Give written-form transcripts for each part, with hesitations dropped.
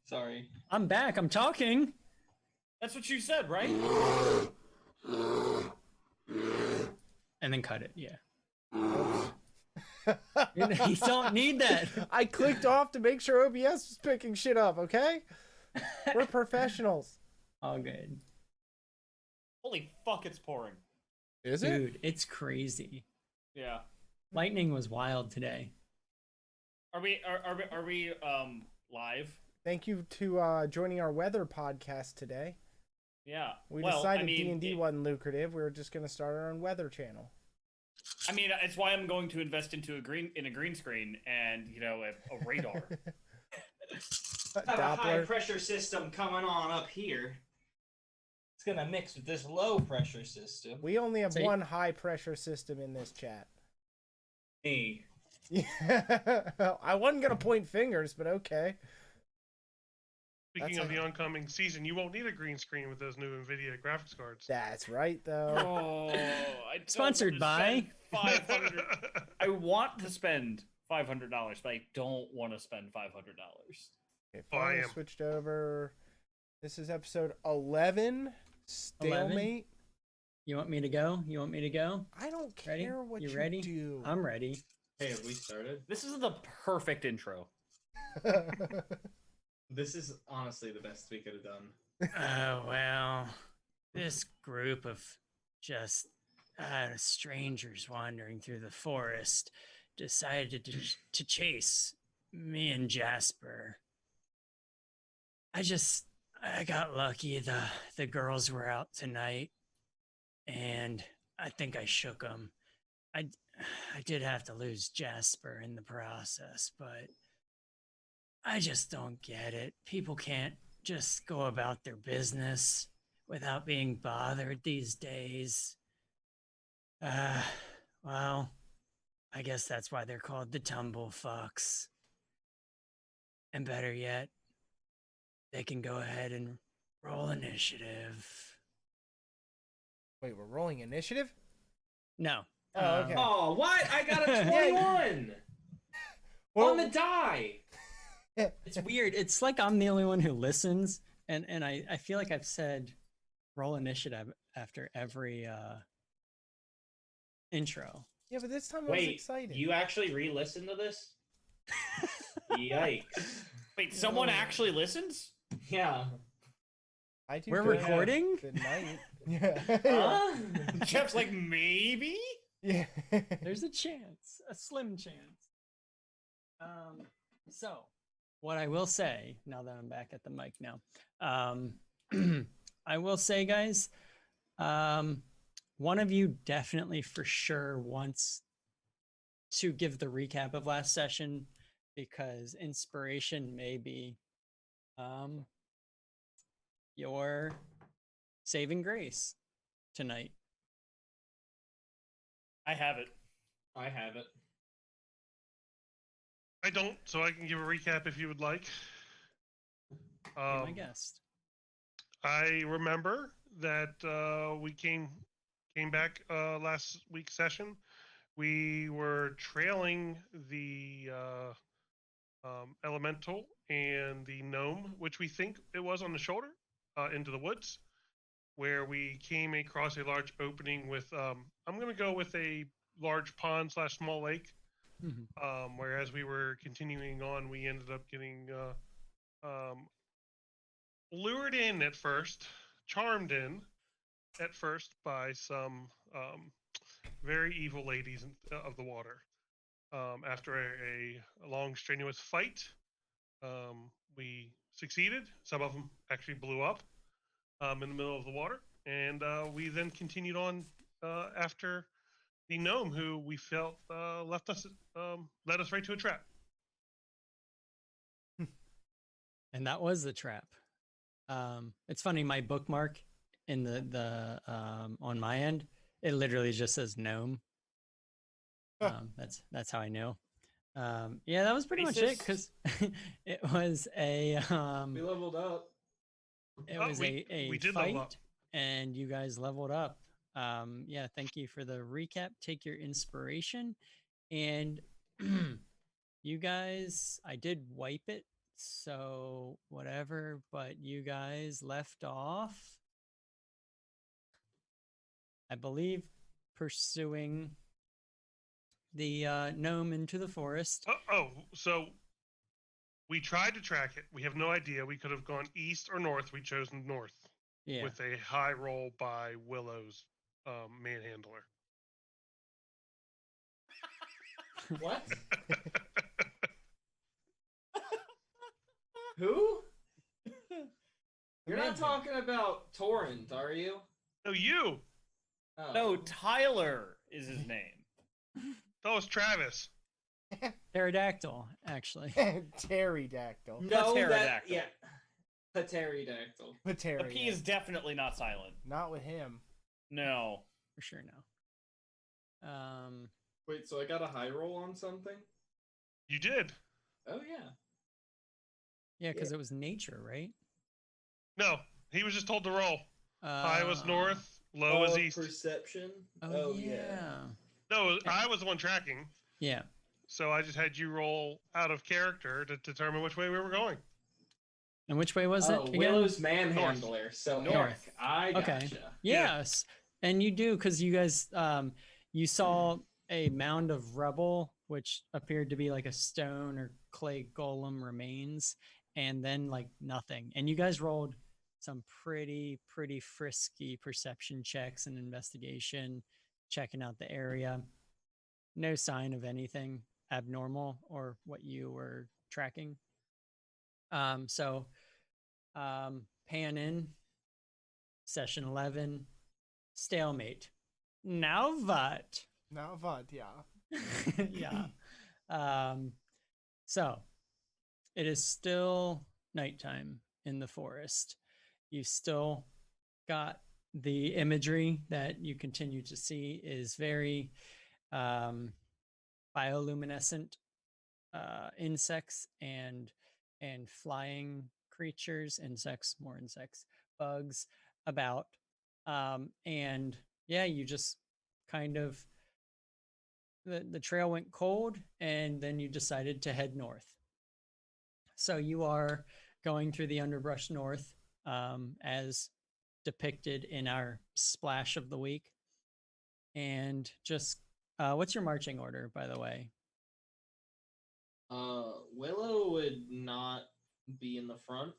Sorry. I'm back. I'm talking. That's what you said, right? And then cut it. Yeah. You don't need that. I clicked off to make sure OBS was picking shit up, okay? We're professionals. All good. Holy fuck, it's pouring. Is it? Dude, it's crazy. Yeah. Lightning was wild today. Are we live? Thank you to joining our weather podcast today. Yeah. We decided D&D wasn't lucrative. We were just going to start our own weather channel. I mean, it's why I'm going to invest into a green screen and, a radar. Have a high pressure system coming on up here. It's gonna mix with this low pressure system. We only have one high pressure system in this chat. Me. Yeah. I wasn't gonna point fingers, but okay. Speaking of the oncoming season, you won't need a green screen with those new NVIDIA graphics cards. That's right, though. Oh, Sponsored by. $500. I want to spend $500, but I don't want to spend $500. Okay, finally switched over. This is episode 11. Stalemate. 11? You want me to go? I don't care Ready? what you ready? do. I'm ready. Hey, have we started? This is the perfect intro. This is honestly the best we could have done. Oh, well. This group of just strangers wandering through the forest decided to chase me and Jasper. I got lucky. The girls were out tonight, and I think I shook them. I did have to lose Jasper in the process, but I just don't get it. People can't just go about their business without being bothered these days. Well, I guess that's why they're called the tumble fucks. And better yet, they can go ahead and roll initiative. Wait, we're rolling initiative? No. Oh, okay. Oh, what? I got a 21! Well, On the die! It's weird. It's like I'm the only one who listens, and I feel like I've said roll initiative after every intro. yeah, but this time I was excited. You actually re-listened to this? Yikes. Wait, someone actually listens? Yeah. I do We're during recording? the night. Yeah. Jeff's like, maybe? Yeah. There's a chance, a slim chance. So, what I will say, now that I'm back at the mic now, I will say, guys, one of you definitely for sure wants to give the recap of last session because inspiration may be your saving grace tonight. I have it. I have it. I don't, so I can give a recap if you would like. Be my guest. I remember that we came back last week's session. We were trailing the elemental and the gnome, which we think it was on the shoulder, into the woods, where we came across a large opening with, I'm going to go with a large pond / small lake. Mm-hmm. Whereas we were continuing on, we ended up getting lured in at first, charmed in at first by some very evil ladies of the water. After a long, strenuous fight, we succeeded. Some of them actually blew up in the middle of the water, and we then continued on after the gnome, who we felt led us right to a trap. And that was the trap. It's funny, my bookmark in the on my end, it literally just says gnome. That's how I know. Yeah, that was pretty much it, because it was a we leveled up. It was we did fight, level up. and you guys leveled up. Yeah, thank you for the recap. Take your inspiration, and you guys, I did wipe it So whatever, but you guys left off, I believe, pursuing the gnome into the forest. So we tried to track it. We have no idea. We could have gone east or north. We chose north Yeah. with a high roll by Willow's manhandler. What? Who? You're not talking about Torrent, are you? No, you. Oh. No, Tyler is his name. That was Travis. Pterodactyl, actually. Pterodactyl. No, Pterodactyl. yeah. Pterodactyl. The P is definitely not silent. Not with him. No. For sure, no. Wait, so I got a high roll on something? You did. Oh, yeah. Yeah, because it was nature, right? No, he was just told to roll. High was north, low was east. Perception? Oh, yeah. No, I was the one tracking. Yeah. So I just had you roll out of character to determine which way we were going. And which way was it again? Willow's manhandler. So North. I gotcha. Okay. Yes. And you do, because you guys, you saw a mound of rubble, which appeared to be like a stone or clay golem remains, and then like nothing. And you guys rolled some pretty frisky perception checks and investigation, checking out the area. No sign of anything abnormal or what you were tracking. So pan in, session 11, stalemate. Now what? Now what, yeah. Yeah. So it is still nighttime in the forest. You still got the imagery that you continue to see is very bioluminescent insects and flying creatures, more insects, bugs about. And yeah, you just kind of the trail went cold, and then you decided to head north. So you are going through the underbrush north, as depicted in our splash of the week. And just what's your marching order, by the way? Willow would not be in the front.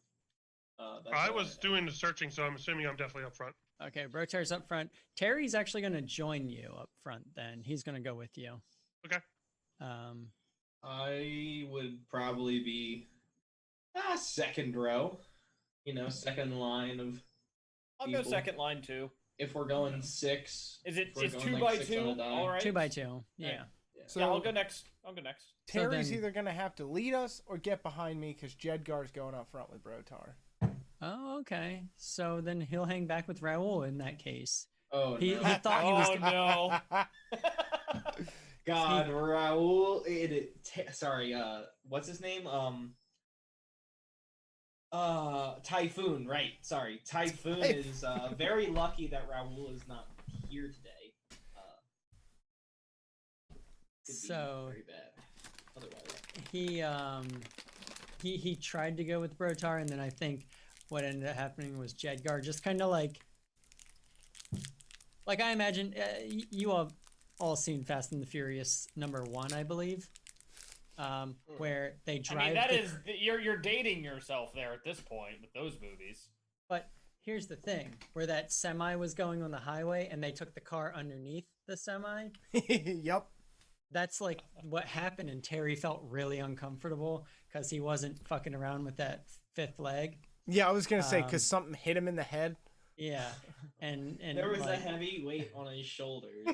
I was doing the searching, so I'm assuming I'm definitely up front. Okay, Brotar's up front. Terry's actually going to join you up front then. He's going to go with you. Okay. I would probably be second row. Second line of I'll people. go second line too. If we're going 6. Is it if we're is going 2 like by 6 2? on a die. All right. 2 by 2. Yeah. So Yeah, I'll go next. Terry's then- either going to have to lead us or get behind me because Jedgar's going up front with Brotar. Oh, okay. So then he'll hang back with Raoul in that case. Oh, He no. thought he was. Oh no. God, Raoul. Sorry. What's his name? Typhoon. Right. Sorry. Typhoon is very lucky that Raoul is not here today. Could be So very bad. Otherwise. he tried to go with Brotar, and then I think what ended up happening was Jedgar just kind of like I imagine you all seen Fast and the Furious #1, I believe, where they drive. I mean, that is you're dating yourself there at this point with those movies. But here's the thing: where that semi was going on the highway, and they took the car underneath the semi. Yep. That's like what happened, and Terry felt really uncomfortable because he wasn't fucking around with that fifth leg. Yeah, I was going to say because something hit him in the head. Yeah, and there was a like, heavy weight on his shoulders.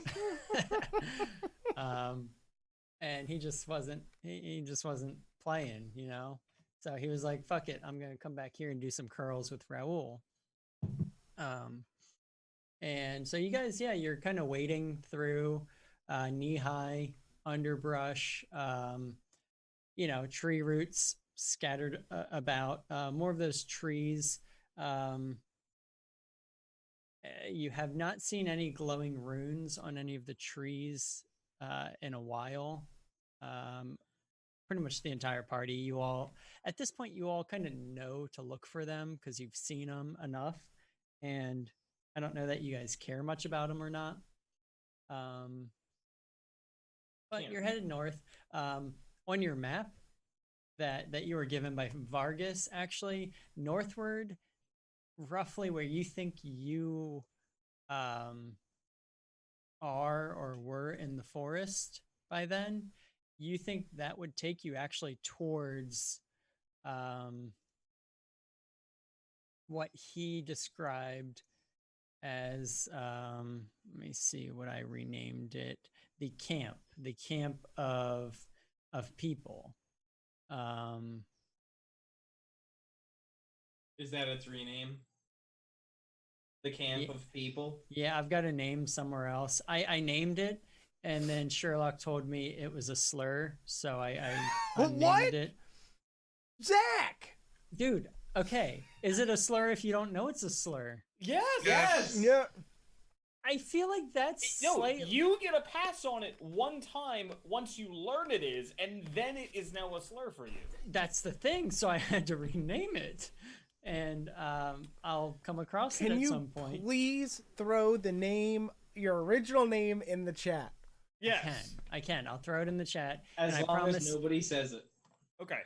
And he just wasn't playing, so he was like, fuck it, I'm gonna come back here and do some curls with Raoul. And so you guys, you're kind of wading through knee-high underbrush, tree roots scattered about, more of those trees. You have not seen any glowing runes on any of the trees in a while. pretty much the entire party. You all, at this point, you all kind of know to look for them because you've seen them enough. And I don't know that you guys care much about them or not. But you're headed north. On your map that you were given by Vargas, actually, northward, roughly where you think you are or were in the forest by then, you think that would take you actually towards what he described as let me see what I renamed it, the camp of people. Is that its rename? The camp of people? Yeah, I've got a name somewhere else. I named it, and then Sherlock told me it was a slur, so I What? it. Zach! Dude, okay. Is it a slur if you don't know it's a slur? Yes. Yes. Yeah. I feel like that's No, slightly... you get a pass on it one time once you learn it is, and then it is now a slur for you. That's the thing, so I had to rename it. And I'll come across it Can at you some point. please throw the name, your original name, in the chat? Yes. I can. I'll throw it in the chat. As and long I promise... as nobody says it. Okay.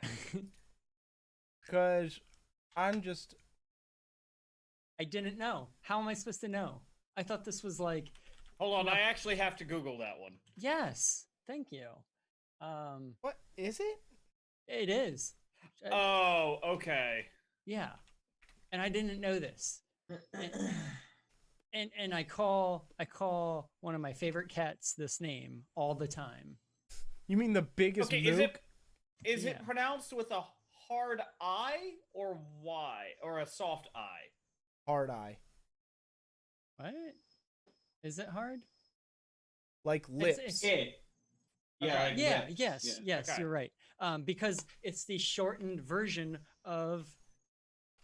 Because I'm just... I didn't know. How am I supposed to know? I thought this was like... Hold on, No. I actually have to Google that one. Yes. Thank you. What is it? It is. Oh, okay. Yeah. And I didn't know this. And I call one of my favorite cats this name all the time. You mean the biggest Okay, mook? is Yeah. it pronounced with a hard I or Y or a soft I? Hard eye. What? Is it hard? Like lips. It. Yeah, Okay. like Yeah, lips. yes, Yeah. yes, Okay. you're right. Because it's the shortened version of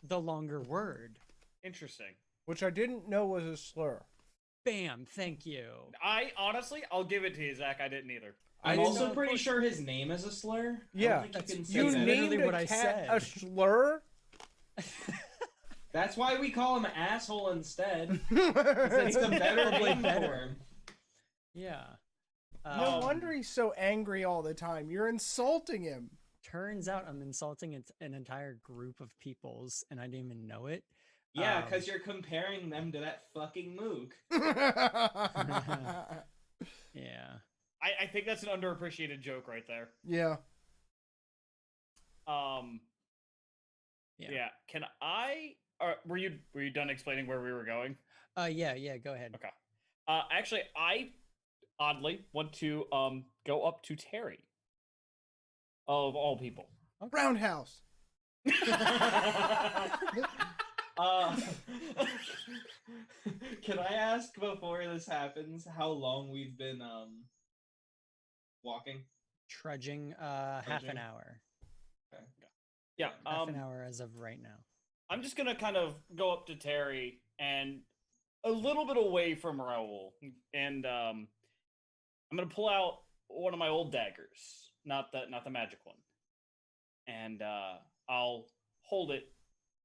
the longer word. Interesting. Which I didn't know was a slur. Bam, thank you. I'll give it to you, Zach. I didn't either. I'm I also know, pretty of sure his name is a slur. Yeah. I don't think you can say You That's that. literally named what a I cat said. a slur? That's why we call him asshole instead. That's It's a better probably name better. for him. Yeah. No wonder he's so angry all the time. You're insulting him. Turns out I'm insulting an entire group of peoples, and I didn't even know it. Yeah, because you're comparing them to that fucking mook. Yeah. I think that's an underappreciated joke right there. Yeah. Yeah. Can I? Were you done explaining where we were going? Yeah, go ahead. Okay. Actually, I oddly want to go up to Terry. Of all people. Roundhouse. Can I ask before this happens how long we've been walking? Trudging, half an Trudging? hour. Yeah. Half an hour as of right now. I'm just gonna kind of go up to Terry and a little bit away from Raoul, and I'm gonna pull out one of my old daggers, not the magic one, and I'll hold it,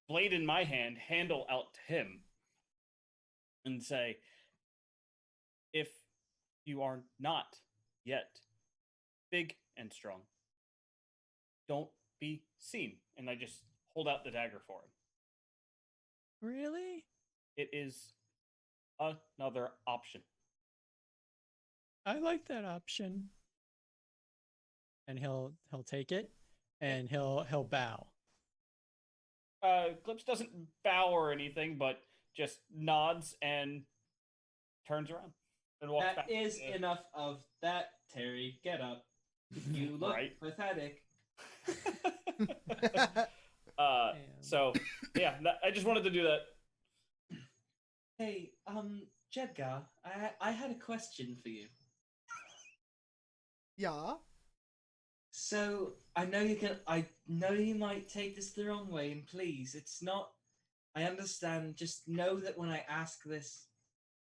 blade in my hand, handle out to him, and say, "If you are not yet big and strong, don't be seen." And I just hold out the dagger for him. Really? It is another option. I like that option. And he'll take it, and he'll bow. Clips doesn't bow or anything, but just nods and turns around and walks back. That is enough of that, Terry. Get up. You look Right. pathetic. So yeah, I just wanted to do that. Hey, Jedgar, I had a question for you. Yeah. So I know you might take this the wrong way, and please, it's not. I understand. Just know that when I ask this,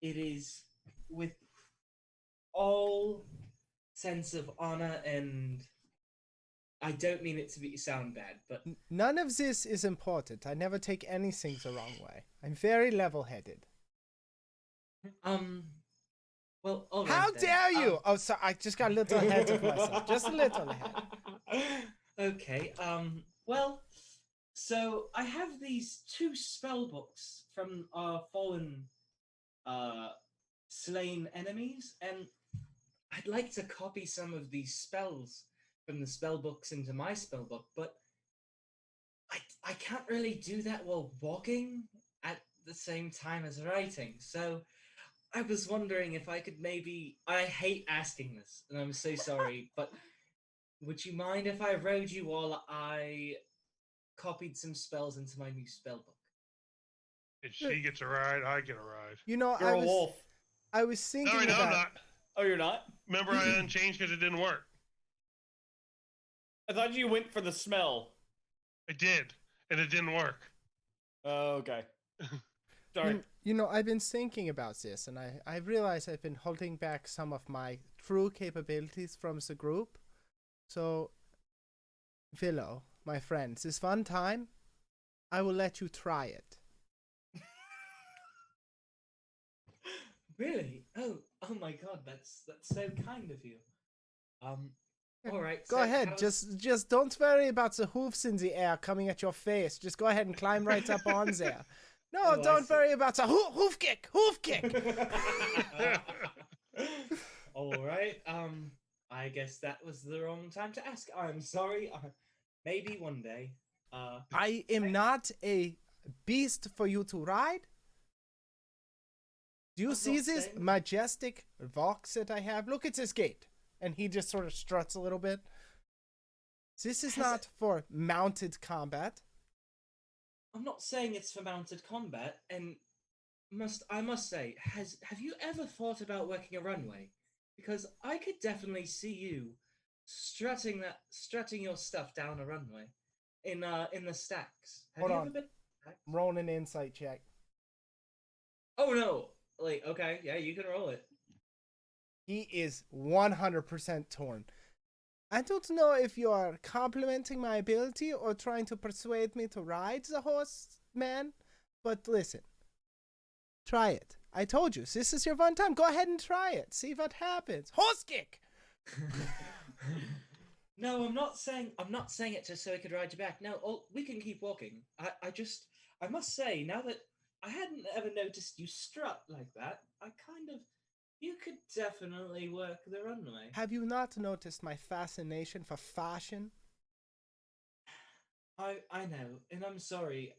it is with all sense of honor and I don't mean it to sound bad, but None of this is important. I never take anything the wrong way. I'm very level-headed. well, all right. How then. dare you? Oh, sorry. I just got a little ahead of myself. Just a little ahead. Okay. Well, so I have these 2 spell books from our fallen, slain enemies, and I'd like to copy some of these spells from the spell books into my spell book, but I can't really do that while walking at the same time as writing. So I was wondering if I could maybe. I hate asking this, and I'm so sorry, but would you mind if I rode you while I copied some spells into my new spell book? If she gets a ride, I get a ride. You know, You're a wolf. I was thinking No, about. I'm not. Oh, you're not? Remember, I unchanged because it didn't work. I thought you went for the smell. I did, and it didn't work. Oh, okay. Sorry. You know, I've been thinking about this, and I realize I've been holding back some of my true capabilities from the group. So, Willow, my friend, this one time, I will let you try it. Really? Oh my God, that's so kind of you. All right. Go so ahead, how's- just don't worry about the hoofs in the air coming at your face. Just go ahead and climb right up on there. No, Oh, I don't see. worry about the hoof kick, hoof kick. All right. I guess that was the wrong time to ask. I'm sorry. Maybe one day. I am not a beast for you to ride. Do you I'm see not this saying- majestic Vox that I have? Look at this gate. And he just sort of struts a little bit. This is Has not for mounted combat. I'm not saying it's for mounted combat, and I must say, have you ever thought about working a runway? Because I could definitely see you strutting your stuff down a runway in the stacks. Have Hold you on. ever been? Roll an insight check. Oh no! Like, okay, yeah, you can roll it. He is 100% torn. I don't know if you are complimenting my ability or trying to persuade me to ride the horse, man. But listen, try it. I told you, this is your one time. Go ahead and try it. See what happens. Horse kick! No, I'm not saying it just so I could ride you back. No, we can keep walking. I must say, now that I hadn't ever noticed you strut like that, you could definitely work the runway. Have you not noticed my fascination for fashion? I know, and I'm sorry.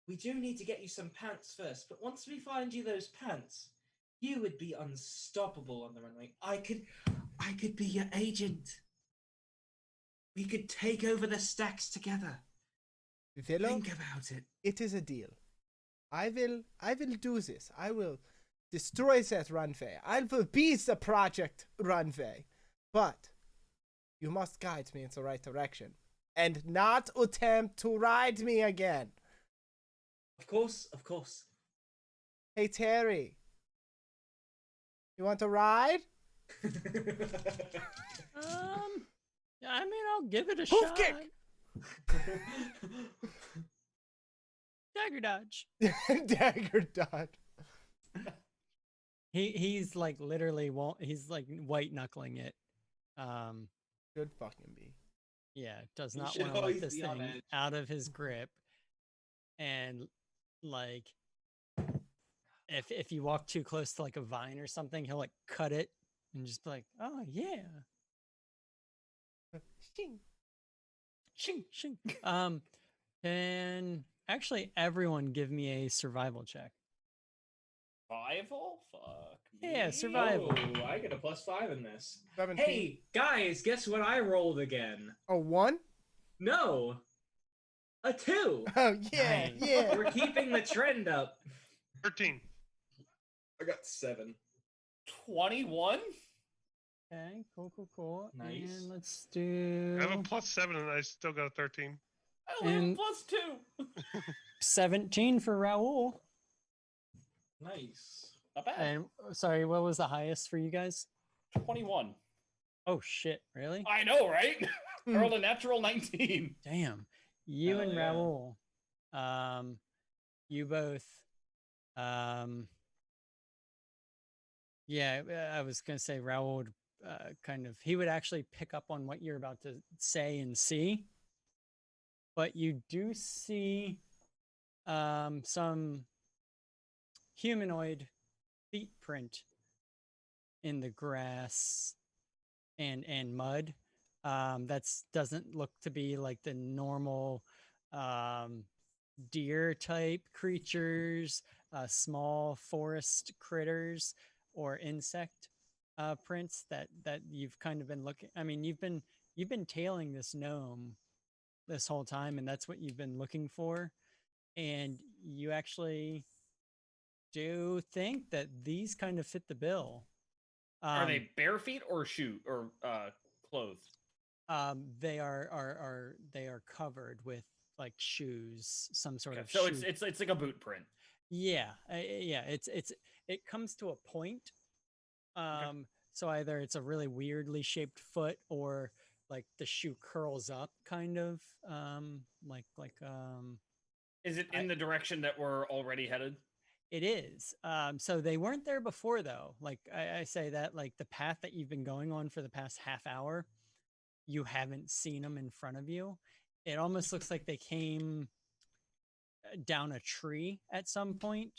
We do need to get you some pants first, but once we find you those pants, you would be unstoppable on the runway. I could be your agent. We could take over the stacks together. Willow, Think about it. it is a deal. I will do this. I will destroy that runway. I will be the project runway. But you must guide me in the right direction and not attempt to ride me again. Of course, of course. Hey, Terry. You want to ride? I mean, I'll give it a Hoof shot. kick! Dagger dodge. Dagger dodge. He's like literally he's like white knuckling it. Should fucking be. Yeah, does He not should want to let always this be on thing edge. out of his grip. And like if you walk too close to like a vine or something, he'll like cut it and just be like, "Oh yeah." Shing. Shing, shing. And actually everyone give me a survival check. Survival? Fuck. Yeah, me. survival. Oh, I get a +5 in this. 17. Hey, guys, guess what I rolled again? A 1? No, a 2. Oh, yeah, Nice. yeah. We're keeping the trend up. 13. I got 7. 21? Okay, cool. Nice. And let's do I have a +7 and I still got a 13. I only have And- +2. 17 for Raul. Nice. Not bad. And sorry, what was the highest for you guys? 21. Oh shit! Really? I know, right? I rolled a natural 19. Damn. You Hell and yeah. Raoul, you both, um, yeah, I was gonna say Raoul would he would actually pick up on what you're about to say and see, but you do see some humanoid feet print in the grass and mud. That's doesn't look to be like the normal um, deer type creatures, small forest critters, or insect prints that you've kind of been looking. I mean, you've been tailing this gnome this whole time, and that's what you've been looking for. And you actually do think that these kind of fit the bill. Are they bare feet or shoe or clothed? They are covered with like shoes, some sort Okay, of so shoe. it's like a boot print. Yeah, yeah. It comes to a point. Okay. So either it's a really weirdly shaped foot, or like the shoe curls up, kind of. Is it I, in the direction that we're already headed? it is. So they weren't there before though. Like I say that like the path that you've been going on for the past half hour, you haven't seen them in front of you. It almost looks like they came down a tree at some point,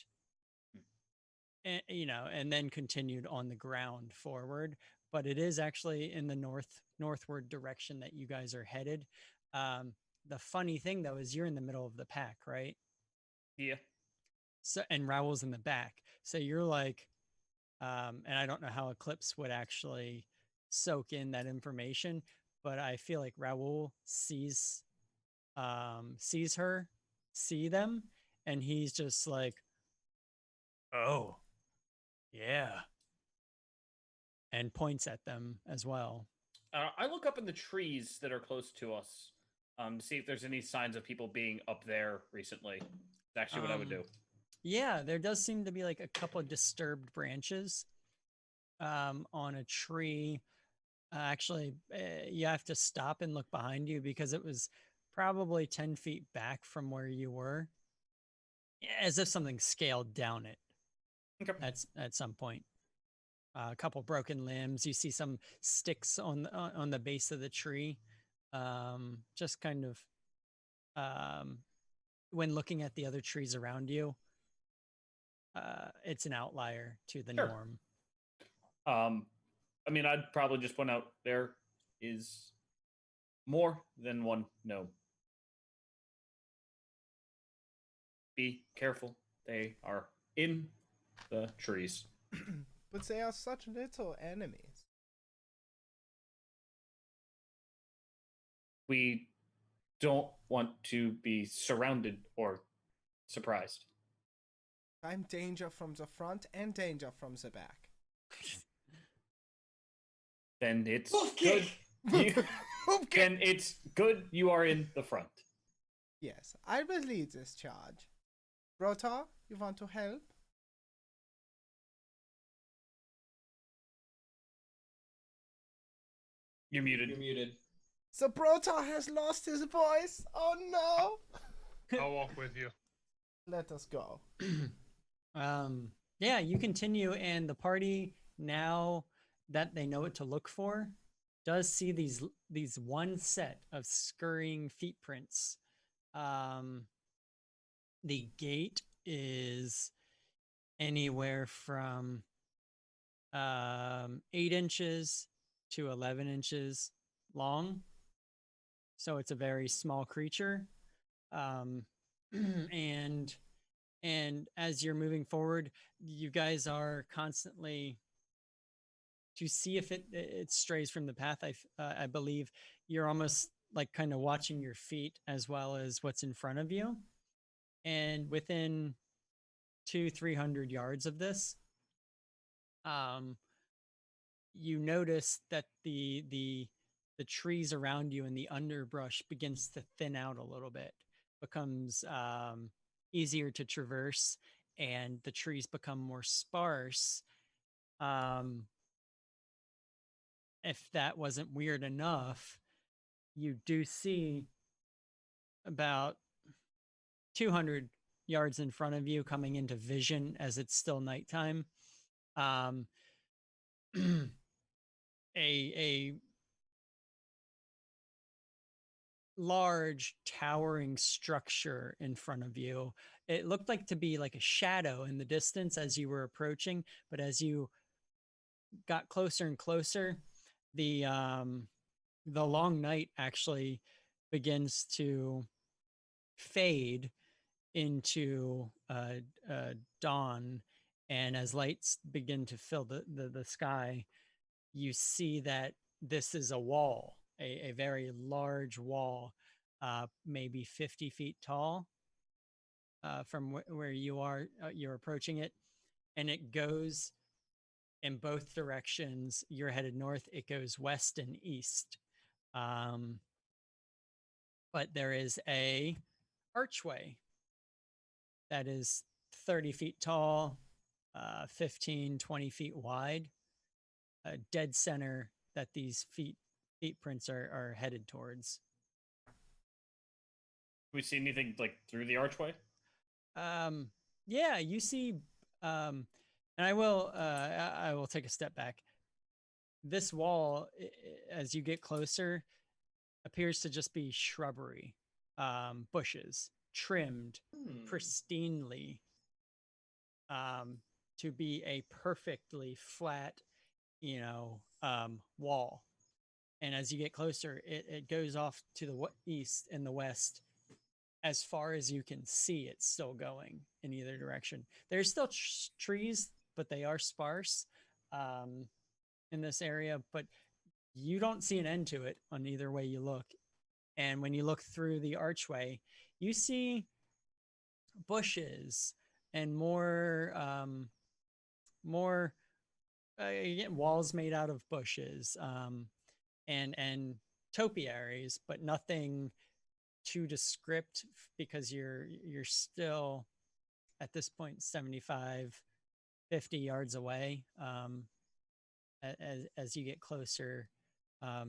and, and then continued on the ground forward. But it is actually in the northward direction that you guys are headed. The funny thing though is you're in the middle of the pack, right? Yeah. So and Raoul's in the back, so you're like, and I don't know how Eclipse would actually soak in that information, but I feel like Raoul sees her, see them, and he's just like, oh, yeah, and points at them as well. I look up in the trees that are close to us to see if there's any signs of people being up there recently. That's actually what I would do. Yeah, there does seem to be like a couple of disturbed branches on a tree. Actually, you have to stop and look behind you because it was probably 10 feet back from where you were, as if something scaled down it Okay. at some point. A couple broken limbs. You see some sticks on the base of the tree. Just kind of when looking at the other trees around you, it's an outlier to the Sure. norm. I mean, I'd probably just point out there is more than one gnome. Be careful. They are in the trees. But they are such little enemies. We don't want to be surrounded or surprised. I'm danger from the front and danger from the back. Then it's Hoof good. kick! Then it's good you are in the front. Yes, I will lead this charge. Rotar, you want to help? You're muted. You're muted. The Brotar has lost his voice. Oh no! I'll walk with you. Let us go. Yeah, you continue, and the party, now that they know what to look for, does see these one set of scurrying feet prints. The gate is anywhere from 8 inches to 11 inches long, so it's a very small creature. And as you're moving forward, you guys are constantly to see if it strays from the path. I believe you're almost like kind of watching your feet as well as what's in front of you, and within 200-300 yards of this, you notice that the trees around you and the underbrush begins to thin out a little bit, becomes easier to traverse, and the trees become more sparse. if that wasn't weird enough, you do see about 200 yards in front of you coming into vision as it's still nighttime. Um, a large towering structure in front of you. It looked like to be like a shadow in the distance as you were approaching, but as you got closer and closer, the long night actually begins to fade into dawn, and as lights begin to fill the sky, you see that this is a wall, a very large wall, maybe 50 feet tall, from where you are. You're approaching it, and it goes in both directions. You're headed north. It goes west and east. Um, but there is a archway that is 30 feet tall, 15, 20 feet wide, a dead center that these feet prints are headed towards. We see anything like through the archway? Yeah, you see, and I will take a step back. This wall, as you get closer, appears to just be shrubbery, bushes trimmed pristinely, to be a perfectly flat, wall. And as you get closer, it goes off to the east and the west. As far as you can see, it's still going in either direction. There's still trees, but they are sparse in this area. But you don't see an end to it on either way you look. And when you look through the archway, you see bushes and more walls made out of bushes, and topiaries, but nothing too descript, because you're still at this point 75, 50 yards away. As you get closer,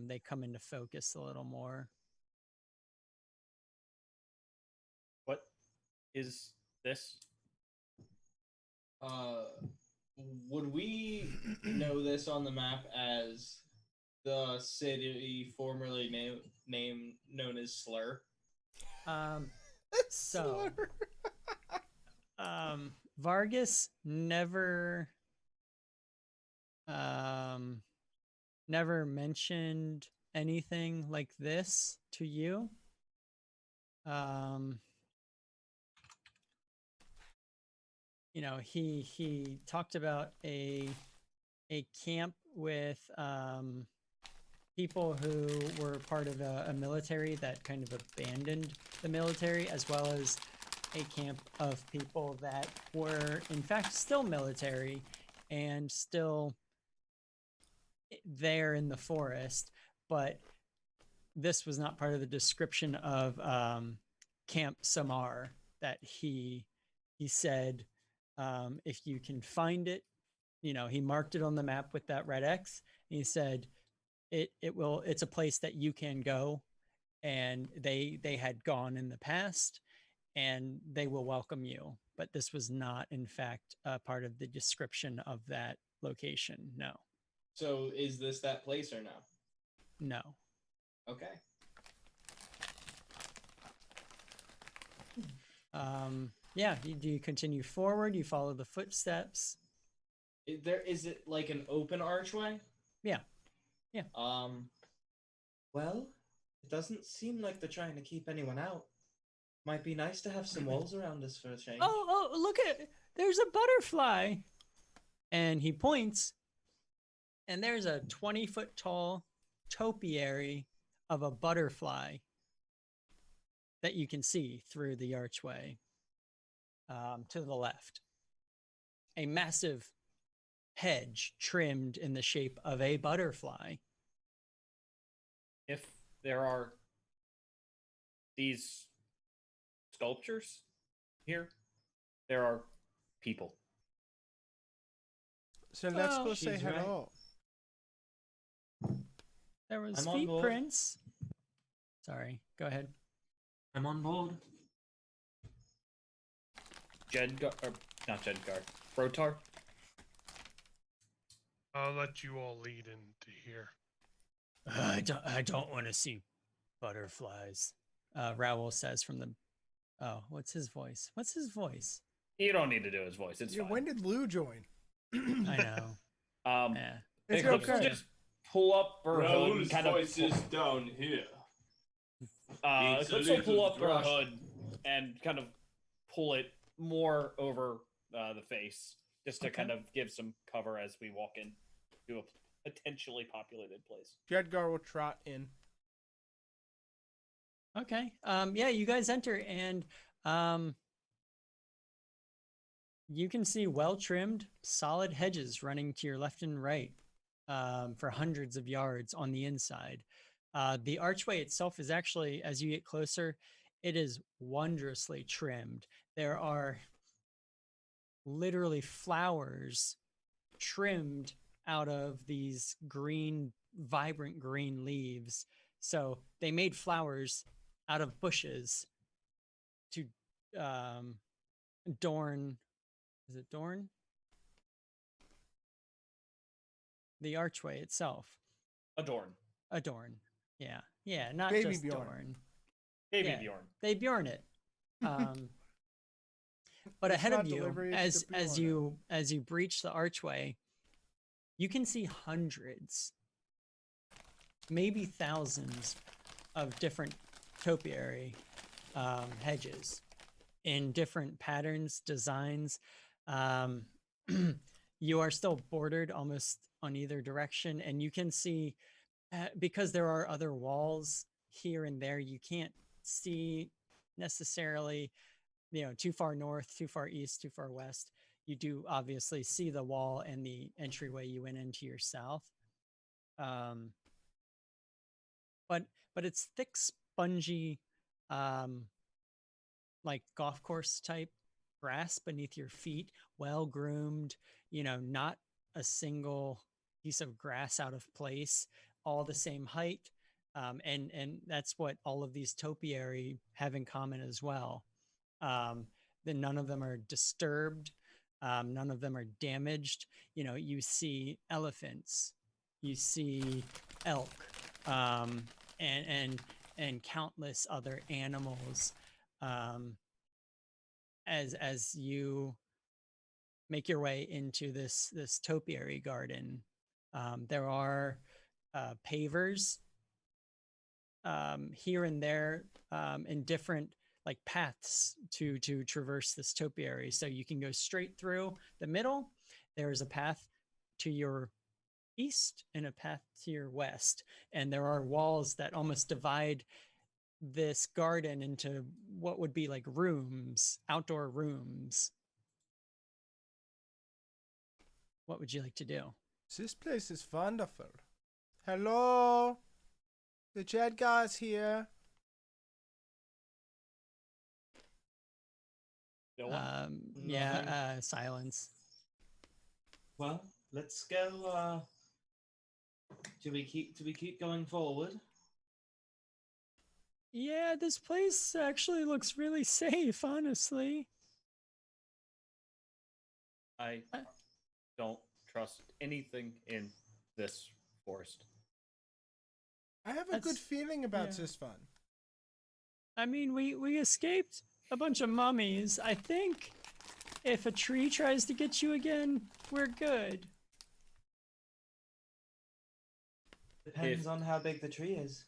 they come into focus a little more. What is this? Would we know this on the map as the city formerly known as Slur? So Vargas never mentioned anything like this to you. He talked about a camp with people who were part of a military that kind of abandoned the military, as well as a camp of people that were in fact still military and still there in the forest. But this was not part of the description of Camp Samar that he said, if you can find it, he marked it on the map with that red X. And he said, it's a place that you can go, and they had gone in the past, and they will welcome you. But this was not, in fact, part of the description of that location. No. So is this that place or no? No. Okay. Yeah. Do you continue forward? You follow the footsteps? Is it like an open archway? Yeah. Yeah. Well, it doesn't seem like they're trying to keep anyone out. Might be nice to have some walls around us for a change. Oh, look there's a butterfly. And he points, and there's a 20-foot tall topiary of a butterfly that you can see through the archway, to the left. A massive hedge trimmed in the shape of a butterfly. If there are these sculptures here, there are people. So let's go she's say right. hello. There was I'm on feet board. prints. Sorry, go ahead. I'm on board. Jedgar, or not Jedgar, Rotar. I'll let you all lead into here. I don't want to see butterflies. Raoul says from the. Oh, what's his voice? What's his voice? You don't need to do his voice. It's Yeah, fine. when did Lou join? I know. Yeah. It's Eclipse will okay. just pull up her hood and kind of down here. Eclipse will pull up her hood and kind of pull it more over the face, just to Okay. kind of give some cover as we walk in to a potentially populated place. Jedgar will trot in. Okay. Yeah, you guys enter and you can see well-trimmed, solid hedges running to your left and right for hundreds of yards on the inside. The archway itself is actually, as you get closer, it is wondrously trimmed. There are literally flowers trimmed out of these green, vibrant green leaves. So they made flowers out of bushes to adorn. Is it adorn? The archway itself. Adorn. Adorn. Yeah. Yeah. Not Baby just Bjorn. adorn. Baby Yeah. Bjorn. They Bjorn it. But It's ahead not of you, delivery, it's as the you breach the archway, you can see hundreds, maybe thousands of different topiary hedges in different patterns, designs. You are still bordered almost on either direction, and you can see because there are other walls here and there, you can't see necessarily, too far north, too far east, too far west. You do obviously see the wall and the entryway you went into your south. But it's thick, spongy, like golf course type grass beneath your feet, well groomed, not a single piece of grass out of place, all the same height. And that's what all of these topiary have in common as well. Then none of them are disturbed. None of them are damaged. You see elephants, you see elk, and countless other animals. As you make your way into this topiary garden, there are pavers here and there in different paths to traverse this topiary. So you can go straight through the middle. There is a path to your east and a path to your west, and there are walls that almost divide this garden into what would be like rooms, outdoor rooms. What would you like to do? This place is wonderful. Hello? The Jedgar's here. No one? Nothing. Silence. Well, let's go. Do we keep going forward? Yeah, this place actually looks really safe, honestly. I don't trust anything in this forest. I have a That's- good feeling about yeah. this one. I mean, we escaped a bunch of mummies. I think if a tree tries to get you again, we're good. Depends on how big the tree is.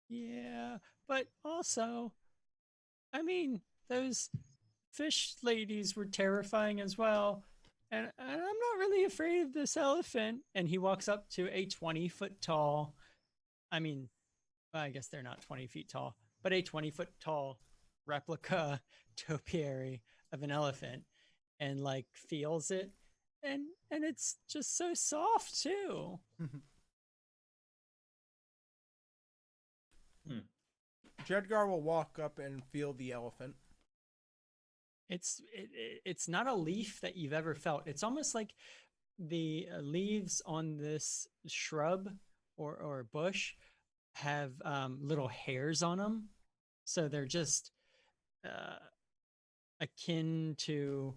Yeah, but also, I mean, those fish ladies were terrifying as well. And I'm not really afraid of this elephant. And he walks up to a 20-foot tall, I mean, I guess they're not 20 feet tall, but a 20-foot tall replica topiary of an elephant, and feels it. And it's just so soft too. Jedgar will walk up and feel the elephant. It's not a leaf that you've ever felt. It's almost like the leaves on this shrub or bush have little hairs on them, so they're just uh, akin to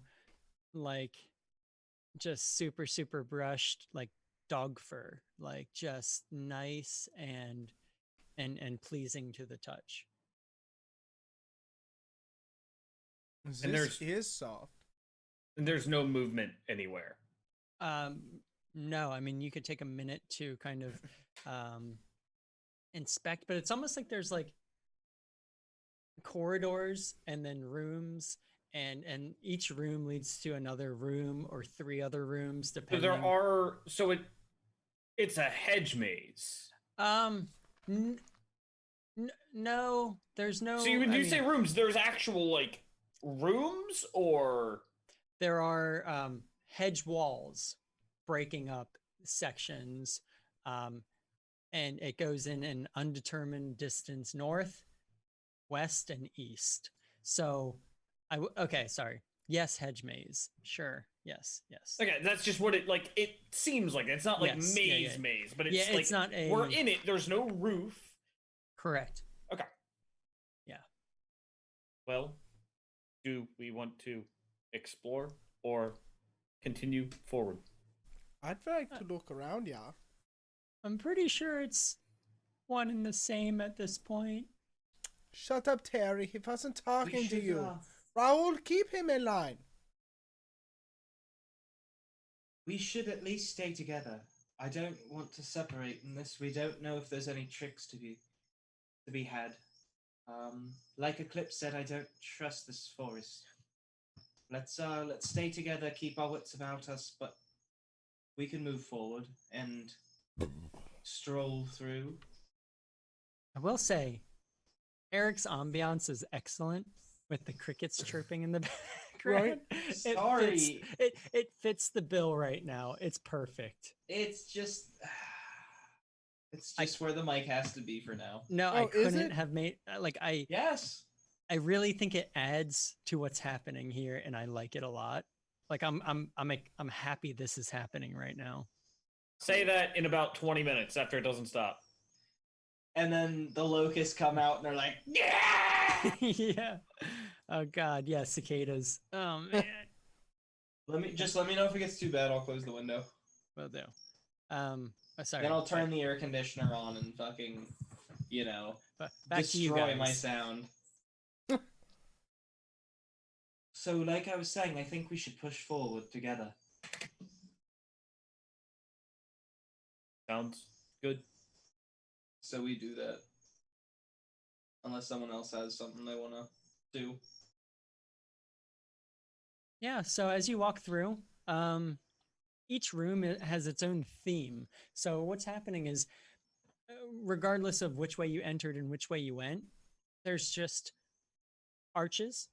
like just super brushed like dog fur, like just nice and pleasing to the touch. And This is soft. And there's no movement anywhere. Um, no, I mean you could take a minute to kind of inspect, but it's almost like there's like corridors and then rooms, and each room leads to another room or 3 other rooms So depending. there are. So it's a hedge maze. No, there's no. So when you say rooms, there's actual like rooms, or there are hedge walls breaking up sections, and it goes in an undetermined distance north, west, and east. So, okay, sorry. Yes, hedge maze. Sure. Yes. okay, that's just what it like. It seems like it's not like Yes, maze, yeah. maze, but it's Yeah, like it's not a. we're in it. There's no roof. Correct. Okay. Yeah. Well, do we want to explore or continue forward? I'd like to look around, yeah. I'm pretty sure it's one and the same at this point. Shut up, Terry. He wasn't talking to you. uh, Raul, keep him in line. We should at least stay together. I don't want to separate unless we don't know if there's any tricks to be had. Like Eclipse said, I don't trust this forest. Let's stay together, keep our wits about us, but we can move forward and stroll through. I will say, Eric's ambiance is excellent with the crickets chirping in the background. Sorry. It fits the bill right now. It's perfect. It's just where the mic has to be for now. No, Oh, I is couldn't it? have made Yes. I really think it adds to what's happening here, and I like it a lot. Like I'm happy this is happening right now. Say that in about 20 minutes after it doesn't stop. And then the locusts come out and they're like, yeah. Yeah. Oh God, yeah, cicadas. Oh man. Let me know if it gets too bad. I'll close the window. Will do. Sorry. Then I'll turn the air conditioner on and fucking, back to you destroy guys. my sound. So, like I was saying, I think we should push forward together. Sounds good. So we do that. Unless someone else has something they want to do. Yeah, so as you walk through, each room has its own theme. So what's happening is, regardless of which way you entered and which way you went, there's just arches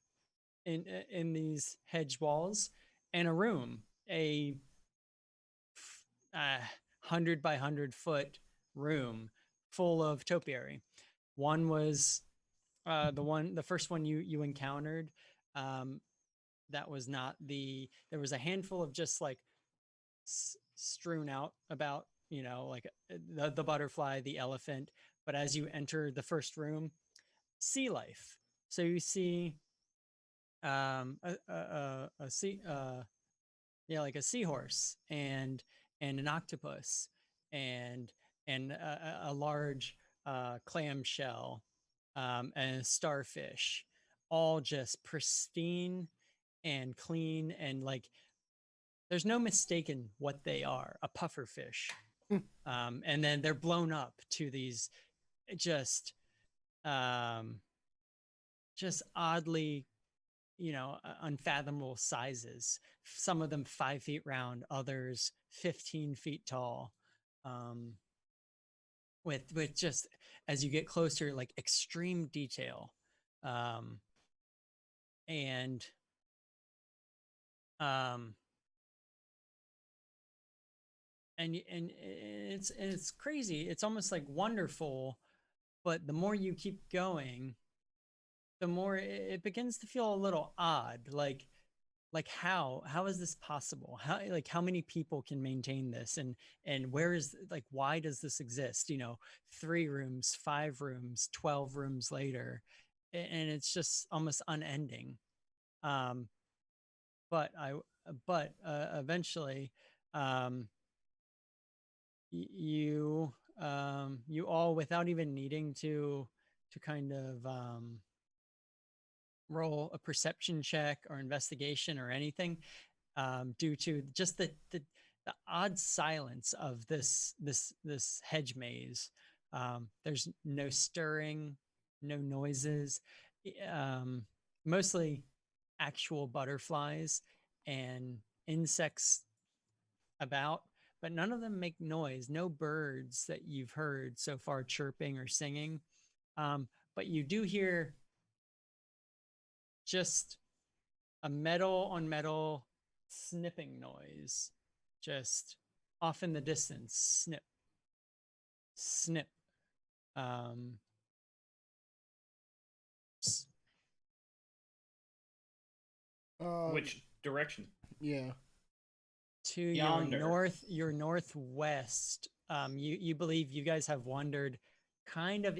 in these hedge walls and a room, a 100 by 100 foot room full of topiary. One was the first one you encountered. That was not there was a handful of just like strewn out about, like the butterfly, the elephant. But as you enter the first room, sea life. So you see like a seahorse and an octopus and a large clamshell and a starfish, all just pristine and clean, and like there's no mistaking what they are, a pufferfish. And then they're blown up to these just oddly, unfathomable sizes. Some of them 5 feet round, others 15 feet tall. With just, as you get closer, like extreme detail. And it's crazy. It's almost like wonderful, but the more you keep going, the more it begins to feel a little odd. Like like how is this possible? How many people can maintain this, and where is, like, why does this exist? 3 rooms, 5 rooms, 12 rooms later, and it's just almost unending. um but eventually, um you all, without even needing to kind of roll a perception check or investigation or anything, due to just the odd silence of this hedge maze. There's no stirring, no noises, mostly actual butterflies and insects about, but none of them make noise. No birds that you've heard so far chirping or singing. But you do hear just a metal on metal snipping noise, just off in the distance. Snip, snip. Um, Which direction? Yeah. to Yonder. your northwest. You believe you guys have wandered kind of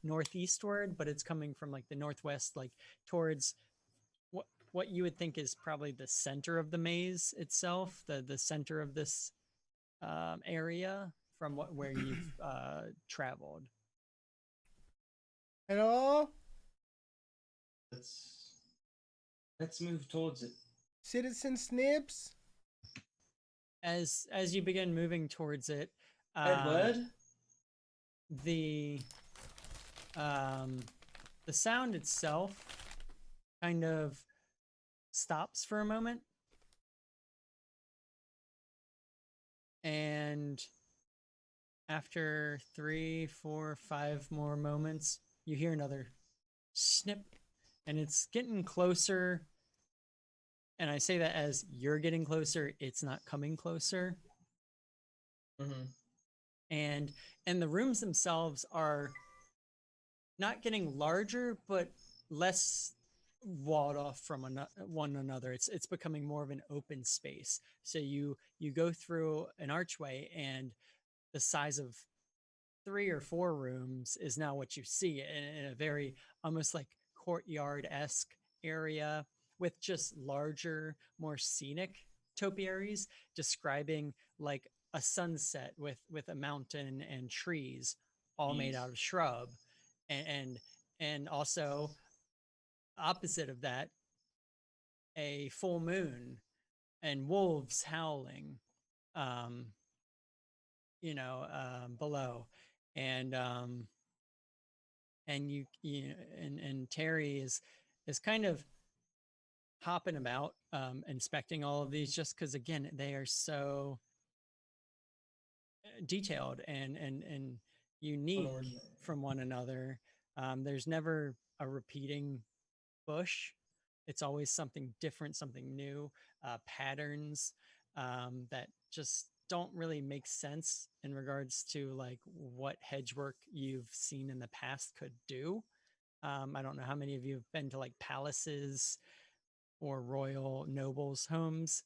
northeastward, but it's coming from like the northwest, like towards what you would think is probably the center of the maze itself, the center of this area from where you've traveled. Hello, Let's move towards it. Citizen Snips. As you begin moving towards it, Edward? the sound itself kind of stops for a moment, and after 3, 4, 5 more moments, you hear another snip, and it's getting closer. And I say that as you're getting closer, it's not coming closer. Mm-hmm. And the rooms themselves are not getting larger, but less walled off from one another. It's becoming more of an open space. So you go through an archway, and the size of 3 or 4 rooms is now what you see in a very almost like courtyard-esque area, with just larger, more scenic topiaries describing like a sunset with a mountain and trees all made out of shrub, and also opposite of that, a full moon and wolves howling below. And Terry is kind of hopping about, inspecting all of these, just because again they are so detailed and unique from one another. There's never a repeating bush. It's always something different, something new, patterns that just don't really make sense in regards to like what hedge work you've seen in the past could do. I don't know how many of you have been to like palaces or royal nobles' homes,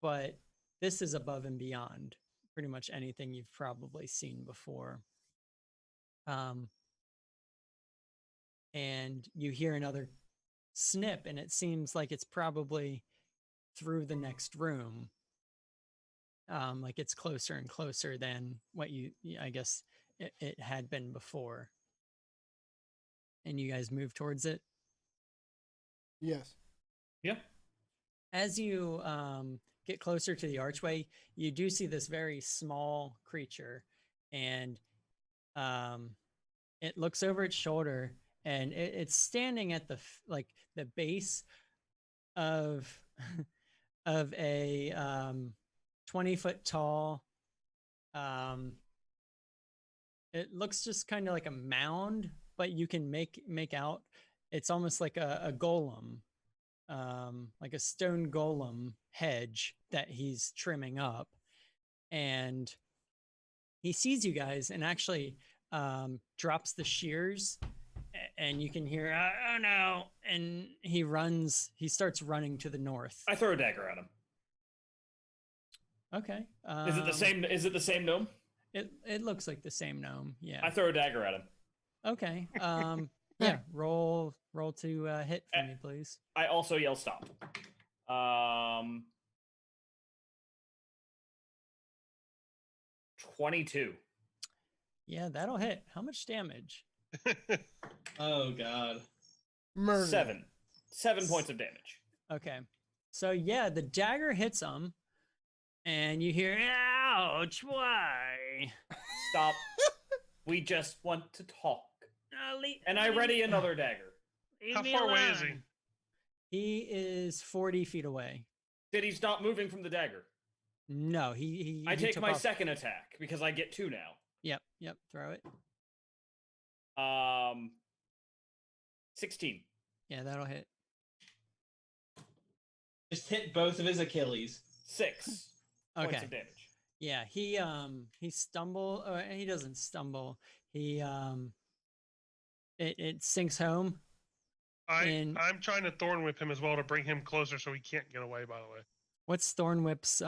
but this is above and beyond pretty much anything you've probably seen before. And you hear another snip, and it seems like it's probably through the next room. Like it's closer and closer than what I guess it had been before. And you guys move towards it. Yes. Yeah. As you get closer to the archway, you do see this very small creature, and it looks over its shoulder, and it's standing at the base of of a 20-foot tall. It looks just kind of like a mound, but you can make out it's almost like a golem, like a stone golem hedge that he's trimming up. And he sees you guys and actually drops the shears and you can hear, oh no. And he starts running to the north. I throw a dagger at him. Okay. Is it the same? Is it the same gnome? It looks like the same gnome. Yeah. I throw a dagger at him. Okay. Yeah. Roll to hit for me, please. I also yell stop. 22. Yeah, that'll hit. How much damage? Oh god. Murder. 7 points of damage. Okay. So yeah, the dagger hits him, and you hear, ouch, why? Stop. We just want to talk. And I ready another dagger. How far away is he? He is 40 feet away. Did he stop moving from the dagger? No, he I take took my off. second attack because I get 2 now. Yep, throw it. 16. Yeah, that'll hit. Just hit both of his Achilles. 6 points Okay. of damage. Yeah, he stumble. He doesn't stumble. He it sinks home. And I'm trying to thorn whip him as well to bring him closer so he can't get away. By the way, what's Thornwhip's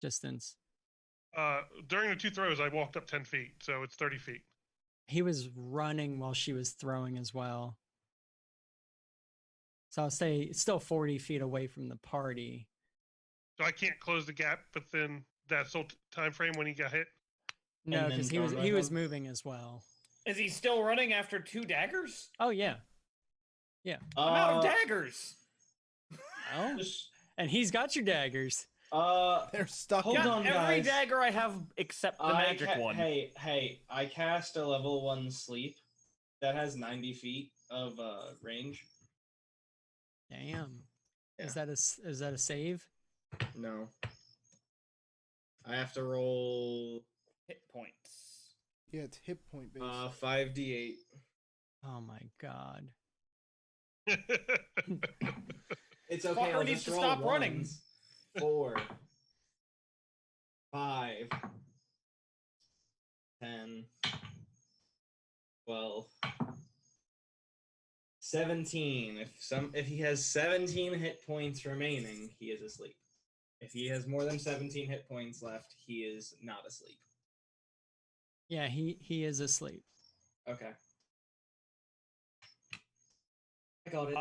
distance? during the 2 throws, I walked up 10 feet, so it's 30 feet. He was running while she was throwing as well. So I'll say it's still 40 feet away from the party. So I can't close the gap within that sole time frame when he got hit. No, And because then he was Thornwhip? moving as well. Is he still running after 2 daggers? Oh yeah. I'm out of daggers. Oh, Just, and he's got your daggers. They're stuck. Hold in- on, Every guys. dagger I have except the magic one. Hey, I cast a level 1 sleep that has 90 feet of range. Damn. Yeah. Is that a save? No. I have to roll Hit points. Yeah, it's hit point based. 5d8. Oh my god. It's okay. Fucker I'll needs just to roll stop running. ones. 4, 5, 10, 12, 17. If he has 17 hit points remaining, he is asleep. If he has more than 17 hit points left, he is not asleep. Yeah, he is asleep. Okay. I got it.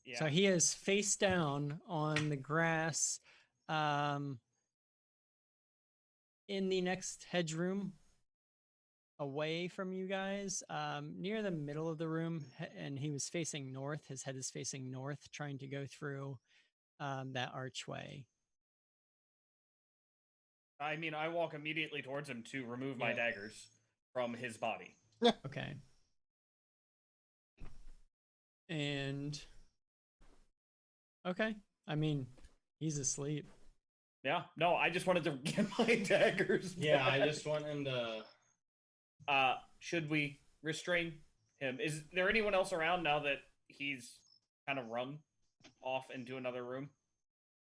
Yeah. So he is face down on the grass, in the next hedge room, away from you guys, near the middle of the room, and he was facing north. His head is facing north, trying to go through that archway. I mean, I walk immediately towards him to remove my Yeah. daggers from his body. Okay. And okay, I mean, he's asleep. Yeah. No, I just wanted to get my daggers. Yeah, I back. just want him to. Should we restrain him? Is there anyone else around now that he's kind of run off into another room?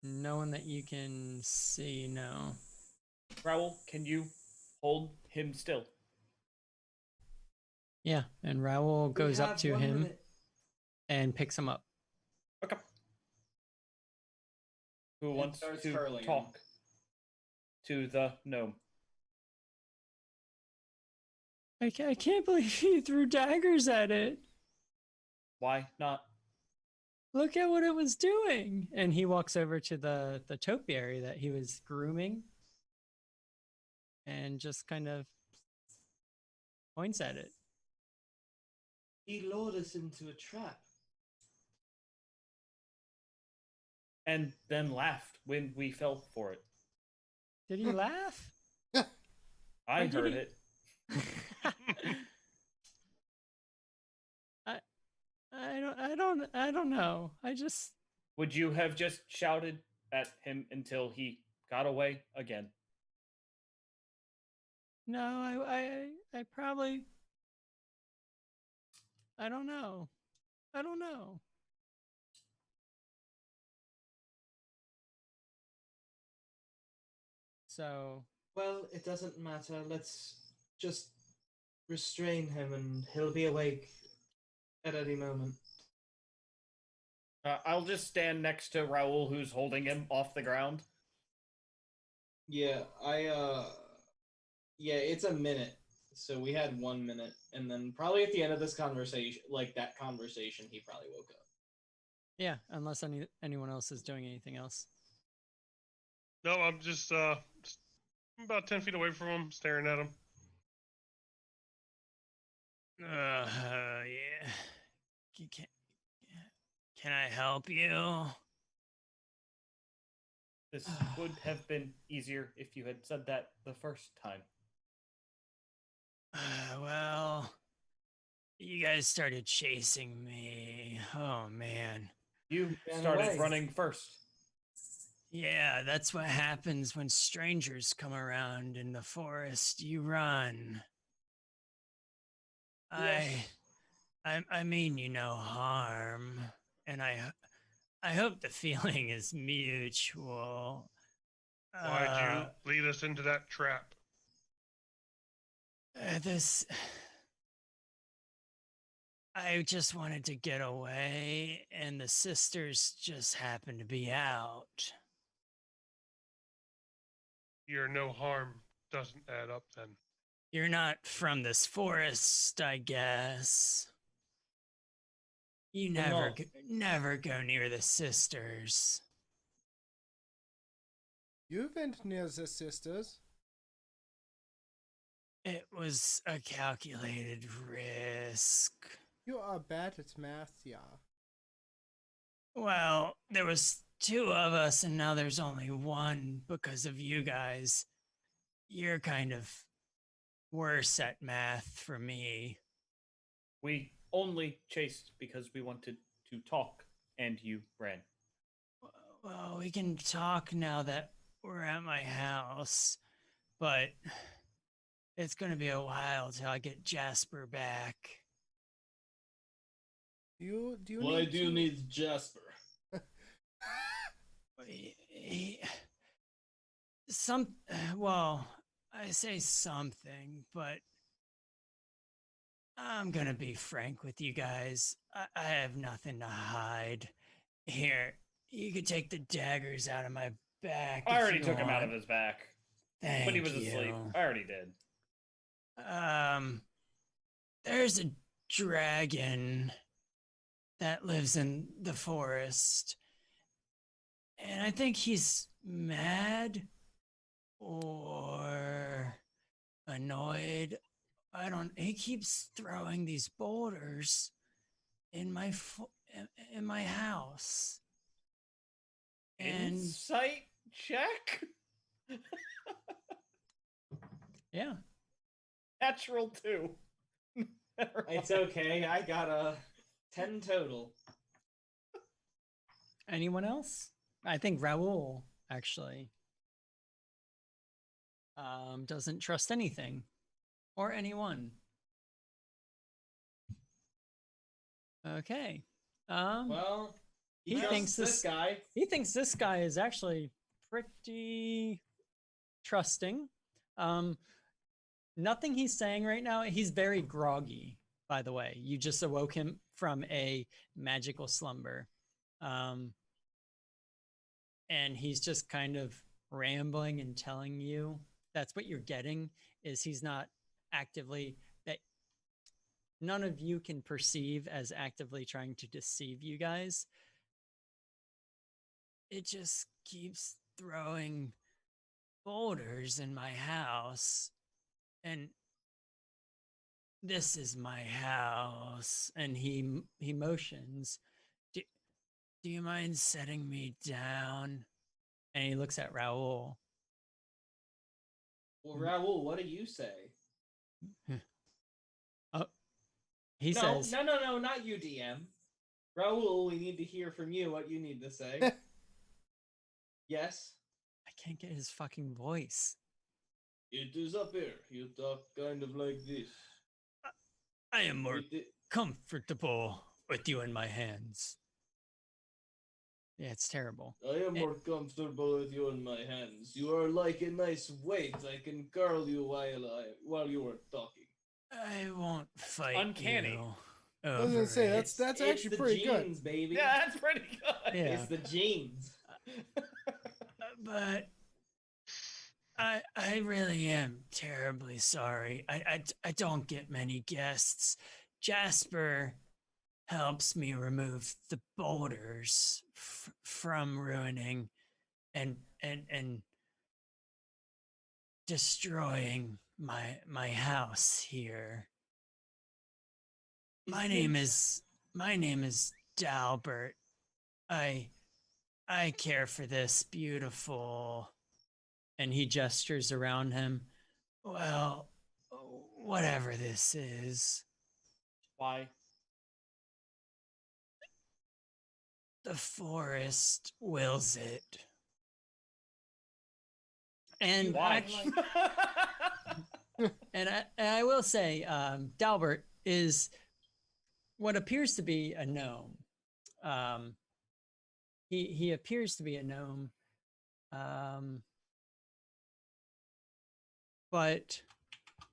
No one that you can see. No. Raoul, can you hold him still? Yeah, and Raoul goes up have to 1 him minute. and picks him up. Okay. Who And wants starts to curling him. talk to the gnome? I can't believe he threw daggers at it. Why not? Look at what it was doing. And he walks over to the topiary that he was grooming and just kind of points at it. He lured us into a trap. And then laughed when we fell for it. Did he laugh? I Or did heard he- it. I don't know. I just Would you have just shouted at him until he got away again? no, I probably I don't know. I don't know. So Well, it doesn't matter. Let's just restrain him and he'll be awake at any moment. I'll just stand next to Raoul, who's holding him off the ground. Yeah, yeah, it's a minute. So we had 1 minute, and then probably at the end of this conversation, like that conversation, he probably woke up. Yeah, unless anyone else is doing anything else. No, I'm just about 10 feet away from him, staring at him. Yeah. Can I help you? This would have been easier if you had said that the first time. Well, you guys started chasing me. Oh, man. You Ran started away. running first. Yeah, that's what happens when strangers come around in the forest. You run. Yes. I mean you no harm, and I hope the feeling is mutual. Why'd you lead us into that trap? This. I just wanted to get away, and the sisters just happened to be out. Your no harm doesn't add up then. You're not from this forest, I guess. You never, not. never go near the sisters. You went near the sisters. It was a calculated risk. You are bad at math, yeah. Well, there was 2 of us, and now there's only 1 because of you guys. You're kind of worse at math for me. We only chased because we wanted to talk, and you ran. Well, we can talk now that we're at my house, but it's going to be a while till I get Jasper back. Do you Why need do you to- need Jasper? Well, I say something, but I'm gonna be frank with you guys. I have nothing to hide. Here, you could take the daggers out of my back. I if already you took him out of want. his back Thank when he was you. asleep. I already did. There's a dragon that lives in the forest. And I think he's mad or annoyed. He keeps throwing these boulders in in my house. And Insight check? yeah. Natural 2. It's okay. I got a 10 total. Anyone else? I think Raoul actually doesn't trust anything or anyone. Okay. Well, he trusts thinks this guy. He thinks this guy is actually pretty trusting. Nothing he's saying right now. He's very groggy, by the way. You just awoke him from a magical slumber. And he's just kind of rambling and telling you. That's what you're getting, is he's not actively, that none of you can perceive as actively trying to deceive you guys. It just keeps throwing boulders in my house, and this is my house. And he motions. Do you mind setting me down? And he looks at Raoul. Well, Raoul, what do you say? He says, No, not you, DM. Raoul, we need to hear from you what you need to say. Yes? I can't get his fucking voice. It is up here. You talk kind of like this. I am more It i- comfortable with you in my hands. Yeah, it's terrible. I am more comfortable with you in my hands. You are like a nice weight. I can curl you while you are talking. I won't fight uncanny. you I was gonna over say it. that's It's actually the pretty good. genes, baby. Yeah, that's pretty good. Yeah. It's the genes. But I really am terribly sorry. I don't get many guests. Jasper helps me remove the boulders from ruining and destroying my house here. My name is Dalbert. I care for this beautiful, and he gestures around him. Well, whatever this is, Why? the forest wills it. And Why? and I will say, Dalbert is what appears to be a gnome. He appears to be a gnome, but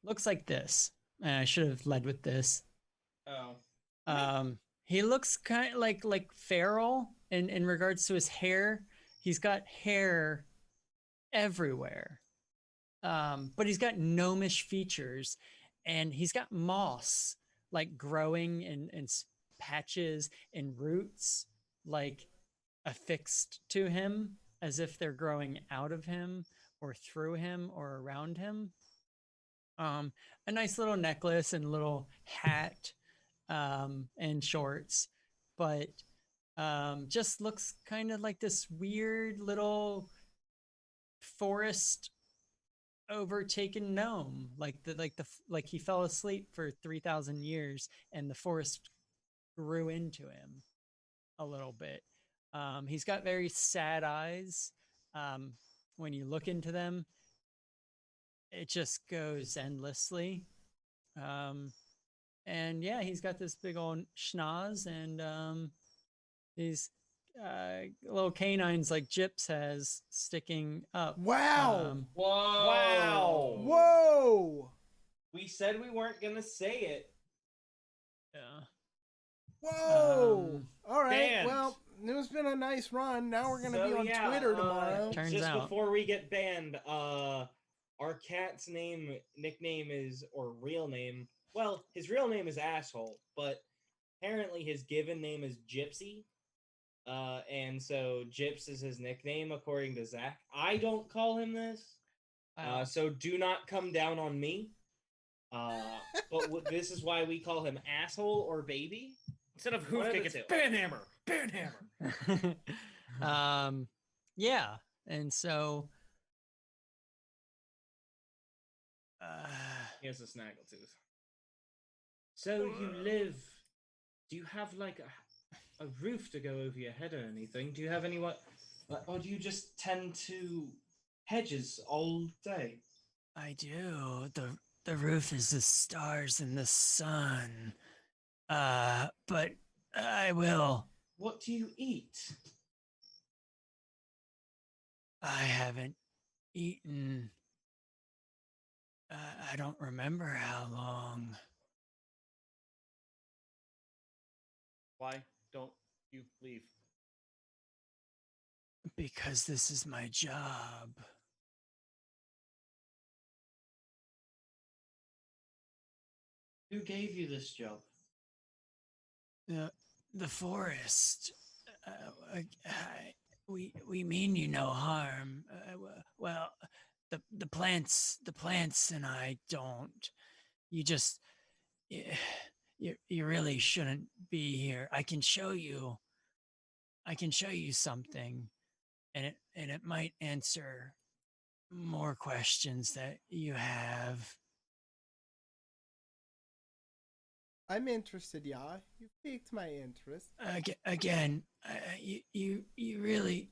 looks like this. And I should have led with this. Oh. He looks kind of like feral in regards to his hair. He's got hair everywhere. But he's got gnomish features, and he's got moss like growing in patches and roots like affixed to him as if they're growing out of him or through him or around him. A nice little necklace and little hat, and shorts, but just looks kind of like this weird little forest overtaken gnome, like he fell asleep for 3,000 years and the forest grew into him a little bit. He's got very sad eyes. When you look into them, it just goes endlessly. And yeah, he's got this big old schnoz, and these little canines like Gyps has sticking up. Wow. Whoa. Wow. Whoa. We said we weren't gonna say it. Yeah. Whoa. All right. banned. Well, it's been a nice run. Now we're gonna be So, on yeah, Twitter tomorrow. Turns just out. before we get banned, our cat's nickname is, or real name. Well, his real name is Asshole, but apparently his given name is Gypsy. And so Gyps is his nickname according to Zach. I don't call him this. Wow. So do not come down on me. But this is why we call him Asshole or Baby. Instead of One hoof of kick, the it's two. banhammer. Yeah, and so He has a snaggletooth. So you live. Do you have like a roof to go over your head or anything? Do you have any what? Or do you just tend to hedges all day? I do. The roof is the stars and the sun. But I will. What do you eat? I haven't eaten. I don't remember how long. Why don't you leave? Because this is my job. Who gave you this job? The forest. We mean you no harm. Well, the plants and I don't. You just you really shouldn't be here. I can show you something, and it might answer more questions that you have. I'm interested, yeah. You piqued my interest. Again, you really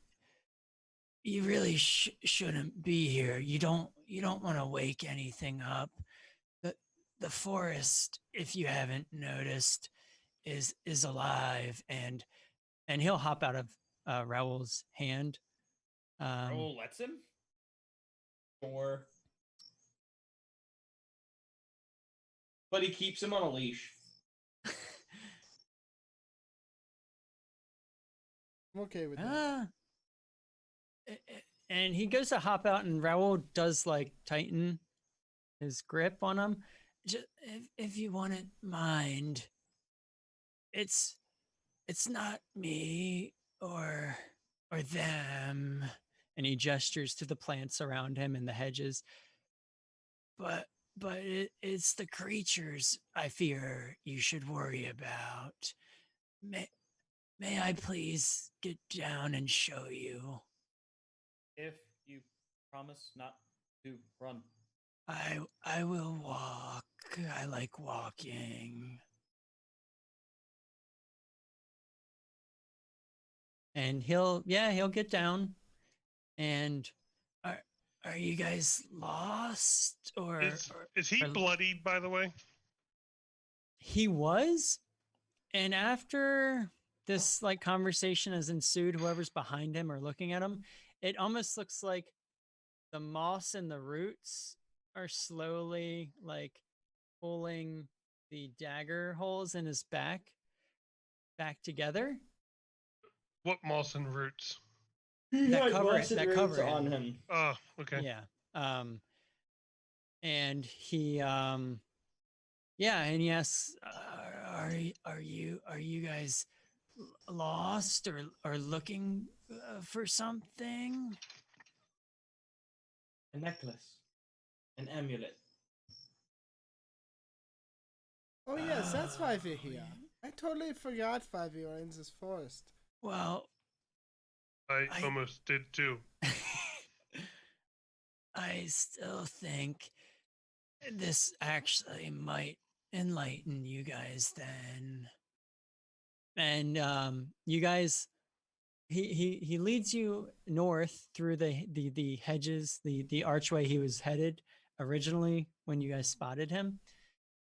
shouldn't be here. You don't want to wake anything up. The forest, if you haven't noticed, is alive, and he'll hop out of Raoul's hand. Raoul lets him? Or. But he keeps him on a leash. I'm okay with that. Ah. And he goes to hop out, and Raoul does like tighten his grip on him. Just, if you wouldn't mind, it's not me or them. And he gestures to the plants around him and the hedges. But it's the creatures I fear you should worry about. May I please get down and show you? If you promise not to run. I will walk. I like walking. And he'll get down. And are you guys lost Is he or- bloodied, by the way? He was? And after this like conversation has ensued, whoever's behind him or looking at him, it almost looks like the moss and the roots are slowly like pulling the dagger holes in his back together. What moss and roots? He That had cover- moss and that roots cover on him. him. Oh, okay. Yeah. And he and he asks, are you guys lost or looking for something? A necklace. An amulet. Oh yes, that's why we're Oh, here. yeah. I totally forgot why we were in this forest. Well, I I- almost did too. I still think this actually might enlighten you guys then. And you guys, he leads you north through the hedges, the archway he was headed originally when you guys spotted him.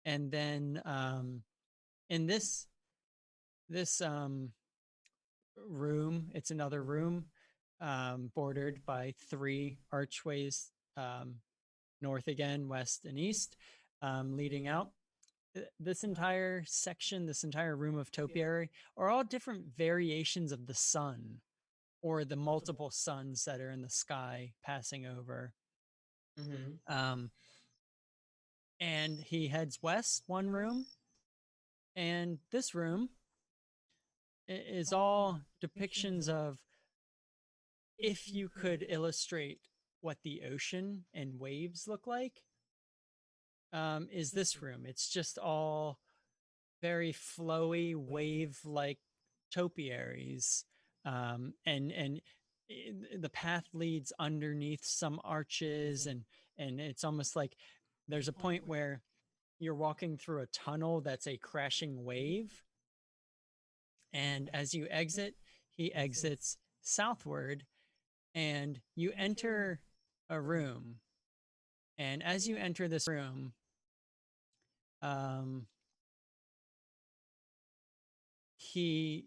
And then in this room, it's another room bordered by 3 archways, north again, west and east, leading out. This entire section, this entire room of topiary are all different variations of the sun or the multiple suns that are in the sky passing over. Mm-hmm. And he heads west, one room, and this room is all depictions of if you could illustrate what the ocean and waves look like. Is this room? It's just all very flowy, wave-like topiaries, and the path leads underneath some arches, and it's almost like there's a point where you're walking through a tunnel that's a crashing wave, and as you exit, he exits southward, and you enter a room. And as you enter this room, he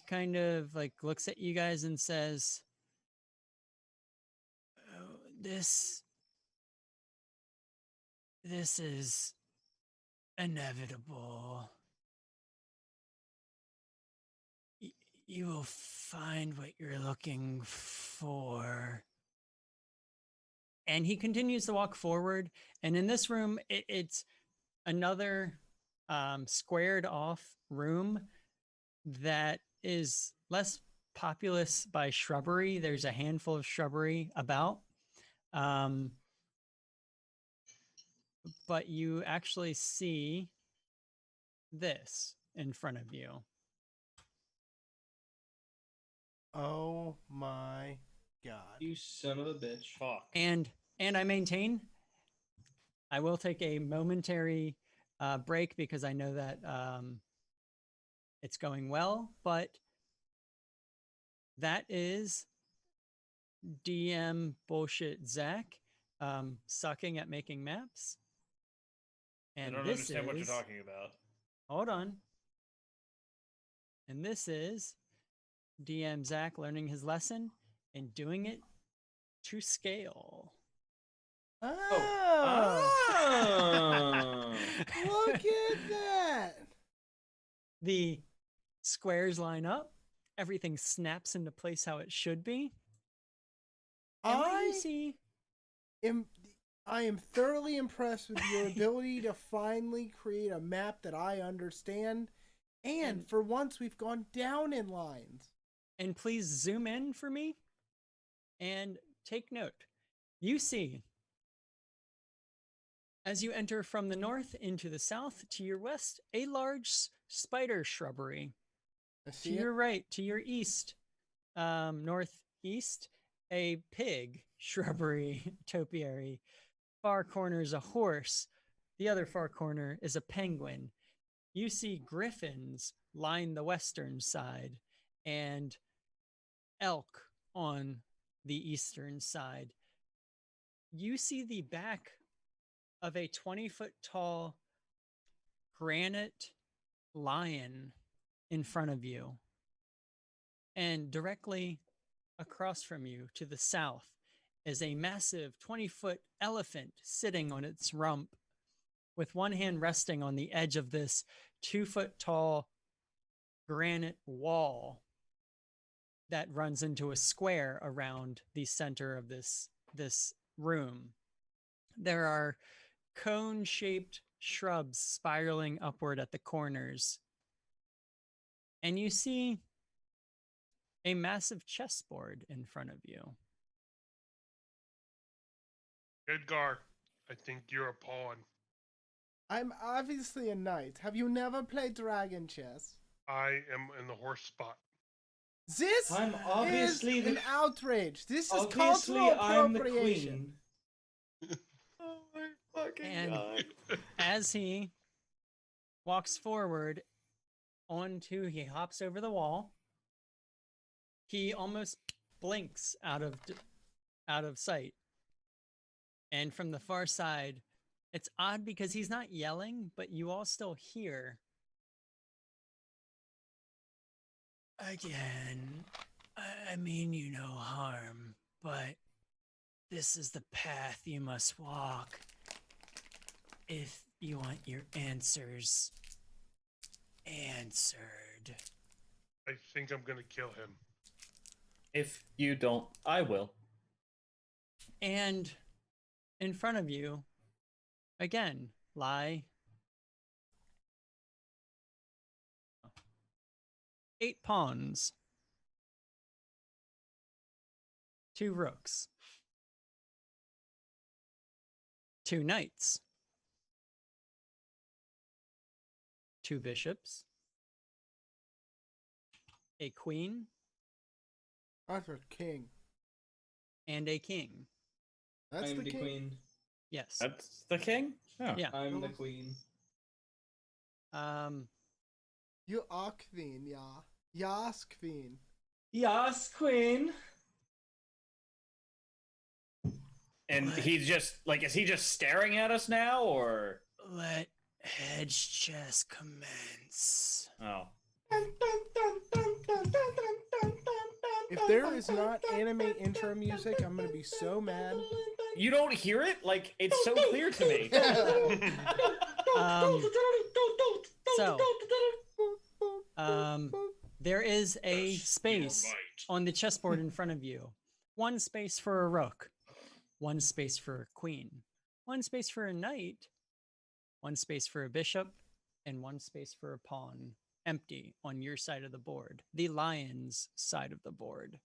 kind of like looks at you guys and says, oh, this is inevitable. You will find what you're looking for. And he continues to walk forward. And in this room, it's another squared off room that is less populous by shrubbery. There's a handful of shrubbery about. But you actually see this in front of you. Oh my god. You son of a bitch. Fuck. And I maintain I will take a momentary break because I know that it's going well, but that is DM bullshit Zach sucking at making maps. And I don't this understand what you're is- talking about. Hold on. And this is DM Zach learning his lesson and doing it to scale. Oh, Oh. look at that. The squares line up, everything snaps into place how it should be. And what do you see? I am thoroughly impressed with your ability to finally create a map that I understand. And for once, we've gone down in lines. And please zoom in for me and take note. You see, as you enter from the north into the south to your west, a large spider shrubbery. I To see it. your right, to your east, northeast, a pig shrubbery topiary. Far corner is a horse. The other far corner is a penguin. You see griffins line the western side and elk on the eastern side. You see the back of a 20-foot tall granite lion in front of you. And directly across from you to the south is a massive 20-foot elephant sitting on its rump with one hand resting on the edge of this 2-foot tall granite wall that runs into a square around the center of this room. There are cone-shaped shrubs spiraling upward at the corners. And you see a massive chessboard in front of you. Edgar, I think you're a pawn. I'm obviously a knight. Have you never played dragon chess? I am in the horse spot. This I'm obviously is the- an outrage. This is Obviously, cultural I'm the appropriation. queen. Oh my fucking And- god. As he walks forward he hops over the wall. He almost blinks out of sight. And from the far side, it's odd because he's not yelling, but you all still hear. Again, I mean you no harm, but this is the path you must walk if you want your answers answered. I think I'm gonna kill him. If you don't, I will. And in front of you, again, lie 8 pawns, 2 rooks, 2 knights, 2 bishops, a queen, That's a king. and a king. That's I'm the the king. queen. Yes. That's the king? Oh. Yeah. I'm the queen. You are queen, yeah. Yas queen. Yes, queen. And What? he's just like, is he just staring at us now, or? Let hedge chess commence. Oh. If there is not anime intro music, I'm gonna be so mad. You don't hear it? Like, it's so clear to me. There is a space on the chessboard in front of you. 1 space for a rook, 1 space for a queen, 1 space for a knight, 1 space for a bishop, and 1 space for a pawn. Empty on your side of the board, the lion's side of the board.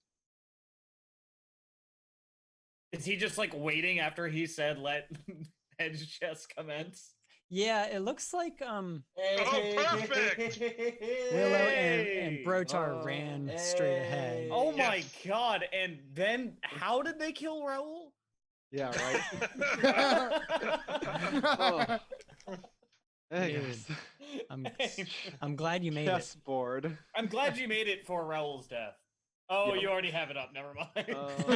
Is he just like waiting after he said let hedge chess commence? Yeah, it looks like Oh, perfect! Willow and Hey! Brotar ran straight ahead. Oh my Yes. god, and then how did they kill Raoul? Yeah, right. Oh. Hey, Dude. guys. I'm glad you made it. Chessboard. I'm glad you made it for Raoul's death. Oh, Yep. you already have it up. Never mind.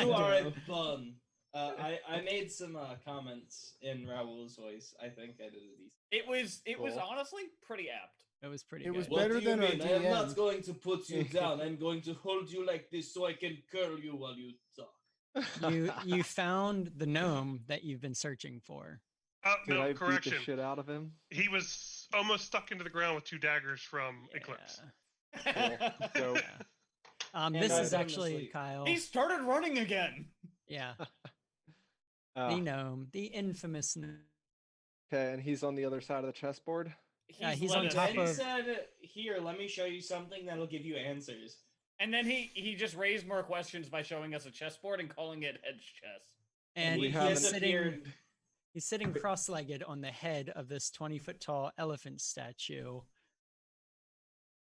You are a do. bum. I made some comments in Raoul's voice. I think I did a decent. it was Cool. honestly pretty apt. It was pretty It was good. What better do you than our mean? I am DM. not going to put you down. I'm going to hold you like this so I can curl you while you talk. You found the gnome that you've been searching for. Did No, I beat correction. the shit out of him? He was almost stuck into the ground with 2 daggers from Eclipse. Yeah. Cool. Dope. Yeah. This I is put him to actually sleep. Kyle. He started running again. Yeah, Ah, the gnome, the infamous gnome. okay, and he's on the other side of the chessboard. He's let on us top see. Then he of- said, "Here, let me show you something that'll give you answers." And then he just raised more questions by showing us a chessboard and calling it hedge chess. And we he's haven't- sitting. He's sitting cross-legged on the head of this 20-foot tall elephant statue.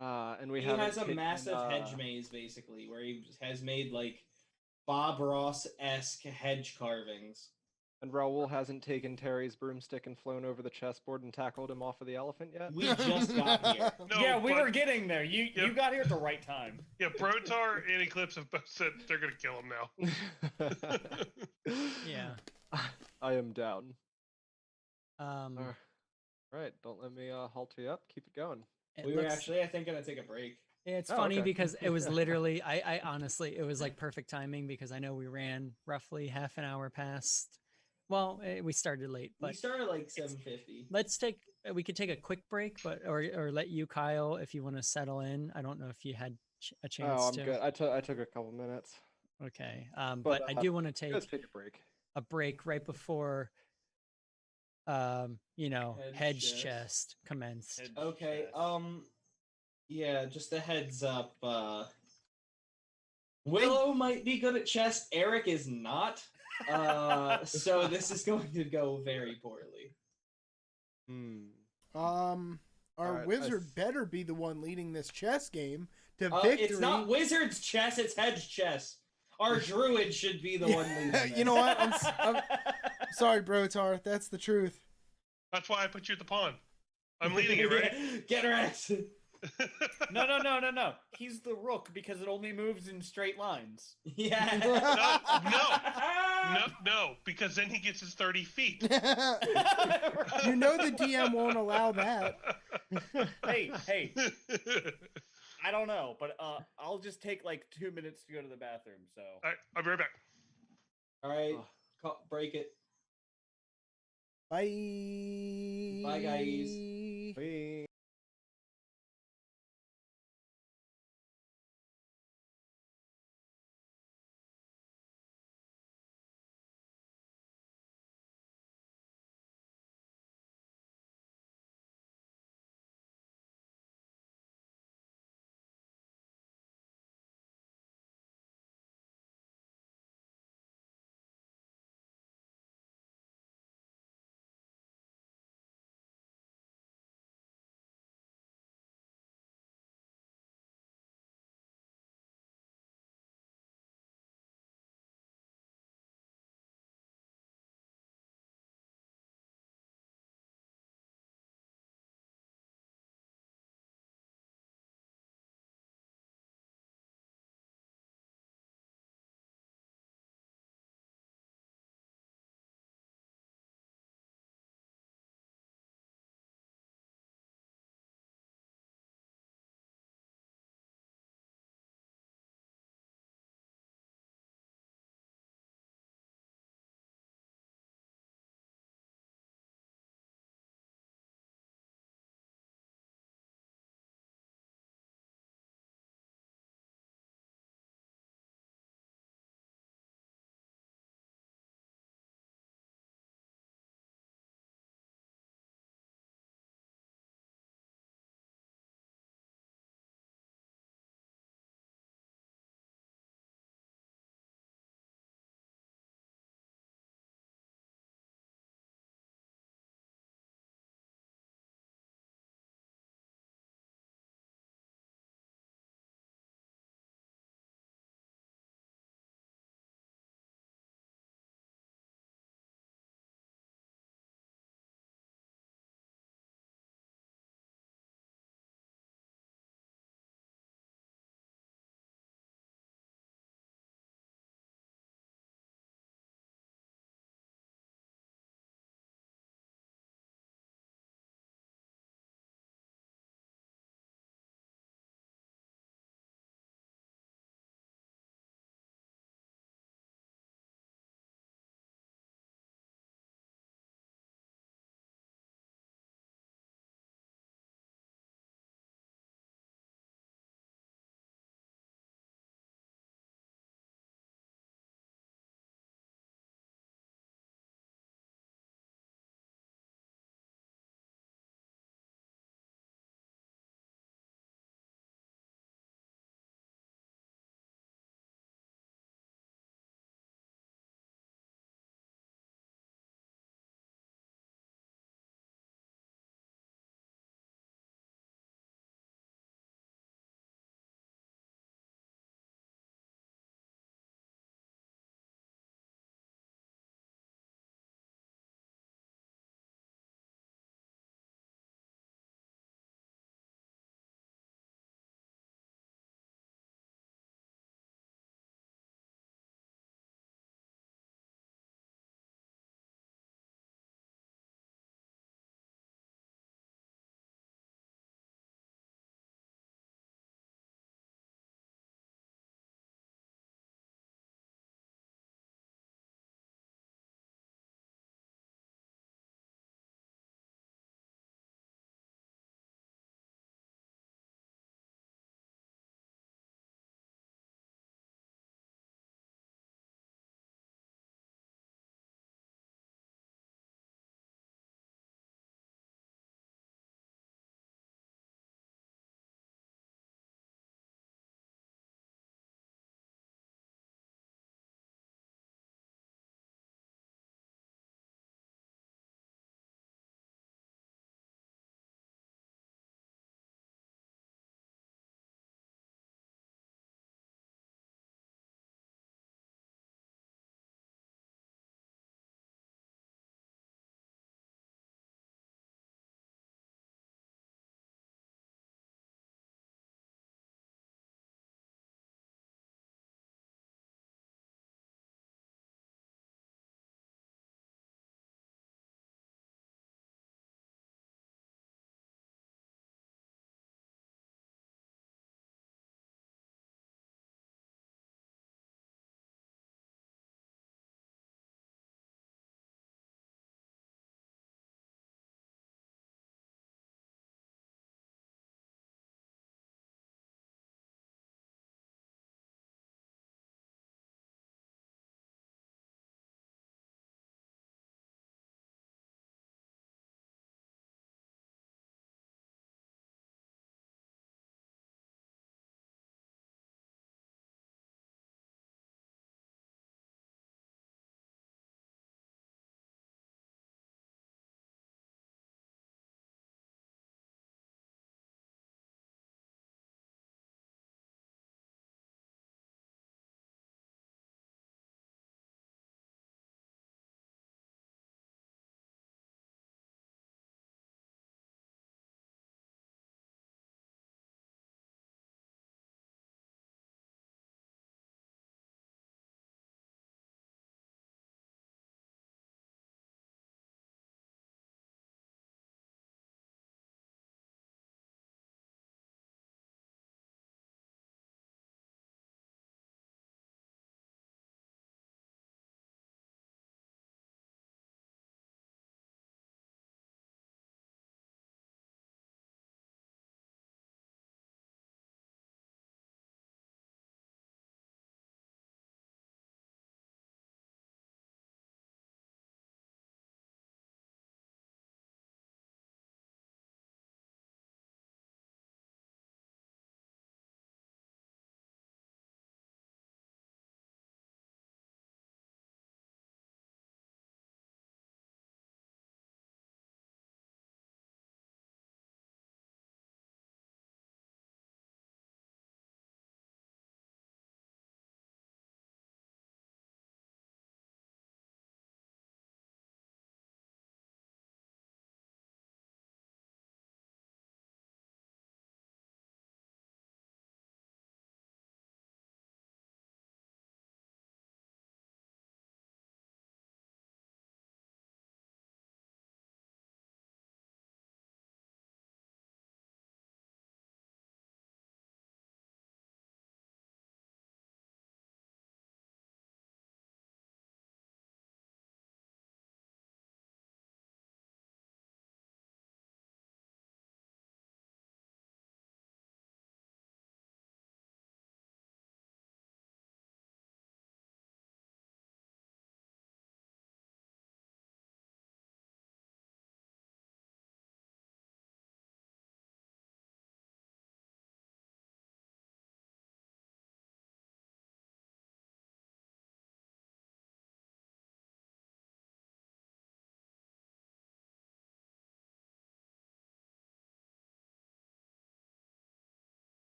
And we He haven't has a taken, massive hedge maze, basically, where he has made like Bob Ross-esque hedge carvings. And Raoul hasn't taken Terry's broomstick and flown over the chessboard and tackled him off of the elephant yet. We just got here. No, yeah, we but- were getting there. You Yep. got here at the right time. Yeah, Brotar and Eclipse have both said they're gonna kill him now. Yeah. I am down. Um, Right, don't let me halt you up. Keep it going. it We were looks- actually, I think, gonna take a break. It's Oh, funny okay. because it was literally, I honestly, it was like perfect timing because I know we ran roughly half an hour past. Well, we started late, We but started like 7:50. we could take a quick break, but or let you, Kyle, if you want to settle in. I don't know if you had a chance Oh, I'm to. good. I took a couple minutes. Okay. But, But I do want to Let's take take a break. a break right before, Hedge hedge chest. chest commenced. Hedge Okay. chess. Yeah, just a heads up. Willow might be good at chess. Eric is not. So this is going to go very poorly. Our Alright, wizard better be the one leading this chess game to victory. It's not wizard's chess. It's hedge chess. Our druid should be the one leading. This. You know what? I'm sorry, Brotar. That's the truth. That's why I put you at the pawn. I'm leading it, right? Get wrecked. No. He's the rook because it only moves in straight lines. Yeah. No, because then he gets his 30 feet. You know the DM won't allow that. Hey, I don't know, but I'll just take like 2 minutes to go to the bathroom. So All right, I'll be right back. All right. Oh. Break it. Bye. Bye, guys. Bye.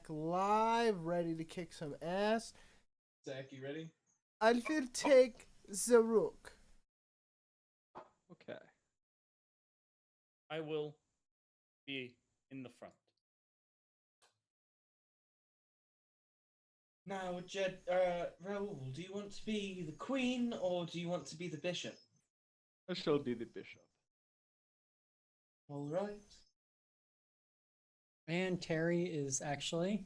live, ready to kick some ass. Zach, you ready? I will take the rook. Okay. I will be in the front. Now, Raoul, do you want to be the queen or do you want to be the bishop? I shall be the bishop. All right. And Terry is actually,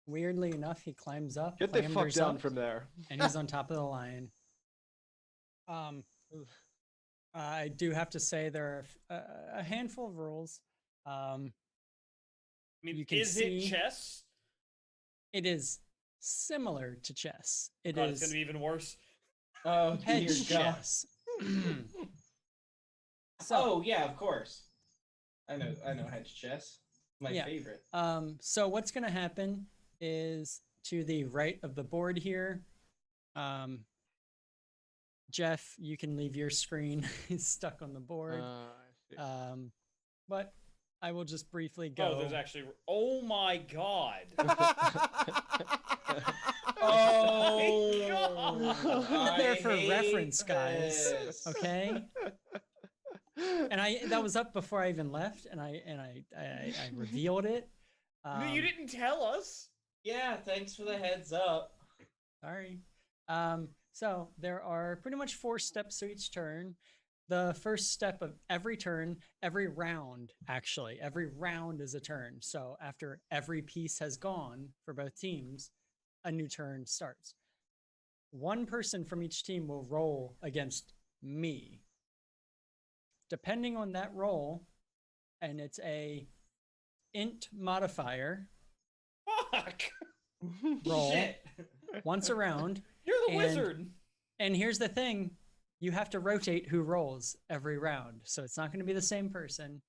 weirdly enough, he climbs up, Get the fuck clambers down up, from there. and he's on top of the lion. I do have to say there are a handful of rules. I mean, You can is see- it chess? It is similar to chess. It God, it's is gonna be even worse. Oh, dear hedge God. chess. Oh, yeah, of course. I know hedge chess. My Yeah. favorite. So what's going to happen is to the right of the board here, Jeff, you can leave your screen stuck on the board. I see. But I will just briefly go. Oh, there's actually. Oh my God. Oh, There I for hate reference, guys. this. Okay. And that was up before I even left, and I revealed it. You didn't tell us. Yeah, thanks for the heads up. Sorry. So there are pretty much 4 steps to each turn. The first step of every turn, every round, actually, every round is a turn. So after every piece has gone for both teams, a new turn starts. One person from each team will roll against me. Depending on that roll, and it's a int modifier Fuck. roll Shit. once a round. You're the And- wizard. And here's the thing, you have to rotate who rolls every round. So it's not going to be the same person.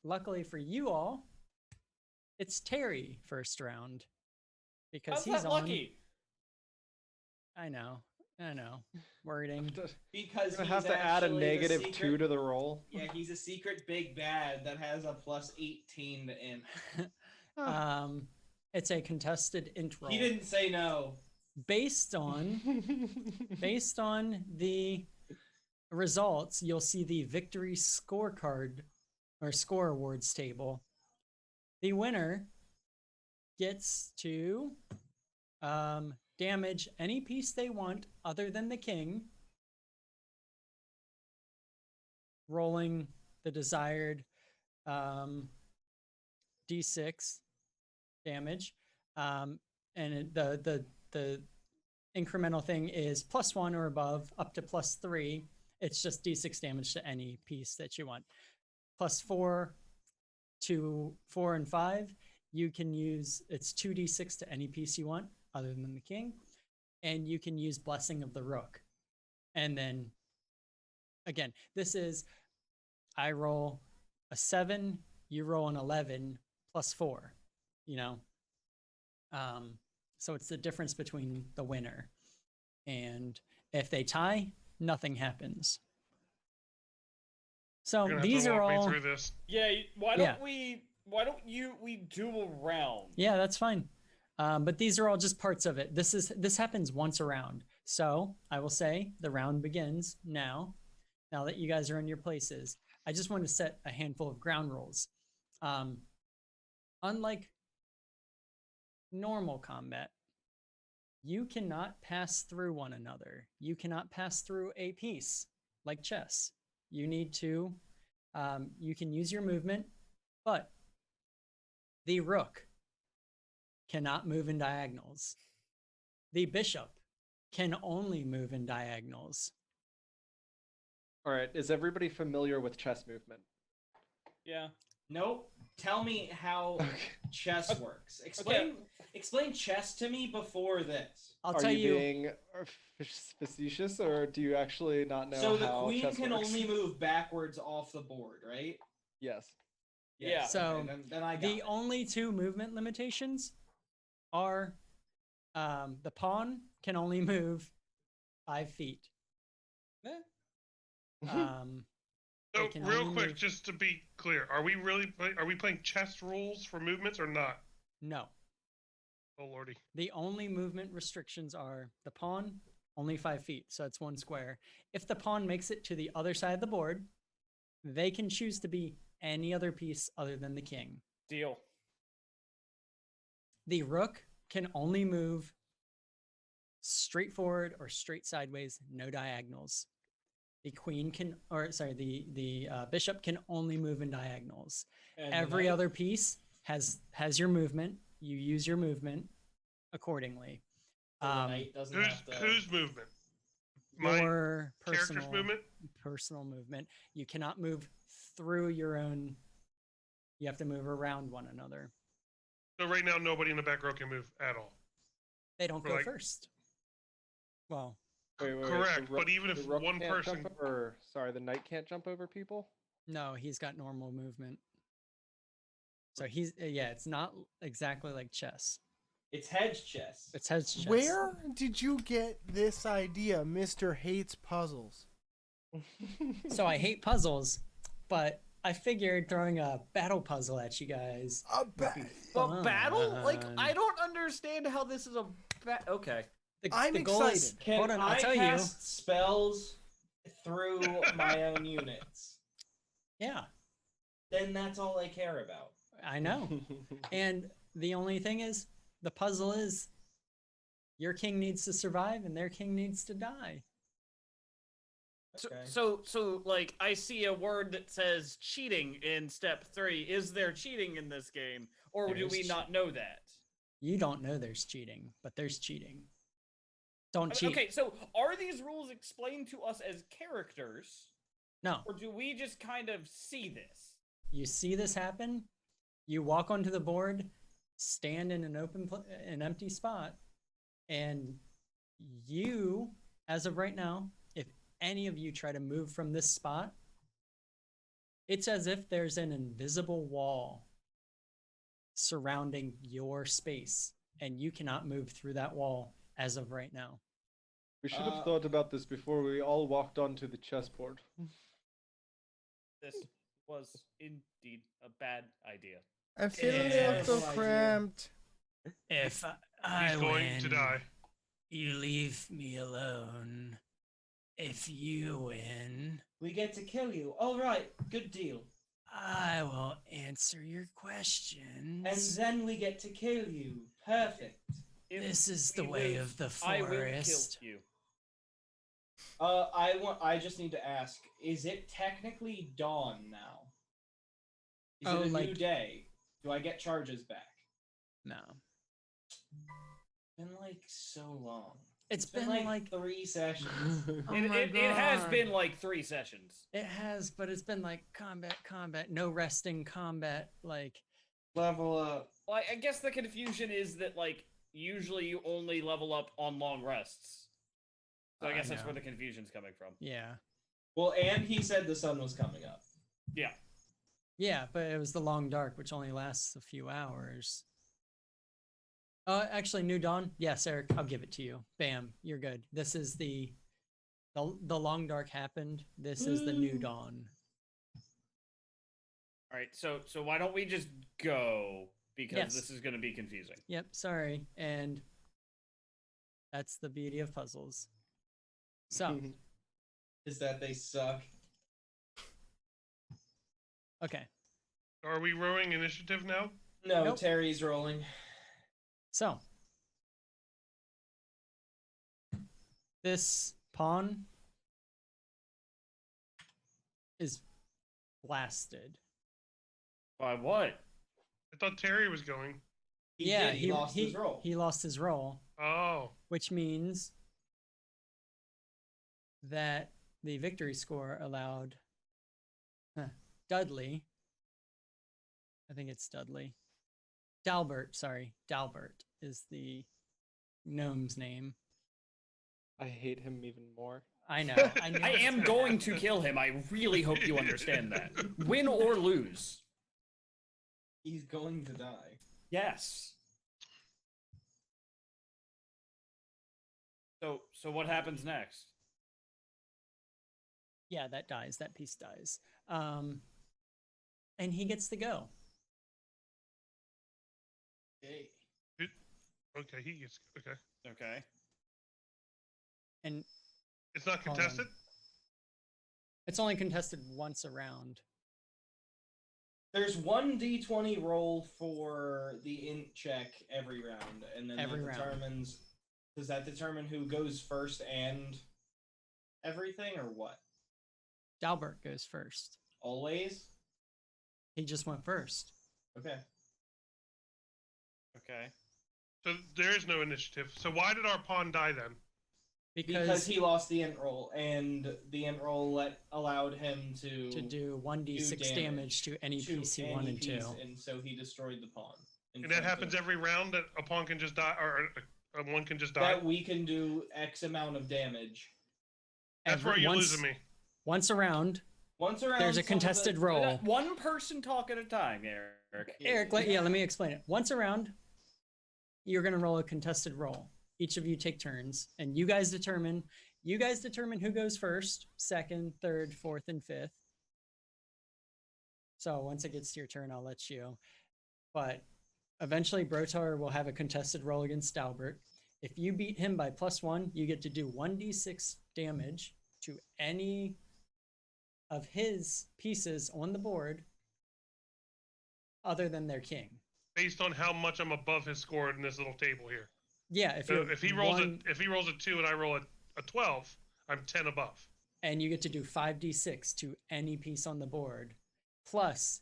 Luckily for you all, it's Terry first round because How's he's that on. lucky? I know. Wording. Because We're he's gonna have to add a actually the negative secret- 2 to the roll. Yeah, he's a secret big bad that has a plus 18 to int. It's a contested int roll. He didn't say no. Based on the results, you'll see the victory scorecard or score awards table. The winner gets to damage any piece they want other than the king, rolling the desired d6 damage, and the incremental thing is +1 or above, up to +3. It's just d6 damage to any piece that you want. +4 to 4 and 5, you can use, it's 2d6 to any piece you want other than the king, and you can use Blessing of the Rook. And then again, this is, I roll a 7, you roll an 11 +4, so it's the difference between the winner. And if they tie, nothing happens. So You're gonna have these to are walk me all. through this. Yeah. Why Yeah. don't we do a round? Yeah, that's fine. But these are all just parts of it. This happens once a round. So I will say the round begins now. Now that you guys are in your places, I just want to set a handful of ground rules. Unlike normal combat, you cannot pass through one another. You cannot pass through a piece like chess. You need to, you can use your movement, but the rook cannot move in diagonals. The bishop can only move in diagonals. All right, is everybody familiar with chess movement? Yeah. Nope. Tell me how chess works. Explain chess to me before this. I'll Are tell you you. being facetious, or do you actually not know So the how queen chess can works? only move backwards off the board, right? Yes. Yeah. So then I got the it. only 2 movement limitations are the pawn can only move 5 feet. Eh. So They can real only quick, move- just to be clear, are we playing chess rules for movements or not? No. Oh lordy. The only movement restrictions are the pawn, only 5 feet, so it's 1 square. If the pawn makes it to the other side of the board, they can choose to be any other piece other than the king. Deal. The rook can only move straight forward or straight sideways, no diagonals. The queen can, or sorry, the bishop can only move in diagonals. And the Every knight? other piece has your movement. You use your movement accordingly. So the knight doesn't have to. Whose movement? My Your character's movement? personal movement. You cannot move through your own. You have to move around one another. So right now, nobody in the back row can move at all. They don't Or go like- first. Well, Wait, Correct, the but even the if rook one can't person- jump over, sorry, the knight can't jump over people. no, he's got normal movement. So he's yeah, it's not exactly like chess. It's hedge chess. It's hedge chess. Where did you get this idea, Mr. Hates Puzzles? So I hate puzzles, but I figured throwing a battle puzzle at you guys. But battle? Like, Fun. I don't understand how this is a okay. I'm the goal is- excited. Can hold on, I I'll tell you. cast spells through my own units? Yeah, Then that's all I care about. I know. And the only thing is, the puzzle is your king needs to survive and their king needs to die. Okay. So like I see a word that says cheating in step 3. Is there cheating in this game, or There do is we not know that? You don't know there's cheating, but there's cheating. Don't cheat. Okay, so are these rules explained to us as characters, No, or do we just kind of see this? you see this happen, you walk onto the board, stand in an empty spot, and you, as of right now, if any of you try to move from this spot, it's as if there's an invisible wall surrounding your space, and you cannot move through that wall as of right now. We should have thought about this before we all walked onto the chessboard. This was indeed a bad idea. I'm feeling Yeah. a little Terrible idea. cramped. If I He's going to win, die. you leave me alone. If you win, We get to kill you. All right, good deal. I will answer your questions. And then we get to kill you. Perfect. If This is the we way live, of the I will kill forest. you. I just need to ask: is it technically dawn now? Is Oh, it a new like- day? Do I get charges back? No. Been like so long. It's been like 3 sessions. Oh It, my it has God. been like 3 sessions. It has, but it's been like combat, no resting combat. Like, Level up. Well, I guess the confusion is that like usually you only level up on long rests. So I I guess that's know. where the confusion's coming from. yeah. Well, and he said the sun was coming up. Yeah. Yeah, but it was the long dark, which only lasts a few hours. Actually, New Dawn. Yes, Eric, I'll give it to you. Bam, you're good. This is the long dark happened. This is the New Dawn. All right. So why don't we just go, because Yes. this is going to be confusing. Yep, sorry. And that's the beauty of puzzles. So, Is that they suck? okay. Are we rowing initiative now? No, Nope. Terry's rolling. So, this pawn is blasted. By what? I thought Terry was going. He Yeah, did. He lost his roll. He lost his roll, Oh. which means that the victory score allowed Dudley. I think it's Dudley. Dalbert, sorry. Dalbert is the gnome's name. I hate him even more. I know. I, knew I it was am gonna going happen. to kill him. I really hope you understand that. Win or lose. He's going to die. Yes. So what happens next? Yeah, that dies. That piece dies. And he gets to go. Okay. Okay, he gets okay. Okay. And It's not Hold on. contested. it's only contested once a round. There's one d20 roll for the int check every round, and then Every that round. determines. Does that determine who goes first and everything, or what? Dalbert goes first. Always. He just went first. Okay. Okay. So there is no initiative. So why did our pawn die then? Because he lost the int roll, and the int roll allowed him to do 1d6 do damage to any to piece he any wanted piece, to. and so he destroyed the pawn. in And that front of- happens every round that a pawn can just die, or one can just die. That we can do X amount of damage. That's where you're once, losing me. Once around, Once around, there's a some of the- contested roll. One person talk at a time, Eric. Eric, let me explain it. Once around, you're going to roll a contested roll. Each of you take turns, and you guys determine who goes first, second, third, fourth, and fifth. So once it gets to your turn, I'll let you. But eventually, Brotar will have a contested roll against Dalbert. If you beat him by +1, you get to do 1d6 damage to any of his pieces on the board other than their king. Based on how much I'm above his score in this little table here. Yeah, if So you're if he rolls a 2 and I roll a 12, I'm 10 above. and you get to do 5d6 to any piece on the board, plus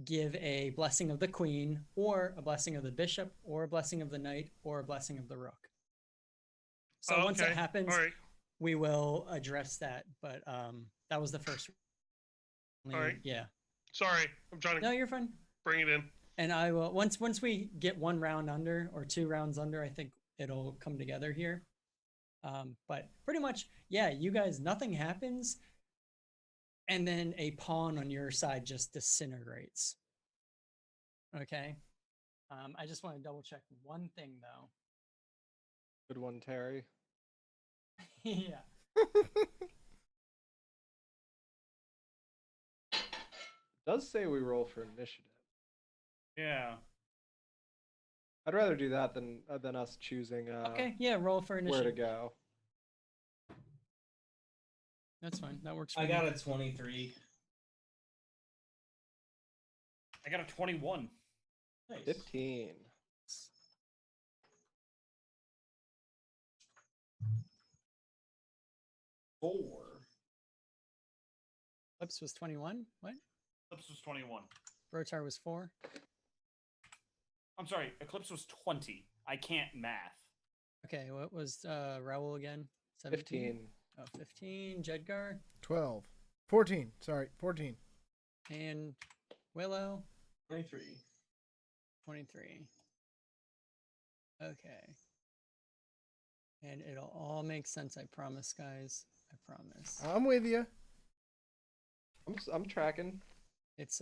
give a blessing of the queen, or a blessing of the bishop, or a blessing of the knight, or a blessing of the rook. So Oh, once okay. it happens, All right. we will address that. But that was the first. All right. Yeah. Sorry, I'm trying to No, you're fine. bring it in. And I will once we get one round under or two rounds under, I think it'll come together here. But pretty much, yeah, you guys, nothing happens, and then a pawn on your side just disintegrates. Okay. I just want to double check one thing though. Good one, Terry. Yeah. Does say we roll for initiative. Yeah. I'd rather do that than us choosing Okay. Yeah. Roll for where to initiative. go. That's fine. That works for I me. got a 23. I got a 21. Nice. 15. Four. Lips was 21. What? Eclipse was 21. Brotar was 4. I'm sorry, Eclipse was 20. I can't math. Okay. What was Raoul again? 15. Oh, 15. Jedgar 12. 14. Sorry, 14. and Willow 23. 23. Okay. And it'll all make sense, I promise, guys. I promise. I'm with you. I'm tracking. It's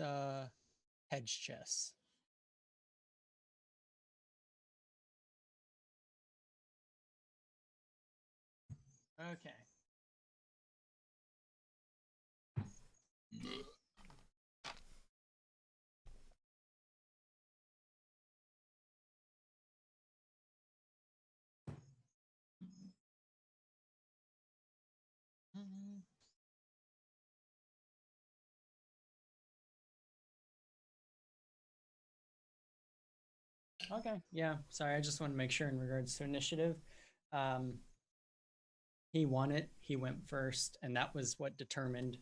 hedge chess. Okay. Okay, yeah. Sorry, I just want to make sure in regards to initiative. He won it. He went first, and that was what determined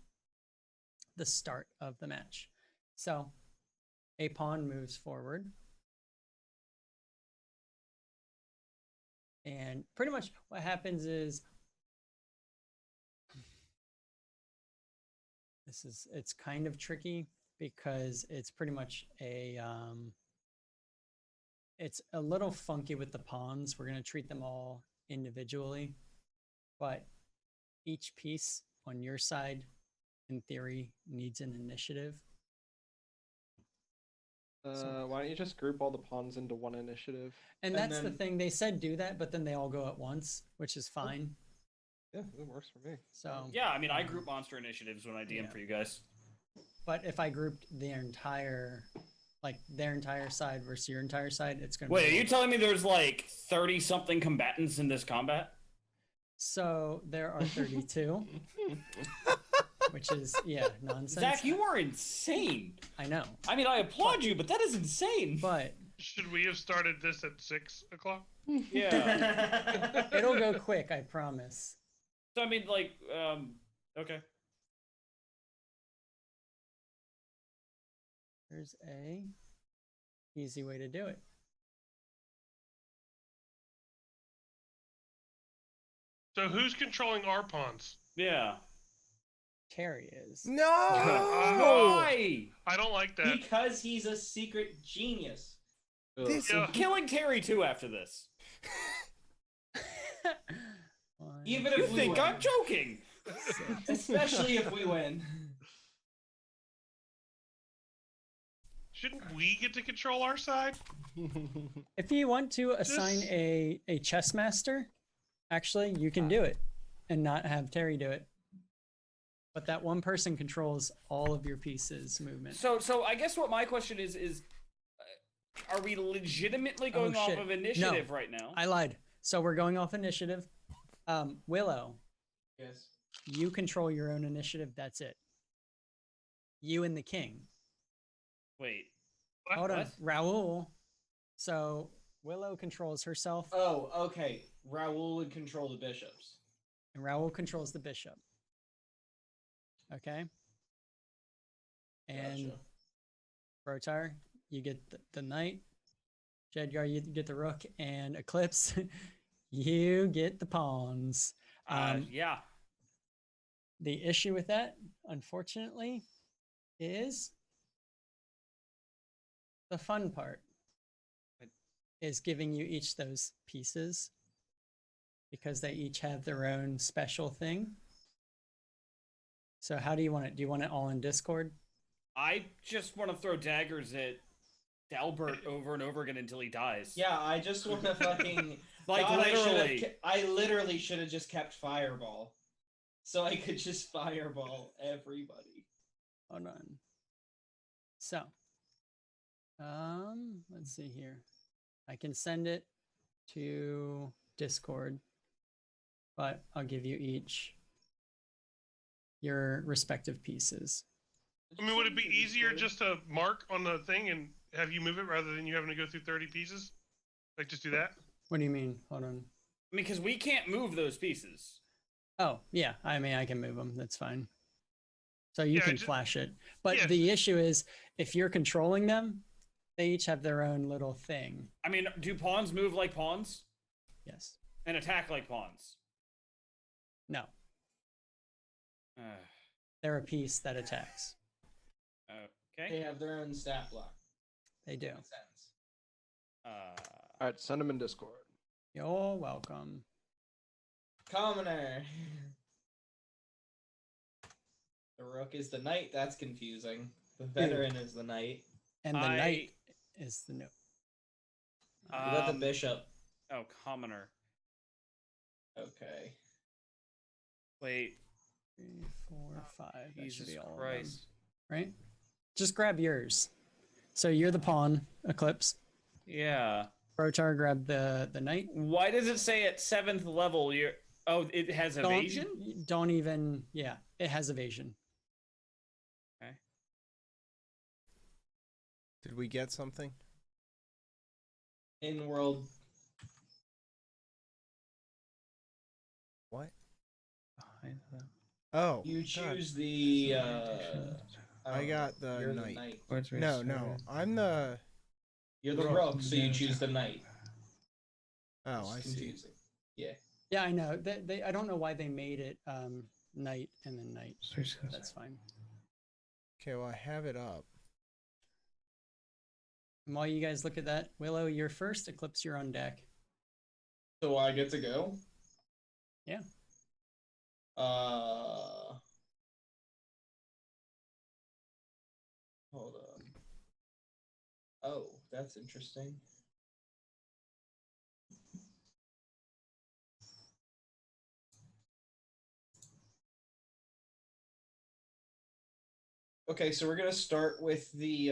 the start of the match. So, a pawn moves forward. And pretty much what happens is it's kind of tricky because it's pretty much it's a little funky with the pawns. We're going to treat them all individually, but each piece on your side, in theory, needs an initiative. Why don't you just group all the pawns into one initiative? And And that's the then- thing. They said do that, but then they all go at once, which is fine. Yeah, that works for me. So Yeah, I mean, I group monster initiatives when I DM Yeah. for you guys. but if I grouped their entire side versus your entire side, it's gonna Wait, are be you telling me there's like 30 something combatants in this combat? so there are 32, which is nonsense. Zach, you are insane. I know. I mean, I applaud you, but that is insane. But Should we have started this at 6 o'clock? Yeah. it'll go quick, I promise. So I mean, like, okay. There's a easy way to do it. So who's controlling our pawns? Yeah. Terry is. No. Why? I don't like that. Because he's a secret genius. This Yeah. Killing Terry too after this. One, Even You if we think win. I'm joking? Especially if we win. Shouldn't we get to control our side? If you want to assign Just- a chess master, actually, you can do it and not have Terry do it. But that one person controls all of your pieces movement. So I guess what my question is are we legitimately going off shit. of initiative right now? I lied. So we're going off initiative. Willow, Yes. you control your own initiative. That's it. You and the king. Wait. Hold on, What? Raul. So Willow controls herself, Oh, okay. Raul would control the bishops. and Raul controls the bishop. Okay. And Gotcha. Rotar, you get the knight. Jedgar, you get the rook, and Eclipse, you get the pawns. Yeah. The issue with that, unfortunately, is the fun part is giving you each those pieces because they each have their own special thing. So how do you want it? Do you want it all in Discord? I just want to throw daggers at Dalbert over and over again until he dies. Yeah, I just want to fucking. Like, God, literally. I literally should have just kept Fireball. So I could just Fireball everybody. Hold on. So, let's see here. I can send it to Discord, but I'll give you each your respective pieces. I mean, would it be easier just to mark on the thing and have you move it rather than you having to go through 30 pieces? Like, just do that? What do you mean? Hold on. I mean, because we can't move those pieces. Oh, yeah. I mean, I can move them. That's fine. So you Yeah, can ju- flash it. But yeah. the issue is if you're controlling them, they each have their own little thing. I mean, do pawns move like pawns Yes. and attack like pawns? No. Uh, They're a piece that attacks. They okay. have their own stat block. They do. Makes sense. All right, send them in Discord. You're welcome. Commoner. The rook is the knight. That's confusing. The veteran is the knight. And the I- knight is the no. We got the Um, bishop. Oh, commoner. Okay. Wait. 3, 4, 5. That should Jesus be all of them, Christ. right? Just grab yours. So you're the pawn, Eclipse. Yeah. Rotar, grab the knight. Why does it say at 7th level you're... Oh, it has evasion? Don't even. Yeah, it has evasion. Okay. Did we get something? In world. What? Oh, You God. choose the. I got the you're knight. The knight. No, no. I'm the. You're the rook, so you choose the knight. Oh, It's I see. confusing. Yeah. Yeah, I know. They I don't know why they made it knight and then knight. That's fine. Okay, well, I have it up. And while you guys look at that, Willow, you're first. Eclipse, you're on deck. So I get to go? Yeah. Hold on. Oh, that's interesting. Okay, so we're gonna start with the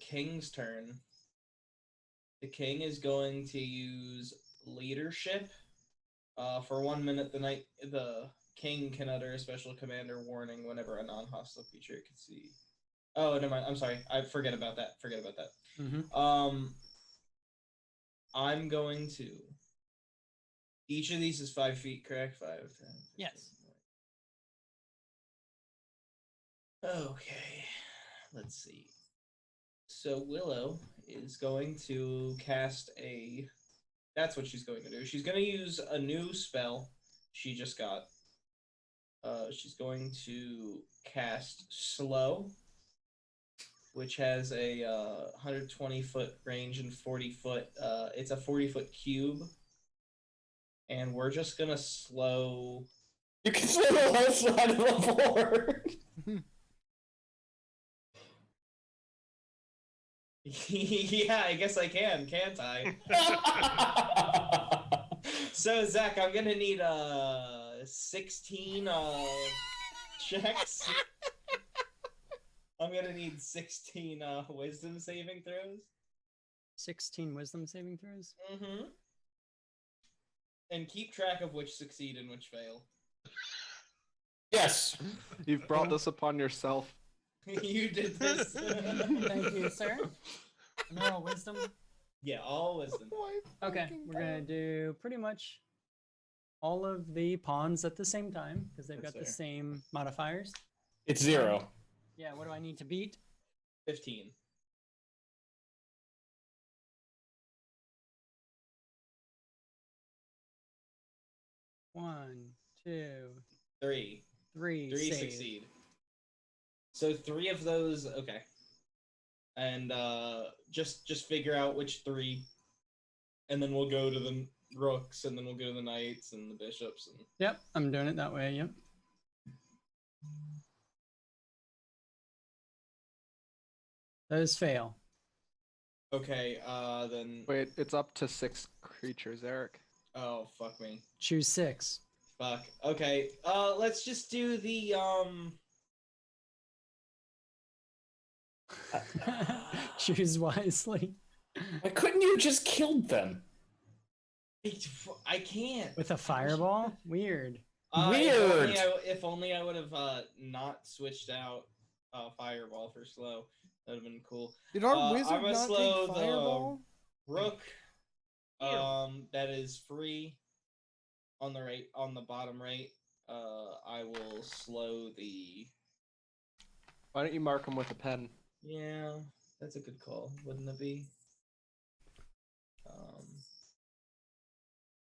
king's turn. The king is going to use leadership. For 1 minute, the king can utter a special command or warning whenever a non-hostile creature can see. Oh, never mind. I'm sorry. I forget about that. Mm-hmm. I'm going to. Each of these is 5 feet, correct? 5, 10. 15. Yes. Okay. Let's see. So Willow is going to cast a. That's what she's going to do. She's going to use a new spell she just got. She's going to cast Slow, which has a 120-foot range and 40-foot. It's a 40-foot cube, and we're just gonna slow. You can slow the whole side of the board. Yeah, I guess I can, can't I? So Zach, I'm gonna need 16 checks. I'm gonna need 16 wisdom saving throws. 16 wisdom saving throws. Mm-hmm. And keep track of which succeed and which fail. Yes. You've brought this upon yourself. You did this. Thank you, sir. And they're all wisdom. Yeah, all wisdom. Okay, we're gonna do pretty much all of the pawns at the same time because they've That's got the fair. same modifiers. It's 0. Yeah, what do I need to beat? 15. One, two, 3. three. 3 save. succeed. So 3 of those, okay. And just figure out which 3, and then we'll go to the rooks, and then we'll go to the knights and the bishops. And Yep, I'm doing it that way. Yep. Those fail. okay, then. Wait, it's up to 6 creatures, Eric. Oh, fuck me. Choose 6. Fuck. Okay. Let's just do the Choose wisely. Why couldn't you just killed them? I can't. With a fireball? Weird. Weird. If only I would have not switched out fireball for slow. That would have been cool. Did our I'm wizard gonna not slow take the fireball? Rook. That is free. On the bottom right. I will slow the. Why don't you mark them with a pen? Yeah, that's a good call, wouldn't it be?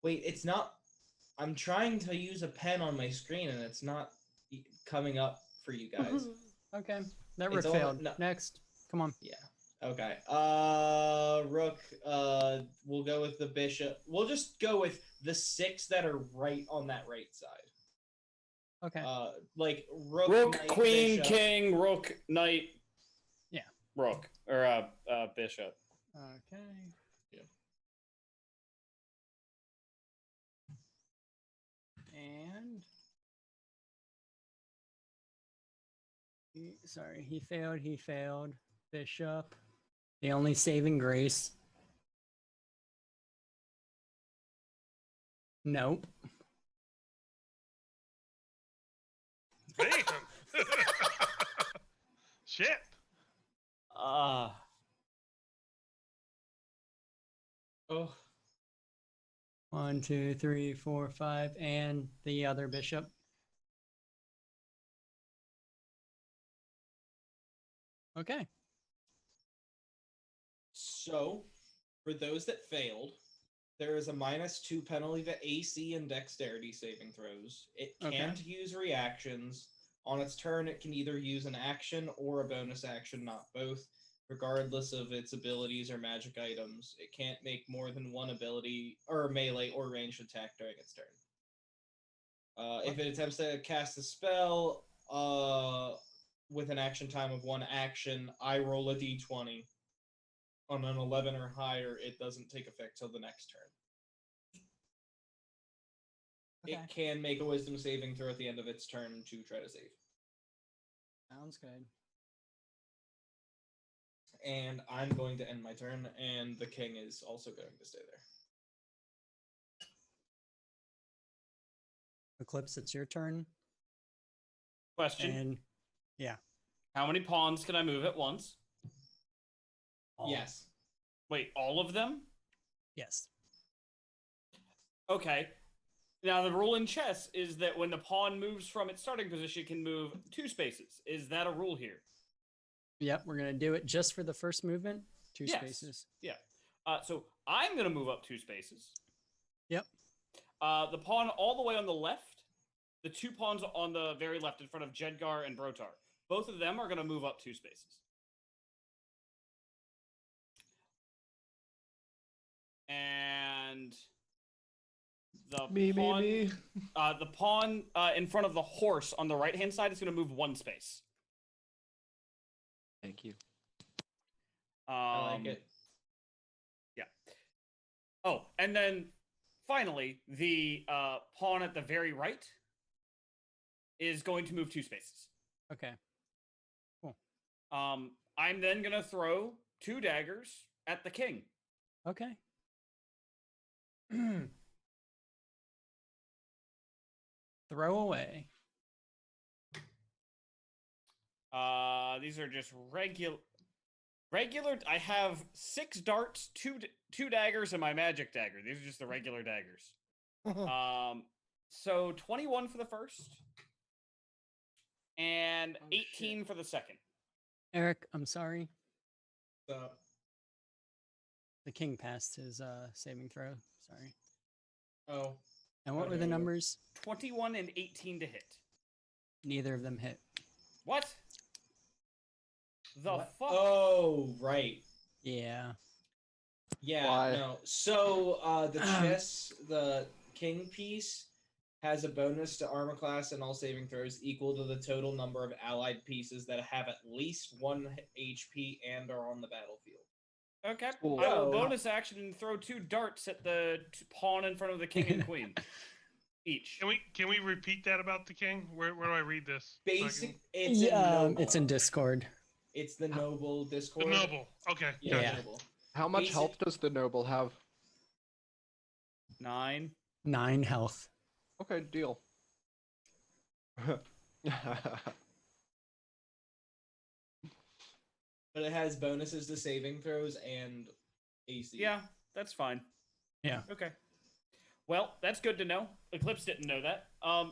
Wait, it's not. I'm trying to use a pen on my screen and it's not coming up for you guys. Okay, that It's rook all- failed. no. Next, come on. Yeah. Okay. Rook. We'll go with the bishop. We'll just go with the 6 that are right on that right side. Okay. Like rook, Rook, knight, queen, bishop. king, rook, knight. Yeah. Rook or bishop. Okay. Yeah. And sorry, he failed. He failed. Bishop. The only saving grace. Nope. Damn. Shit. Oh. 1, 2, 3, 4, 5, and the other bishop. Okay. So, for those that failed, there is a -2 penalty to AC and dexterity saving throws. It Okay. can't use reactions. On its turn, it can either use an action or a bonus action, not both, regardless of its abilities or magic items. It can't make more than one ability or melee or ranged attack during its turn. If it attempts to cast a spell with an action time of 1 action, I roll a d20. On an 11 or higher, it doesn't take effect till the next turn. Okay. it can make a wisdom saving throw at the end of its turn to try to save. Sounds good. And I'm going to end my turn, and the king is also going to stay there. Eclipse, it's your turn. Question: And yeah. How many pawns can I move at once? Yes. Wait, all of them? Yes. Okay. Now the rule in chess is that when the pawn moves from its starting position, it can move 2 spaces. Is that a rule here? Yep, we're gonna do it just for the first movement. 2 Yes. spaces. Yeah. So I'm gonna move up 2 spaces. Yep. The pawn all the way on the left, the 2 pawns on the very left in front of Jedgar and Brotar. Both of them are gonna move up 2 spaces. And the the pawn in front of the horse on the right hand side is going to move 1 space. Thank you. I like it. Yeah. Oh, and then finally, the pawn at the very right is going to move 2 spaces. Okay. I'm then going to throw 2 daggers at the king. Okay. Throw away. These are just regular. I have 6 darts, 2 daggers, and my magic dagger. These are just the regular daggers. So 21 for the first, and 18 for the second. Eric, I'm sorry. So, The king passed his saving throw. Sorry. oh, And what Oh, were the yeah, yeah. numbers? 21 and 18 to hit. Neither of them hit. What? The what? fuck? Oh, right. Yeah. Yeah, Why? no. So, the chess, the king piece, has a bonus to armor class and all saving throws equal to the total number of allied pieces that have at least 1 HP and are on the battlefield. Okay. Cool. I will So- bonus action and throw 2 darts at the pawn in front of the king and queen. Each. Can we repeat that about the king? Where do I read this? So I can- Basic, it's in noble. It's in Discord. It's the noble the Discord. noble. Okay. Yeah, Yeah. noble. How much Basic- health does the noble have? 9. 9 health. Okay, deal. But it has bonuses to saving throws and AC. Yeah, that's fine. Yeah. Okay. Well, that's good to know. Eclipse didn't know that.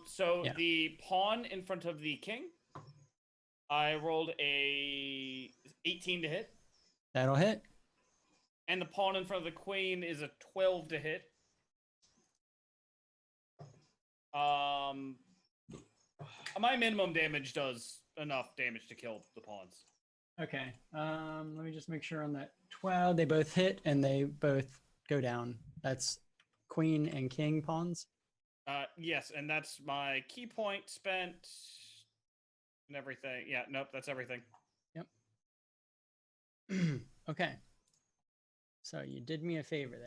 So Yeah. the pawn in front of the king, I rolled a 18 to hit, That'll hit. and the pawn in front of the queen is a 12 to hit. My minimum damage does enough damage to kill the pawns. Okay. Let me just make sure on that 12. They both hit and they both go down. That's queen and king pawns. Yes, and that's my key point spent and everything. Yeah, nope, that's everything. Okay. So you did me a favor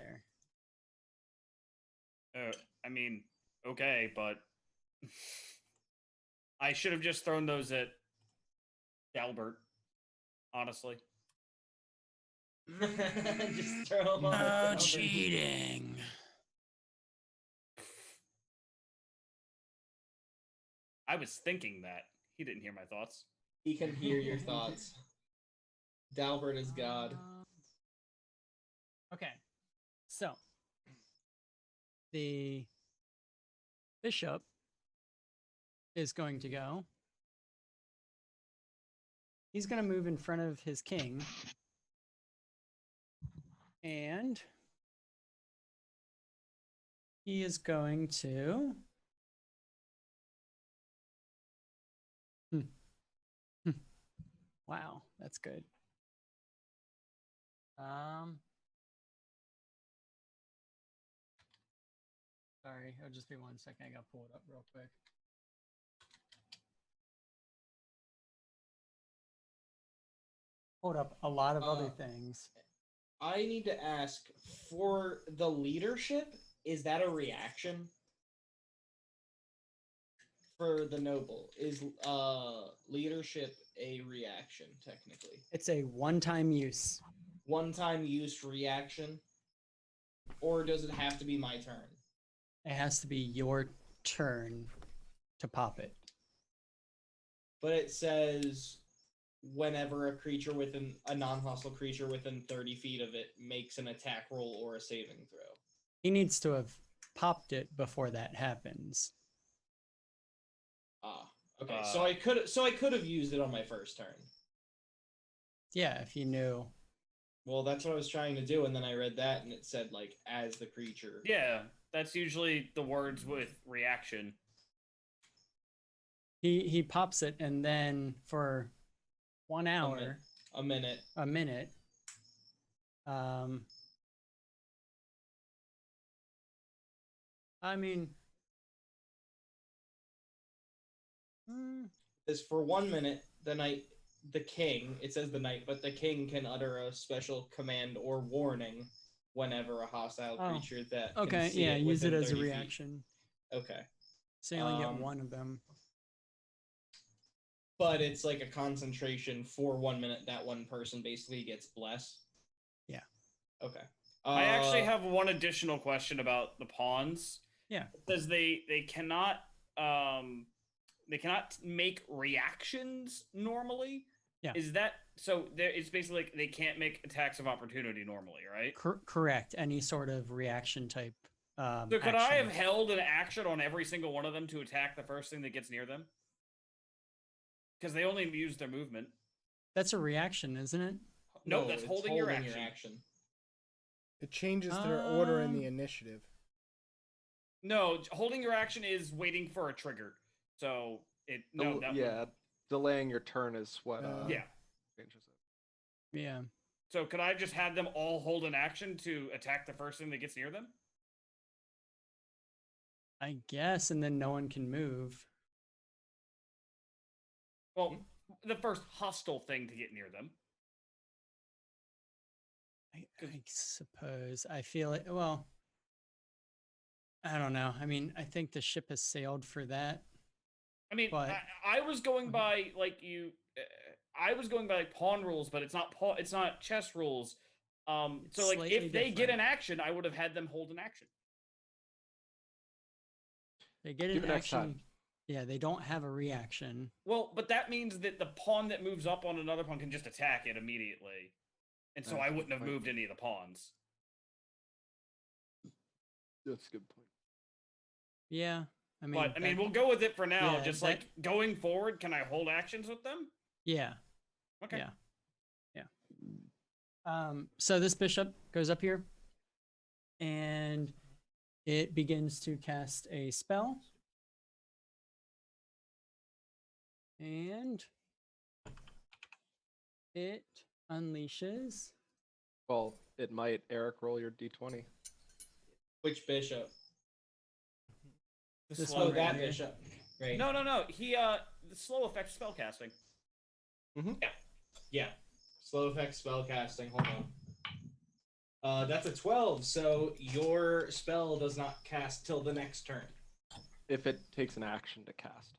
there. I mean, okay, but I should have just thrown those at Dalbert, honestly. Just throw 'em on the No ground. cheating. I was thinking that. He didn't hear my thoughts. He can hear your thoughts. Dalbert is God. Okay. So the bishop is going to go. He's going to move in front of his king. And he is going to Wow, that's good. Sorry, it'll just be 1 second. I gotta pull it up real quick. Hold up a lot of other things. I need to ask, for the leadership, is that a reaction? for the noble, is leadership a reaction technically? It's a one-time use. One-time use reaction, or does it have to be my turn? It has to be your turn to pop it. But it says whenever a non-hostile creature within 30 feet of it makes an attack roll or a saving throw. He needs to have popped it before that happens. Ah, okay. So I could have used it on my first turn. Yeah, if you knew. Well, that's what I was trying to do, and then I read that, and it said like as the creature. Yeah, that's usually the words with reaction. He pops it, and then for 1 hour, A minute. a minute, I mean, Is for 1 minute, the king. It says the knight, but the king can utter a special command or warning whenever a hostile Oh, creature that okay, can see yeah, use it within as a 30 feet. reaction. Okay, So you only get Um, one of them. but it's like a concentration for 1 minute. That one person basically gets blessed. Yeah. Okay. I actually have one additional question about the pawns. Yeah. It says they cannot make reactions normally. Yeah. Is that so? It's basically like they can't make attacks of opportunity normally, right? Correct. Any sort of reaction type. So could I have held an action on every single one of them to attack the first thing that gets near them? Because they only use their movement. That's a reaction, isn't it? No, that's it's holding your action. It changes their order in the initiative. No, holding your action is waiting for a trigger. So delaying your turn is what yeah. changes it. Yeah. So could I just have them all hold an action to attack the first thing that gets near them? I guess, and then no one can move. Well, the first hostile thing to get near them. I suppose. I feel it. Well, I don't know. I mean, I think the ship has sailed for that. I mean, but... I was going by like you. I was going by like pawn rules, but it's not chess rules. So like if they get an action, I would have had them hold an action. They get an action. Yeah, they don't have a reaction. Well, but that means that the pawn that moves up on another pawn can just attack it immediately. And so I wouldn't have moved any of the pawns. That's a good point. Yeah. I mean, we'll go with it for now. Yeah, just like going forward, can I hold actions with them? Yeah. Okay. Yeah. So this bishop goes up here and it begins to cast a spell. And it unleashes. Well, it might. Eric, roll your d20. Which bishop? This Oh, one that right here. bishop. Right. No. He the slow effect spell casting. Yeah. Slow effect spell casting. Hold on. That's a 12, so your spell does not cast till the next turn. If it takes an action to cast.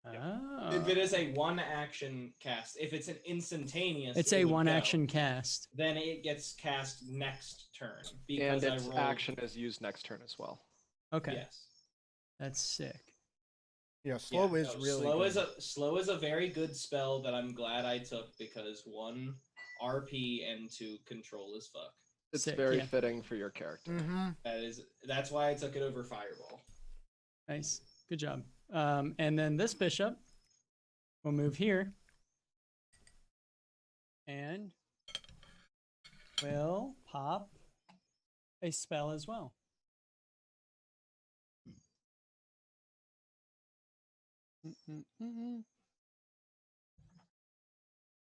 Oh. If it is a one action cast, if it's an instantaneous, It's it a would one go. action cast. Then it gets cast next turn And because I its rolled. action is used next turn as well. Okay. Yes. That's sick. Yeah, slow is really good. Slow is a very good spell that I'm glad I took because 1 RP and 2 control as fuck. It's Sick, very yeah. fitting for your character. Mm-hmm. That's why I took it over Fireball. Nice. Good job. And then this bishop will move here and will pop a spell as well.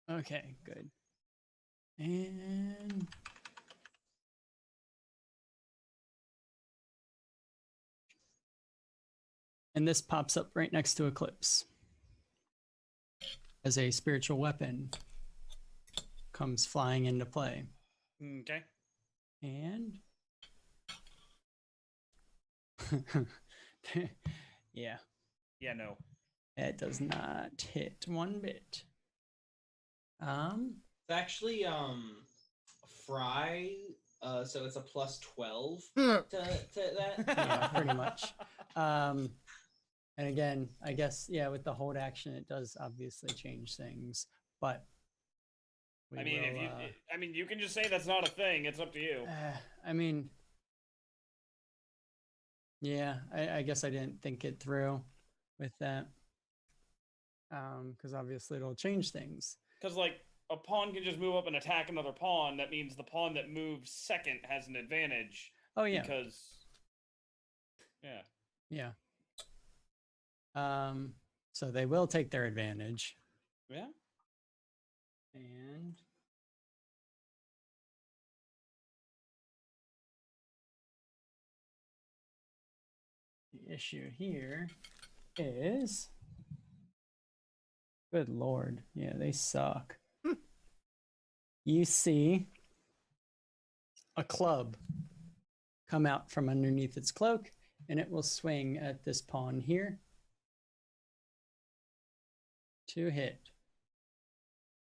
Okay, good. And this pops up right next to Eclipse as a spiritual weapon comes flying into play. Okay. And yeah. Yeah, no. It does not hit one bit. It's actually fry, so it's a plus 12 Hmm. to that. Yeah, pretty much. And again, I guess yeah, with the hold action, it does obviously change things. But we I mean, if will, you, I mean, you can just say that's not a thing. It's up to you. I mean, yeah, I guess I didn't think it through with that. Because obviously it'll change things. Because like a pawn can just move up and attack another pawn. That means the pawn that moves second has an advantage. Oh yeah, Because yeah. yeah. So they will take their advantage. Yeah. And the issue here is, good lord, yeah, they suck. You see a club come out from underneath its cloak, and it will swing at this pawn here to hit.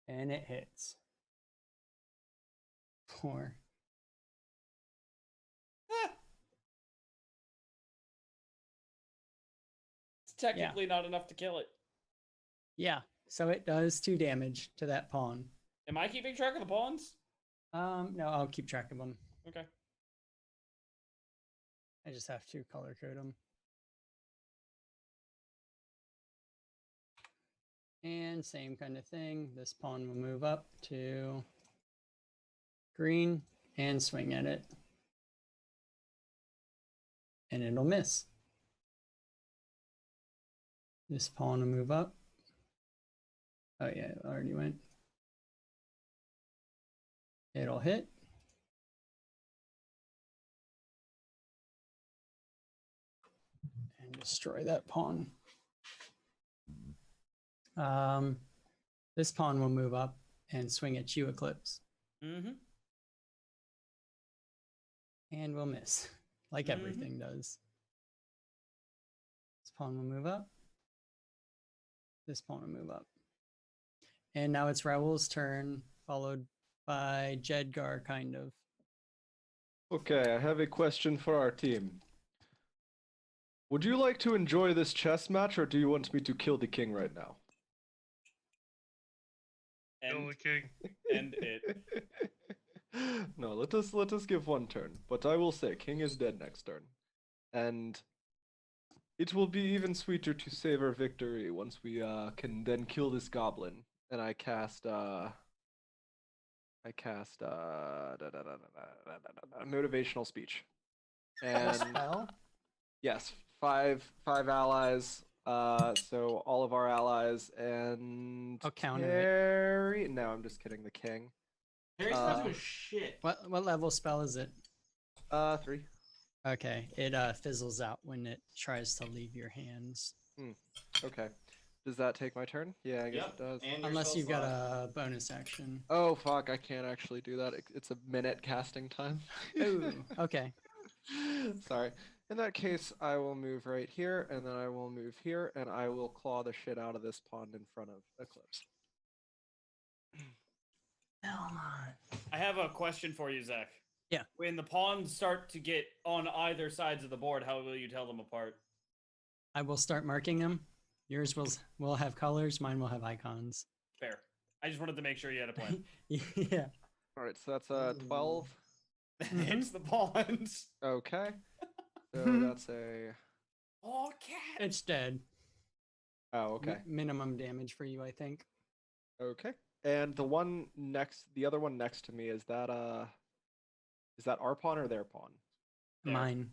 And it hits. 4. It's technically not enough to kill it. Yeah, so it does 2 damage to that pawn. Am I keeping track of the pawns? No, I'll keep track of them. Okay. I just have to color code them. And same kind of thing. This pawn will move up to green and swing at it. And it'll miss. This pawn will move up. Oh yeah, it already went. It'll hit. And destroy that pawn. This pawn will move up and swing at you, Eclipse. Mm-hmm. And will miss, like everything does. This pawn will move up. This pawn will move up. And now it's Raoul's turn, followed by Jedgar, kind of. Okay, I have a question for our team. Would you like to enjoy this chess match, or do you want me to kill the king right now? Kill the king. End it. No, let us give one turn. But I will say, king is dead next turn, and it will be even sweeter to savor victory once we can then kill this goblin. And I cast motivational speech. And Spell? yes, five allies. So all of our allies and I'll counter it. Terry. No, I'm just kidding. The king. Harry's not doing shit. What level spell is it? 3. Okay, it fizzles out when it tries to leave your hands. Okay. Does that take my turn? Yeah, I guess Yep, it does. and your Unless spell you've got slot. a bonus action. Oh fuck! I can't actually do that. It's a minute casting time. Ooh, okay. Sorry. In that case, I will move right here, and then I will move here, and I will claw the shit out of this pond in front of Eclipse. I have a question for you, Zach. Yeah. When the pawns start to get on either sides of the board, how will you tell them apart? I will start marking them. Yours will have colors. Mine will have icons. Fair. I just wanted to make sure you had a plan. Yeah. All right, so that's 12. It's the pawns. Okay. So that's a. Oh, cat. It's dead. Oh, okay. Minimum damage for you, I think. Okay. And the other one next to me, is that our pawn or their pawn? There. Mine.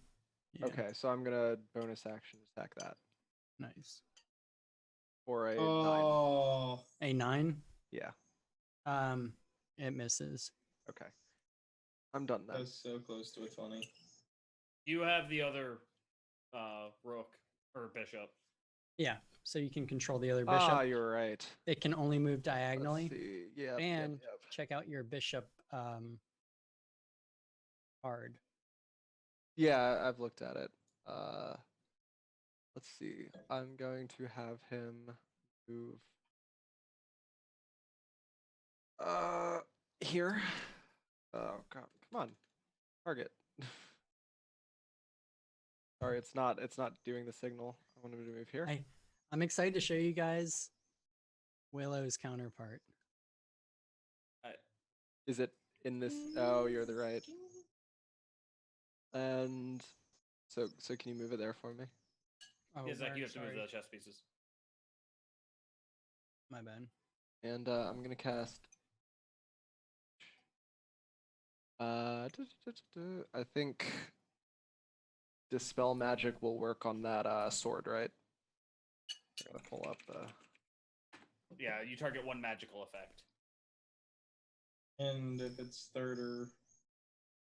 Yeah, Okay, so I'm gonna bonus action attack that nice. for a 9. Oh, A 9. Yeah. It misses. Okay. I'm done that then. was so close to a 20. You have the other rook or bishop. Yeah, so you can control the other bishop. Ah, you're right. It can only move Let's diagonally. see. Yep, And yep. check out your bishop card. Yeah, I've looked at it. let's see. I'm going to have him move. Here. Oh god, come on, target. Sorry, it's not doing the signal. I wanted to move here. I'm excited to show you guys Willow's counterpart. Is it in this? Oh, you're the right. And so can you move it there for me? Oh, Yeah, Zach, word, you have to move sorry. the chess pieces. My bad. And I'm gonna cast. I think Dispel Magic will work on that sword, right? I gotta pull up the. Yeah, you target one magical effect. And if it's third or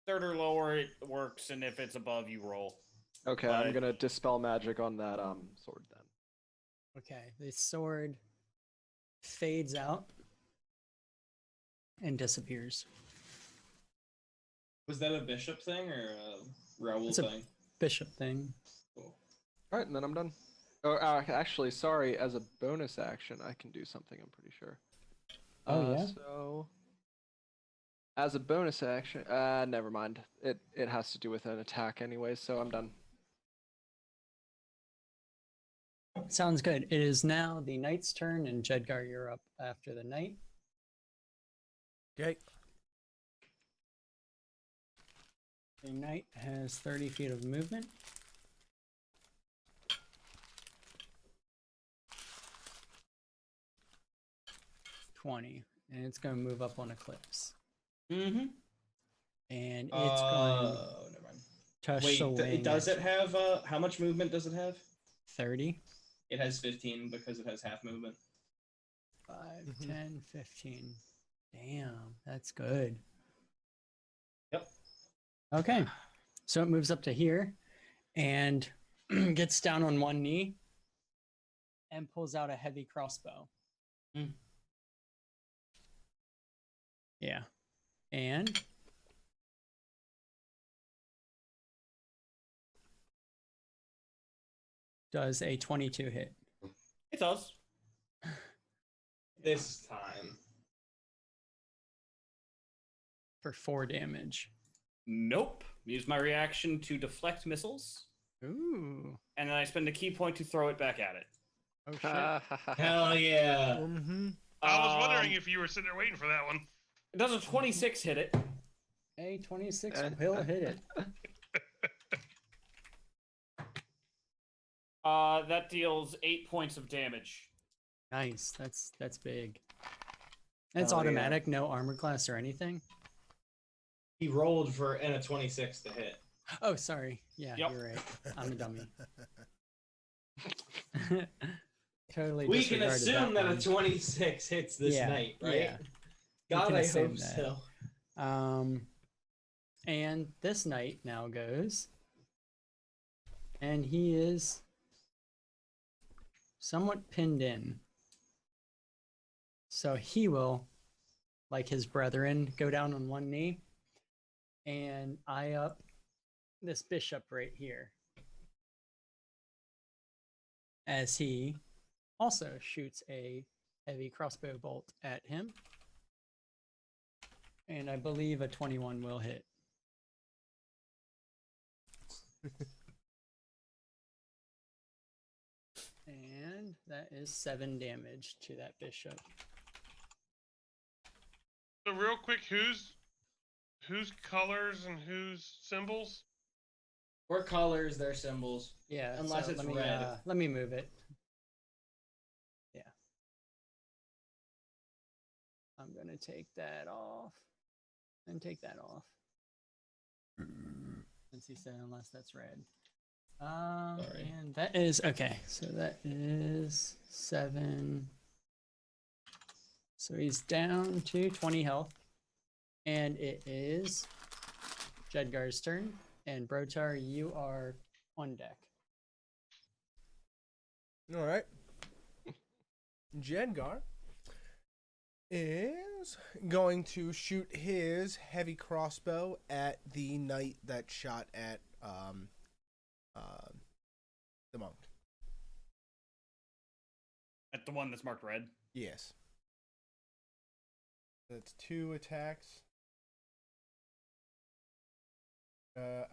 Third or lower, it works, and if it's above, you roll. Okay, But- I'm gonna Dispel Magic on that sword then. Okay, the sword fades out and disappears. was that a bishop thing or a Raoul It's a- thing? Bishop thing. Cool. All right, and then I'm done. Oh, actually, sorry. As a bonus action, I can do something. I'm pretty sure. Oh, yeah? So, as a bonus action, never mind. It has to do with an attack anyway. So I'm done. Sounds good. It is now the knight's turn, and Jedgar, you're up after the knight. Okay. The knight has 30 feet of movement. And it's going to move up on Eclipse. Mm-hmm. And it's going Oh, never mind. to touch Wait, the wing. does at it have how much movement does it have? 30? It has 15 because it has half movement. 5, Mhm. 10, 15. Damn, that's good. Yep. Okay. So it moves up to here and gets down on one knee and pulls out a heavy crossbow. Hmm. Yeah. And does a 22 hit It does. This time. for 4 damage. Nope. Use my reaction to deflect missiles, Ooh. and then I spend a key point to throw it back at it. Oh shit. Hell yeah. Mm-hmm. I was wondering Um, if you were sitting there waiting for that one. It does a 26 hit it. A 26 will hit it. That deals 8 points of damage. Nice. That's big. It's Hell yeah. automatic, no armor class or anything. He rolled for and a 26 to hit. Oh, sorry. Yeah, Yep. you're right. I'm a dummy. Totally. We can disregarded assume that a one. 26 hits this Yeah, night, right? yeah. We God, can I assume hope that. so. And this knight now goes, and he is somewhat pinned in. So he will, like his brethren, go down on one knee and eye up this bishop right here as he also shoots a heavy crossbow bolt at him. And I believe a 21 will hit. And that is 7 damage to that bishop. So real quick, whose colors and whose symbols? Or colors, their symbols. Yeah, Unless so it's let me, red. let me move it. Yeah. I'm gonna take that off and take that off. Since he said unless that's red. Sorry. And that is okay. So that is 7. So he's down to 20 health. And it is Jedgar's turn. And Brotar, you are on deck. All right. Jedgar is going to shoot his heavy crossbow at the knight that shot at the monk. the one that's marked red. Yes. That's 2 attacks.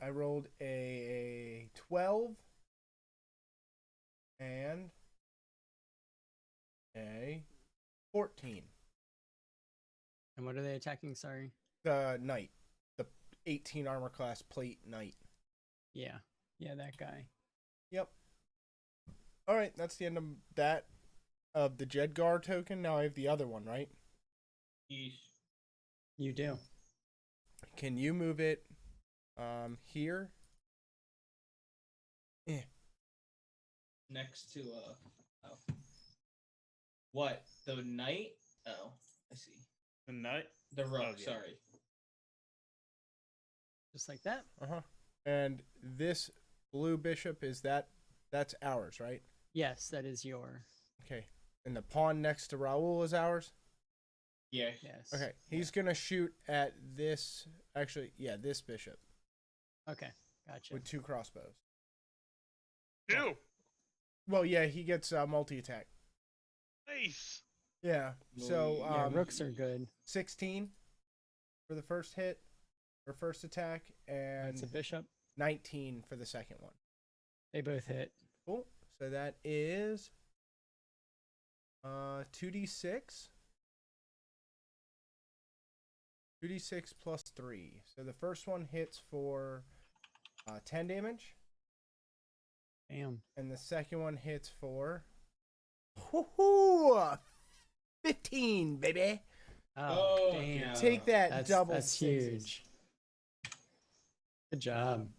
I rolled a 12 and a 14. And what are they attacking? Sorry. The knight, the 18 armor class plate knight. Yeah. Yeah, that guy. Yep. All right, that's the end of that of the Jedgar token. Now I have the other one, right? You do. Can you move it here? Next to oh. What? The knight? Oh, I see. The knight. The rook, Oh, yeah. sorry. Just like that. Uh-huh. And this blue bishop that's ours, right? Yes, that is your. Okay. And the pawn next to Raoul is ours? Yeah. Yes. Okay. He's going to shoot at this this bishop Okay. Gotcha. with 2 crossbows. 2. Well, yeah, he gets multi-attack. Nice. Yeah. So Yeah, rooks are good. 16 for the first hit or first attack and It's a bishop. 19 for the second one. They both hit. Cool. So that is 2d6. 2d6 plus 3. So the first one hits for 10 damage, Damn. and the second one hits for 15, baby. Oh, Oh, damn. yeah. Take that That's, double that's sixes. huge. Good job.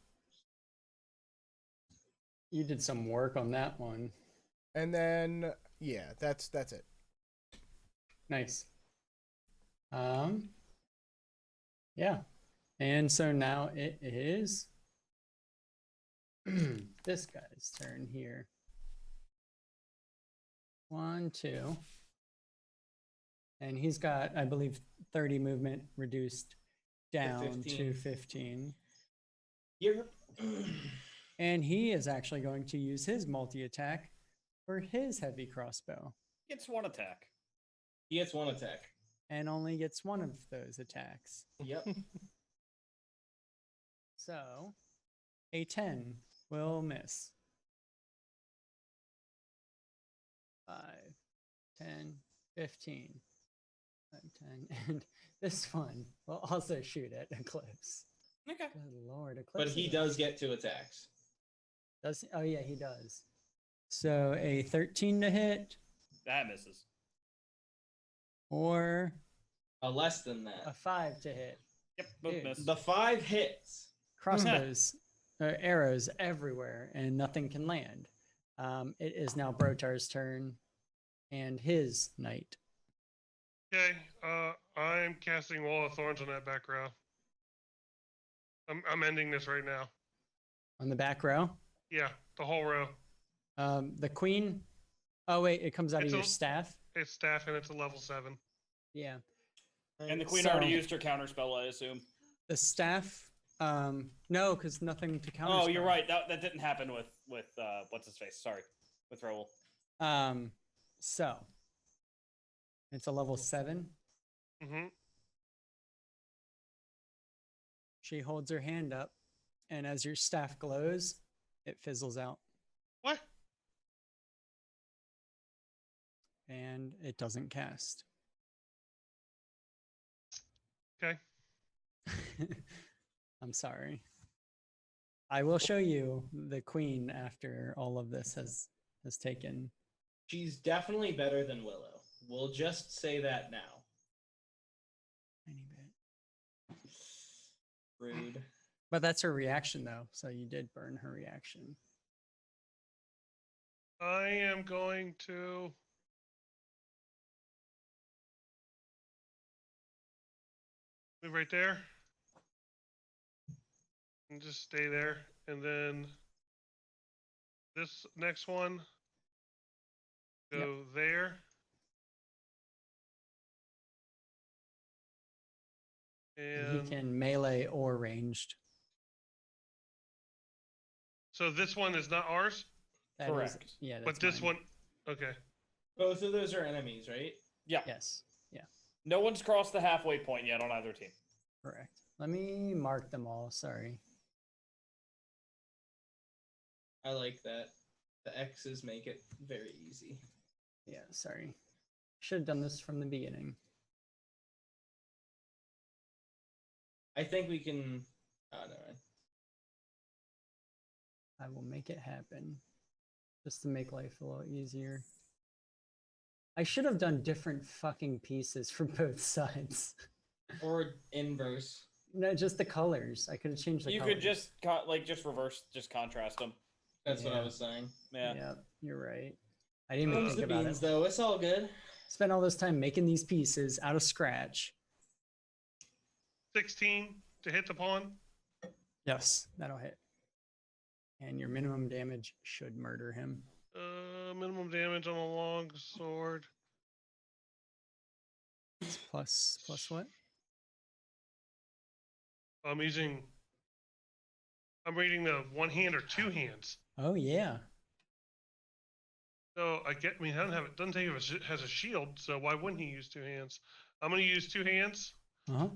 You did some work on that one. And then that's it. Nice. Yeah. And so now it is this guy's turn here. 1, 2. And he's got, I believe, 30 movement reduced down to 15. You're And he is actually going to use his multi-attack for his heavy crossbow Gets 1 attack. he gets 1 attack. and only gets one of those attacks. Yep. So a 10 will miss. 5, 10, 15, 5, 10. And this one will also shoot at Eclipse. Okay. Good lord, Eclipse. But he is- does get 2 attacks. Does oh yeah, he does. So a 13 to hit That misses. or Less than a that. 5 to hit. Yep, both Dude. miss. The 5 hits. Crossbows, arrows everywhere, and nothing can land. It is now Brotar's turn and his knight. Okay. I'm casting Wall of Thorns on that back row. I'm ending this right now. On the back row. Yeah, the whole row. The queen. Oh wait, it comes out It's of your a- staff. It's staff and it's a level 7. Yeah. And the queen So- already used her counter spell, I assume. The staff. No, because nothing to counter. Oh, you're right. That didn't happen with what's his face. Sorry, with Raoul. So it's a level 7. Mm-hmm. She holds her hand up, and as your staff glows, it fizzles out, What? and it doesn't cast. Okay. I'm sorry. I will show you the queen after all of this has taken. She's definitely better than Willow. We'll just say that now. Tiny bit. Rude. But that's her reaction, though. So you did burn her reaction. I am going to move right there. And just stay there. And then this next one go Yep. there. And And he can melee or ranged. so this one is not ours, That is- Correct. yeah. but that's this mine. one, okay. Both of those are enemies, right? Yeah. Yes. No one's crossed the halfway point yet on either team. Correct. Let me mark them all. Sorry. I like that. The X's make it very easy. Yeah, sorry. Should have done this from the beginning. I think we can. Oh no. I will make it happen. Just to make life a little easier. I should have done different fucking pieces for both sides. Or inverse. No, just the colors. I could have changed the You colors. could just just reverse, just contrast them. That's what I Yeah. was saying. Yeah. Yeah, you're right. I didn't even Beans think the about beans, it. though. It's all good. Spent all this time making these pieces out of scratch. 16 to hit the pawn. Yes, that'll hit. And your minimum damage should murder him. Minimum damage on a long sword. It's plus what? I'm reading the one hand or two hands. Oh yeah. So I mean, doesn't take it has a shield, so why wouldn't he use two hands? I'm gonna use two hands. Uh-huh.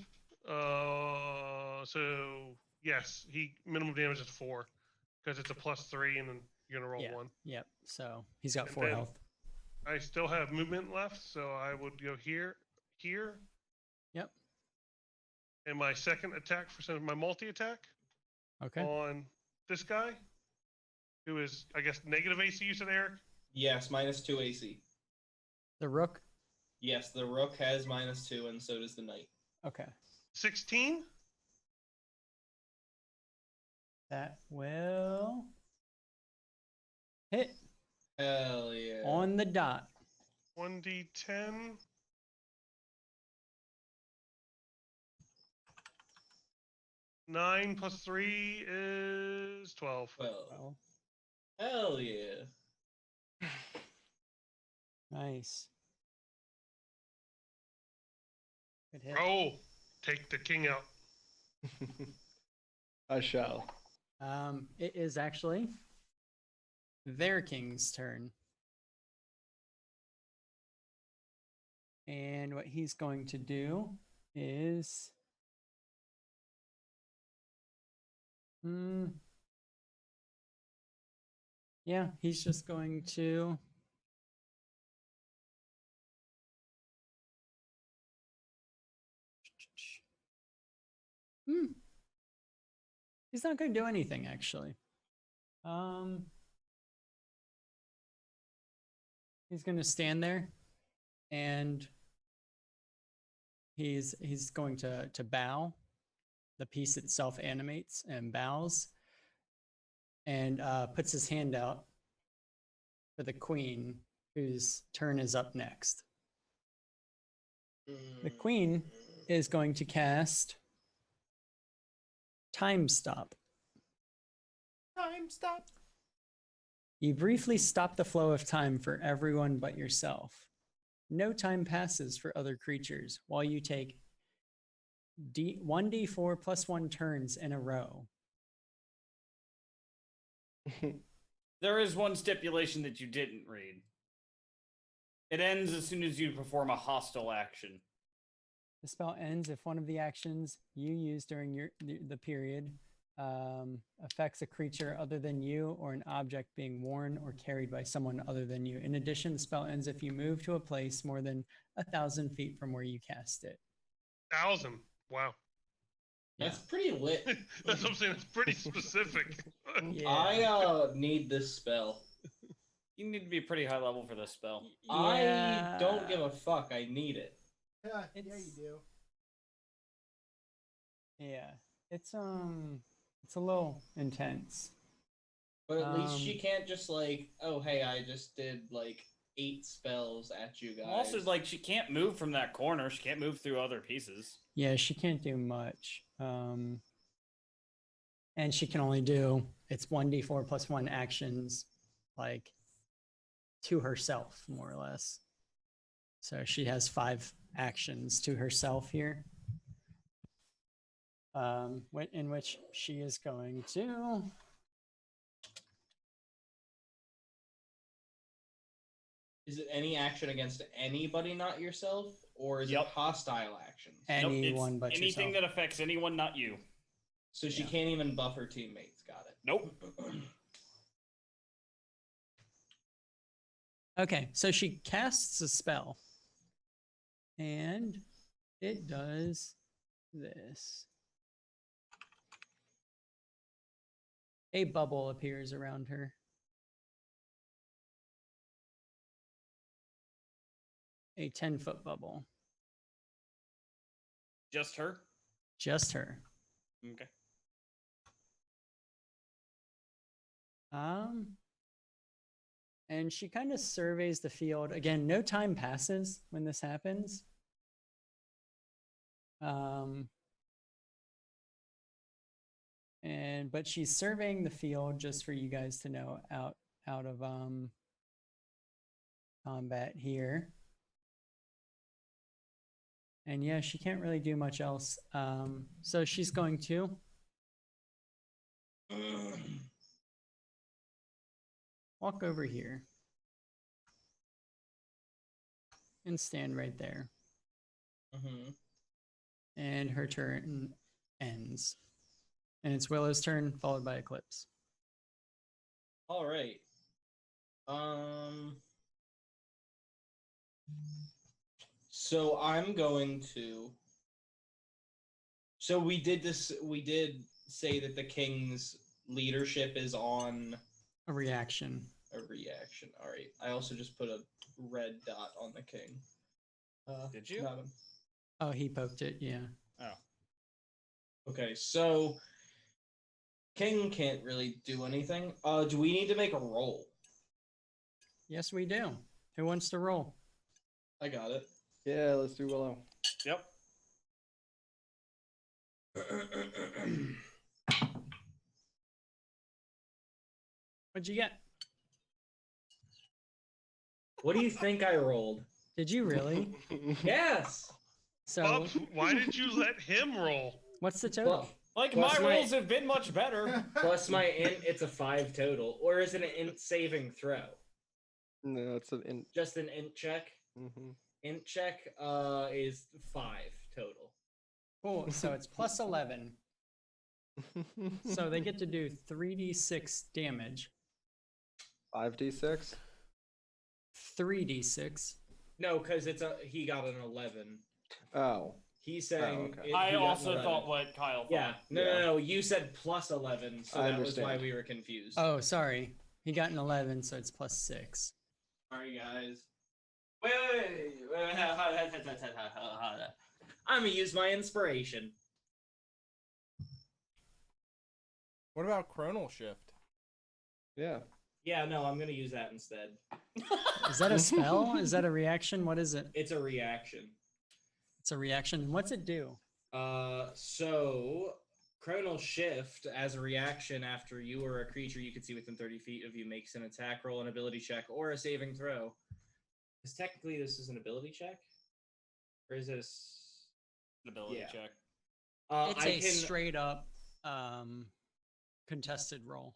So yes, he minimum damage is 4 because it's a +3, and then you're gonna roll Yeah. 1. Yep. So he's got And 4 then- health. I still have movement left, so I would go here, Yep. and my second attack for my multi attack Okay. on this guy, who is I guess negative AC. You said, Eric. Yes, -2 AC. The rook. Yes, the rook has -2, and so does the knight. Okay. 16. That will hit Hell yeah. on the dot. 1d10. Nine plus 3 is 12. Well, hell yeah. Nice. Good hit. Oh, take the king out. I shall. It is actually their king's turn. And what he's going to do is yeah, he's just going to he's not going to do anything actually. He's going to stand there and he's going to bow. The piece itself animates and bows and puts his hand out for the queen, whose turn is up next. The queen is going to cast Time Stop. Time stop. You briefly stop the flow of time for everyone but yourself. No time passes for other creatures while you take 1d4 plus 1 turns in a row. There is one stipulation that you didn't read. It ends as soon as you perform a hostile action. The spell ends if one of the actions you use during the period affects a creature other than you or an object being worn or carried by someone other than you. In addition, the spell ends if you move to a place more than 1,000 feet from where you cast it. 1,000. Wow. That's pretty lit. That's what I'm saying. It's pretty specific. Yeah. I need this spell. You need to be pretty high level for this spell. I don't give a fuck. I need it. Yeah, you It's- do. Yeah, it's a little intense. But at least she Um, can't just like, oh hey, I just did like 8 spells at you guys. Also, like, she can't move from that corner. She can't move through other pieces. Yeah, she can't do much. And she can only do it's 1d4 plus 1 actions, like to herself, more or less. So she has 5 actions to herself here. In which she is going to Is it any action against anybody, not yourself, or is Yep. it hostile actions? Nope, it's Anyone but anything yourself. that affects anyone, not you. So she Yeah. can't even buff her teammates. Got it. Nope. Okay, so she casts a spell. And it does this. A bubble appears around her. A 10-foot bubble. Just her. Just her. Okay. And she kind of surveys the field. Again, no time passes when this happens. But she's surveying the field just for you guys to know out of combat here. And yeah, she can't really do much else. So she's going to walk over here and stand right there. Mm-hmm. And her turn ends. And it's Willow's turn, followed by Eclipse. All right. So I'm going to. So we did this. We did say that the king's leadership is on A reaction. a reaction. All right. I also just put a red dot on the king. Did you? Not him. Oh, he poked it, yeah. Oh. Okay, so king can't really do anything. Do we need to make a roll? Yes, we do. Who wants to roll? I got it. Yeah, let's do Willow. Yep. What'd you get? What do you think I rolled? Did you really? Yes. So, Bob, why did you let him roll? what's the total? Like Plus my my- rolls have been much better. Plus my int, it's a 5 total. Or is it an int saving throw? No, it's an int. Just an int check? Mm-hmm. Int check is 5 total. Cool. So it's plus 11. So they get to do 3d6 damage. 5d6. 3d6. No, because he got an 11. Oh. He's saying. okay. he I got an also 11. thought what Kyle thought. Yeah. No, Yeah. no. You said plus 11, so I that was why understand. we were confused. Oh, sorry. He got an 11, so it's plus 6. Sorry, guys. Wait. I'm gonna use my inspiration. What about Chronal Shift? Yeah. Yeah, no, I'm gonna use that instead. Is that a spell? Is that a reaction? What is it? It's a reaction. It's a reaction. What's it do? So Chronal Shift, as a reaction after you or a creature you can see within 30 feet of you makes an attack roll, an ability check, or a saving throw. Because technically this is an ability check? Or is this... Ability Yeah. check. It's I a can... straight up contested roll.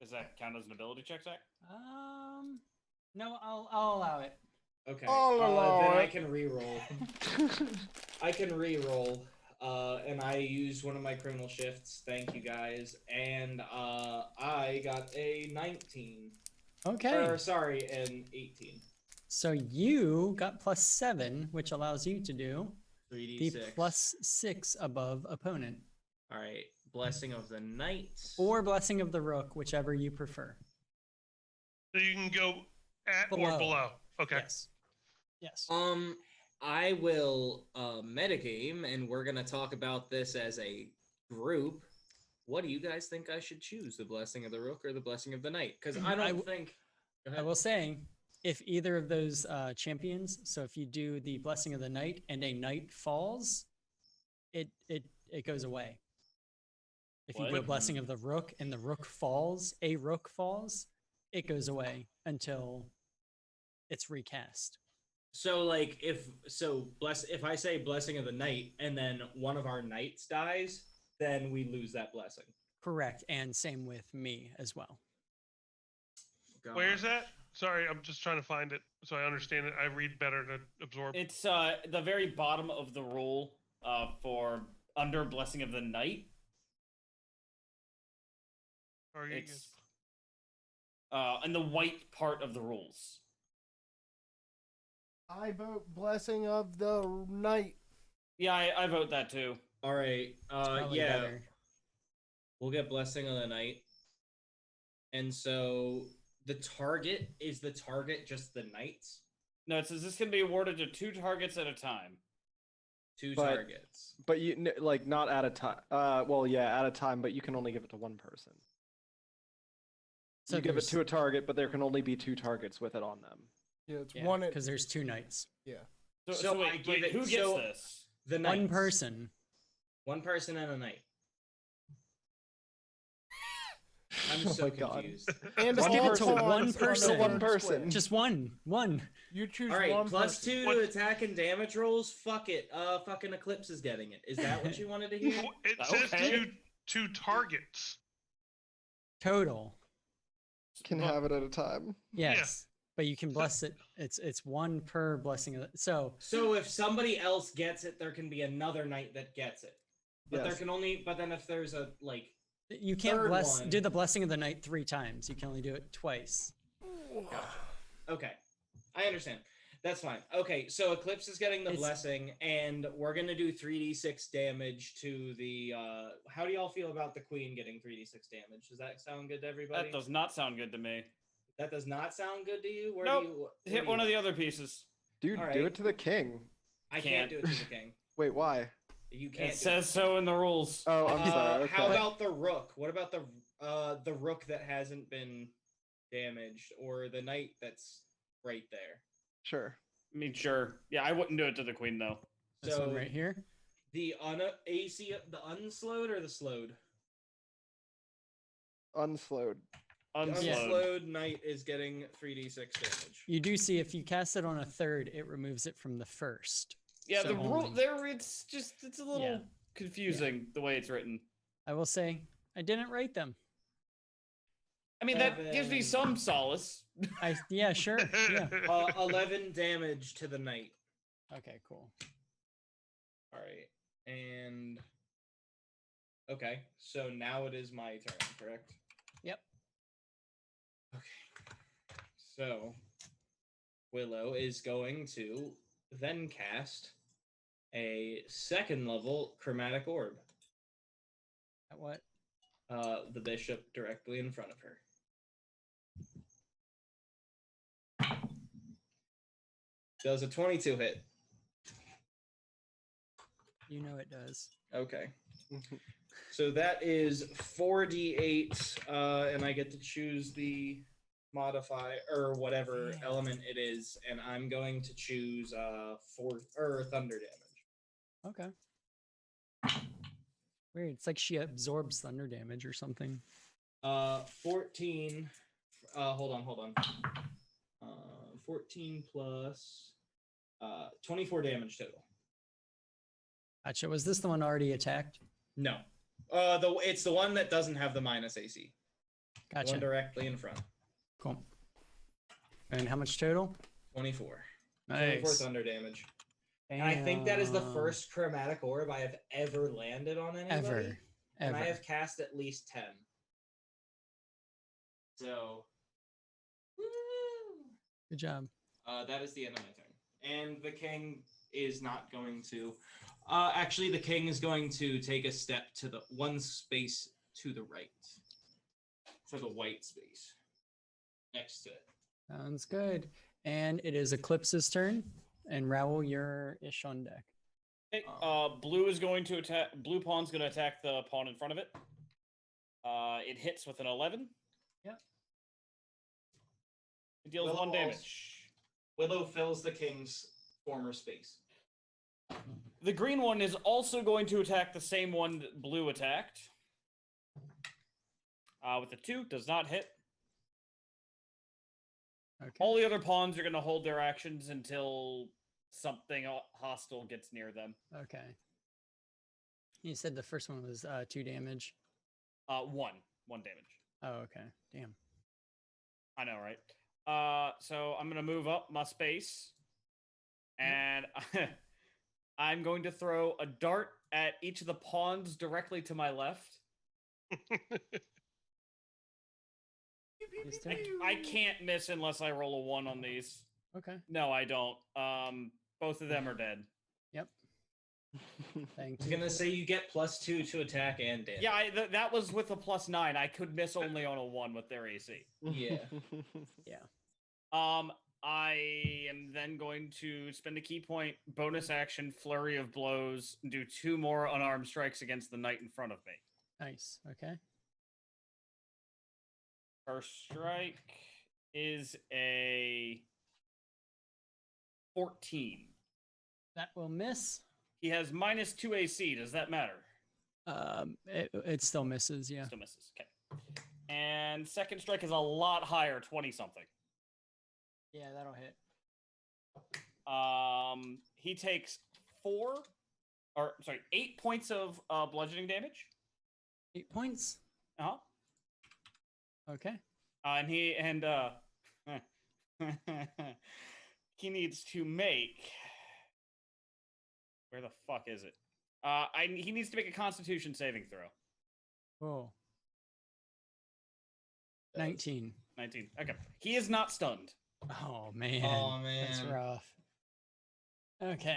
Does that count as an ability check, Zach? No, I'll allow it. Okay. I'll allow then I it. can re-roll. I can re-roll. And I used one of my criminal shifts. Thank you, guys. And I got a 19. Okay. Or, sorry, an 18. So you got plus 7, which allows you to do 3d6. the plus 6 above opponent. All right. Blessing of the Night. Or Blessing of the Rook, whichever you prefer. So you can go at Below. or below. Okay. Yes. Yes. I will metagame, and we're gonna talk about this as a group. What do you guys think I should choose, the Blessing of the Rook or the Blessing of the Night? Because I don't think. Go I ahead. will say, if either of those champions, so if you do the Blessing of the Night and a Knight falls, it goes away. If you do a What? Blessing of the Rook and the Rook falls, a Rook falls, it goes away until it's recast. So like if I say Blessing of the Night and then one of our knights dies, then we lose that blessing. Correct, and same with me as well. God. Where's that? Sorry, I'm just trying to find it so I understand it. I read better to absorb. It's the very bottom of the rule for under Blessing of the Night. Target It's in the white part of the rules. I vote blessing of the night. Yeah, I vote that too. All right. Probably Yeah, better. we'll get Blessing of the Night. And so the target is the target just the knights? No, it says this can be awarded to 2 targets at a time. 2 But- targets. But like not at a time. Well, yeah, at a time, but you can only give it to one person. So You give it there's- to a target, but there can only be 2 targets with it on them. Yeah, it's yeah, one. because there's 2 knights. Yeah. So I wait, give it- who gets so- this? The knights. One person. 1 person and a knight. I'm Oh so my God. confused. And Just give all it to pawns one on the person. third One person. square. Just one. You choose All right, one plus person. 2 What- to attack and damage rolls. Fuck it. Fucking Eclipse is getting it. Is that what you wanted to hear? It says Okay. two targets. Total. Can But- have it at a time. Yes. But you can bless it. It's one per blessing of the, so So if somebody else gets it, there can be another knight that gets it. But there Yes. can only. But then if there's a like. you can't Third bless one. do the blessing of the night 3 times. You can only do it twice. Okay, I understand. That's fine. Okay, so Eclipse is getting the It's- blessing, and we're gonna do 3d6 damage to the. How do y'all feel about the queen getting 3d6 damage? Does that sound good to everybody? That does not sound good to me. That does not sound good to you. Where Nope. do you where Hit do one you of the want? other pieces. Dude, All do right. it to the king. I Can't. can't do it to the king. Wait, why? You can't. It do says so in the rules. Oh, I'm sorry. Okay. How about the rook? What about the rook that hasn't been damaged, or the knight that's right there? Sure. I mean, sure. Yeah, I wouldn't do it to the queen though. This So one right here. the the unslowed or the slowed? Unslowed. The Unslowed. unslowed knight is getting 3d6 damage. You do see if you cast it on a third, it removes it from the first. Yeah, So the rule only. there. It's a little Yeah. confusing the way it's written. I will say I didn't rate them. I mean, that gives me some solace. Yeah, sure. Yeah. 11 damage to the knight. Okay, cool. All right, and okay, so now it is my turn, correct? Yep. Okay, so Willow is going to then cast a 2nd level chromatic orb. At what? The bishop directly in front of her. Does a 22 hit? You know it does. Okay. So that is 4d8, and I get to choose the modify or whatever Yeah. element it is, and I'm going to choose thunder damage. Okay. Weird. It's like she absorbs thunder damage or something. 14. Hold on. 14 plus 24 damage total. Gotcha. Was this the one already attacked? No. It's the one that doesn't have the minus AC. The one Gotcha. directly in front. Cool. And how much total? 24. 24 Nice. thunder damage. And I think that is the Damn. first chromatic orb I have ever landed on anybody. Ever. And I Ever. have cast at least 10. So, woo! Good job. That is the end of my turn. And the king is not going to. Actually, the king is going to take a step to the one space to the right. For the white space. Next to it. Sounds good. And it is Eclipse's turn. And Raoul, you're ish on deck. Okay, blue is going to attack. Blue pawn's going to attack the pawn in front of it. It hits with an 11. Yep. It deals Willow 1 also- damage. Willow fills the king's former space. The green one is also going to attack the same one that blue attacked. With a 2, does not hit. Okay. All the other pawns are going to hold their actions until something hostile gets near them. Okay. You said the first one was 2 damage. 1 damage. Oh, okay. Damn. I know, right? So I'm gonna move up my space, and I'm going to throw a dart at each of the pawns directly to my left. These two? I can't miss unless I roll a 1 on these. Okay. No, I don't. Both of them are dead. Yep. Thank I was you. gonna say you get +2 to attack and damage. Yeah, that was with a +9. I could miss only on a 1 with their AC. Yeah. I am then going to spend a key point, bonus action, flurry of blows, do 2 more unarmed strikes against the knight in front of me. Nice. Okay. First strike is a 14. That will miss. He has -2 AC. Does that matter? It still misses. Yeah. Still misses. Okay. And second strike is a lot higher, 20 something. Yeah, that'll hit. He takes 8 points of bludgeoning damage. 8 points. Uh-huh. Okay. He needs to make. Where the fuck is it? He needs to make a Constitution saving throw. Oh. 19. 19. Okay. He is not stunned. Oh man. Oh man. That's rough. Okay.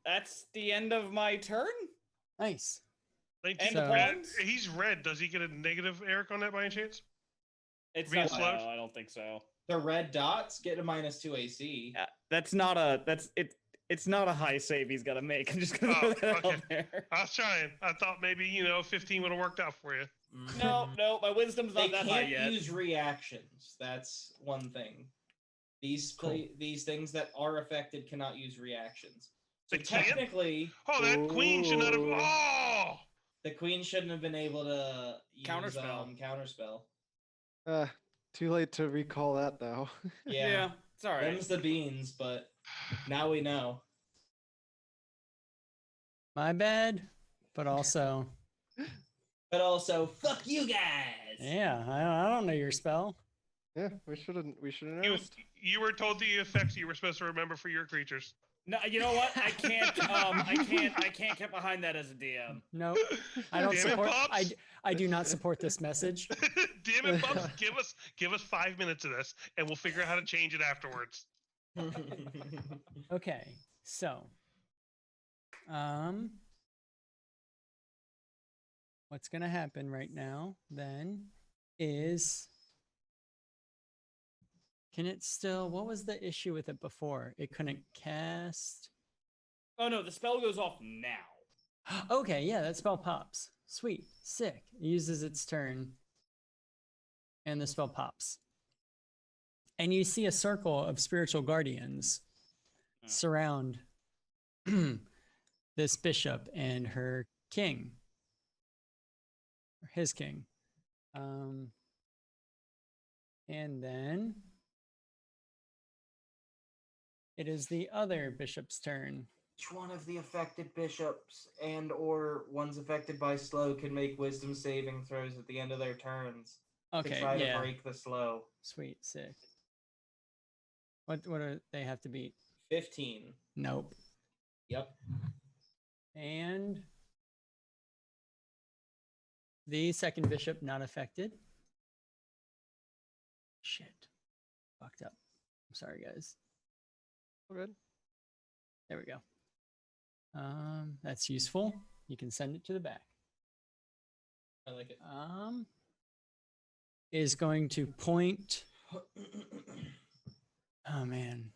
That's the end of my turn. Nice. 19 And So- red. He's red. Does he get a negative, Eric, on that by any chance? It's Being not. slowed? No, I don't think so. The red dots get a -2 AC. That's not a. It's not a high save he's got to make. I'm just gonna Oh, throw that okay. out there. I was trying. I thought maybe 15 would have worked out for you. No, my wisdom's They not that high can't yet. use reactions. That's one thing. These Cool. these things that are affected cannot use reactions. So They can't? technically, Oh, that queen should not have. Ooh. Oh, the queen shouldn't have been able to use Counterspell. Counterspell. Too late to recall that now. Yeah, It's all right. them's the beans, but now we know. My bad. But also, But also, fuck you guys. yeah, I don't know your spell. Yeah, we should have you, noticed. you were told the effects you were supposed to remember for your creatures. No, you know what? I can't. I can't get behind that as a DM. Nope. I don't Damn it, support. Pops. I do not support this message. Damn it, Bubs! Give us 5 minutes of this, and we'll figure out how to change it afterwards. Okay, so, what's gonna happen right now then is, can it still? What was the issue with it before? It couldn't cast. Oh no, the spell goes off now. Okay, yeah, that spell pops. Sweet, sick. It uses its turn, and the spell pops. And you see a circle of spiritual guardians Hmm. surround this bishop and her king, or his king. And then it is the other bishop's turn. Each one of the affected bishops and or ones affected by slow can make wisdom saving throws at the end of their turns to Okay, try yeah, to break the slow. sweet, sick. What do they have to beat? 15. Nope. Yep. And the second bishop not affected. Shit. Fucked up. I'm sorry, guys. All good. There we go. That's useful. You can send it to the back. I like it. Is going to point. Oh man.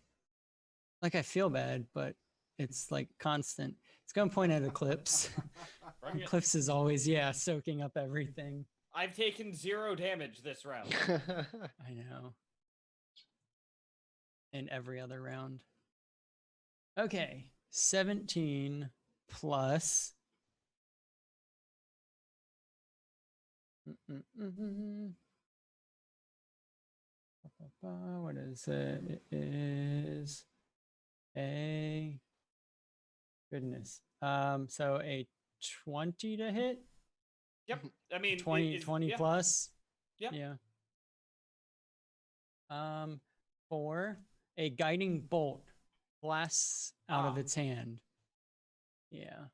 Like I feel bad, but it's like constant. It's gonna point at Eclipse. Bring it. Eclipse is always, yeah, soaking up everything. I've taken 0 damage this round. I know. In every other round. Okay. 17 plus. What is it? It is a goodness. So a 20 to hit? Yep. I mean, 20 it- 20 yeah. plus? Yeah. Yeah. For a guiding bolt blasts out of its hand. Yeah.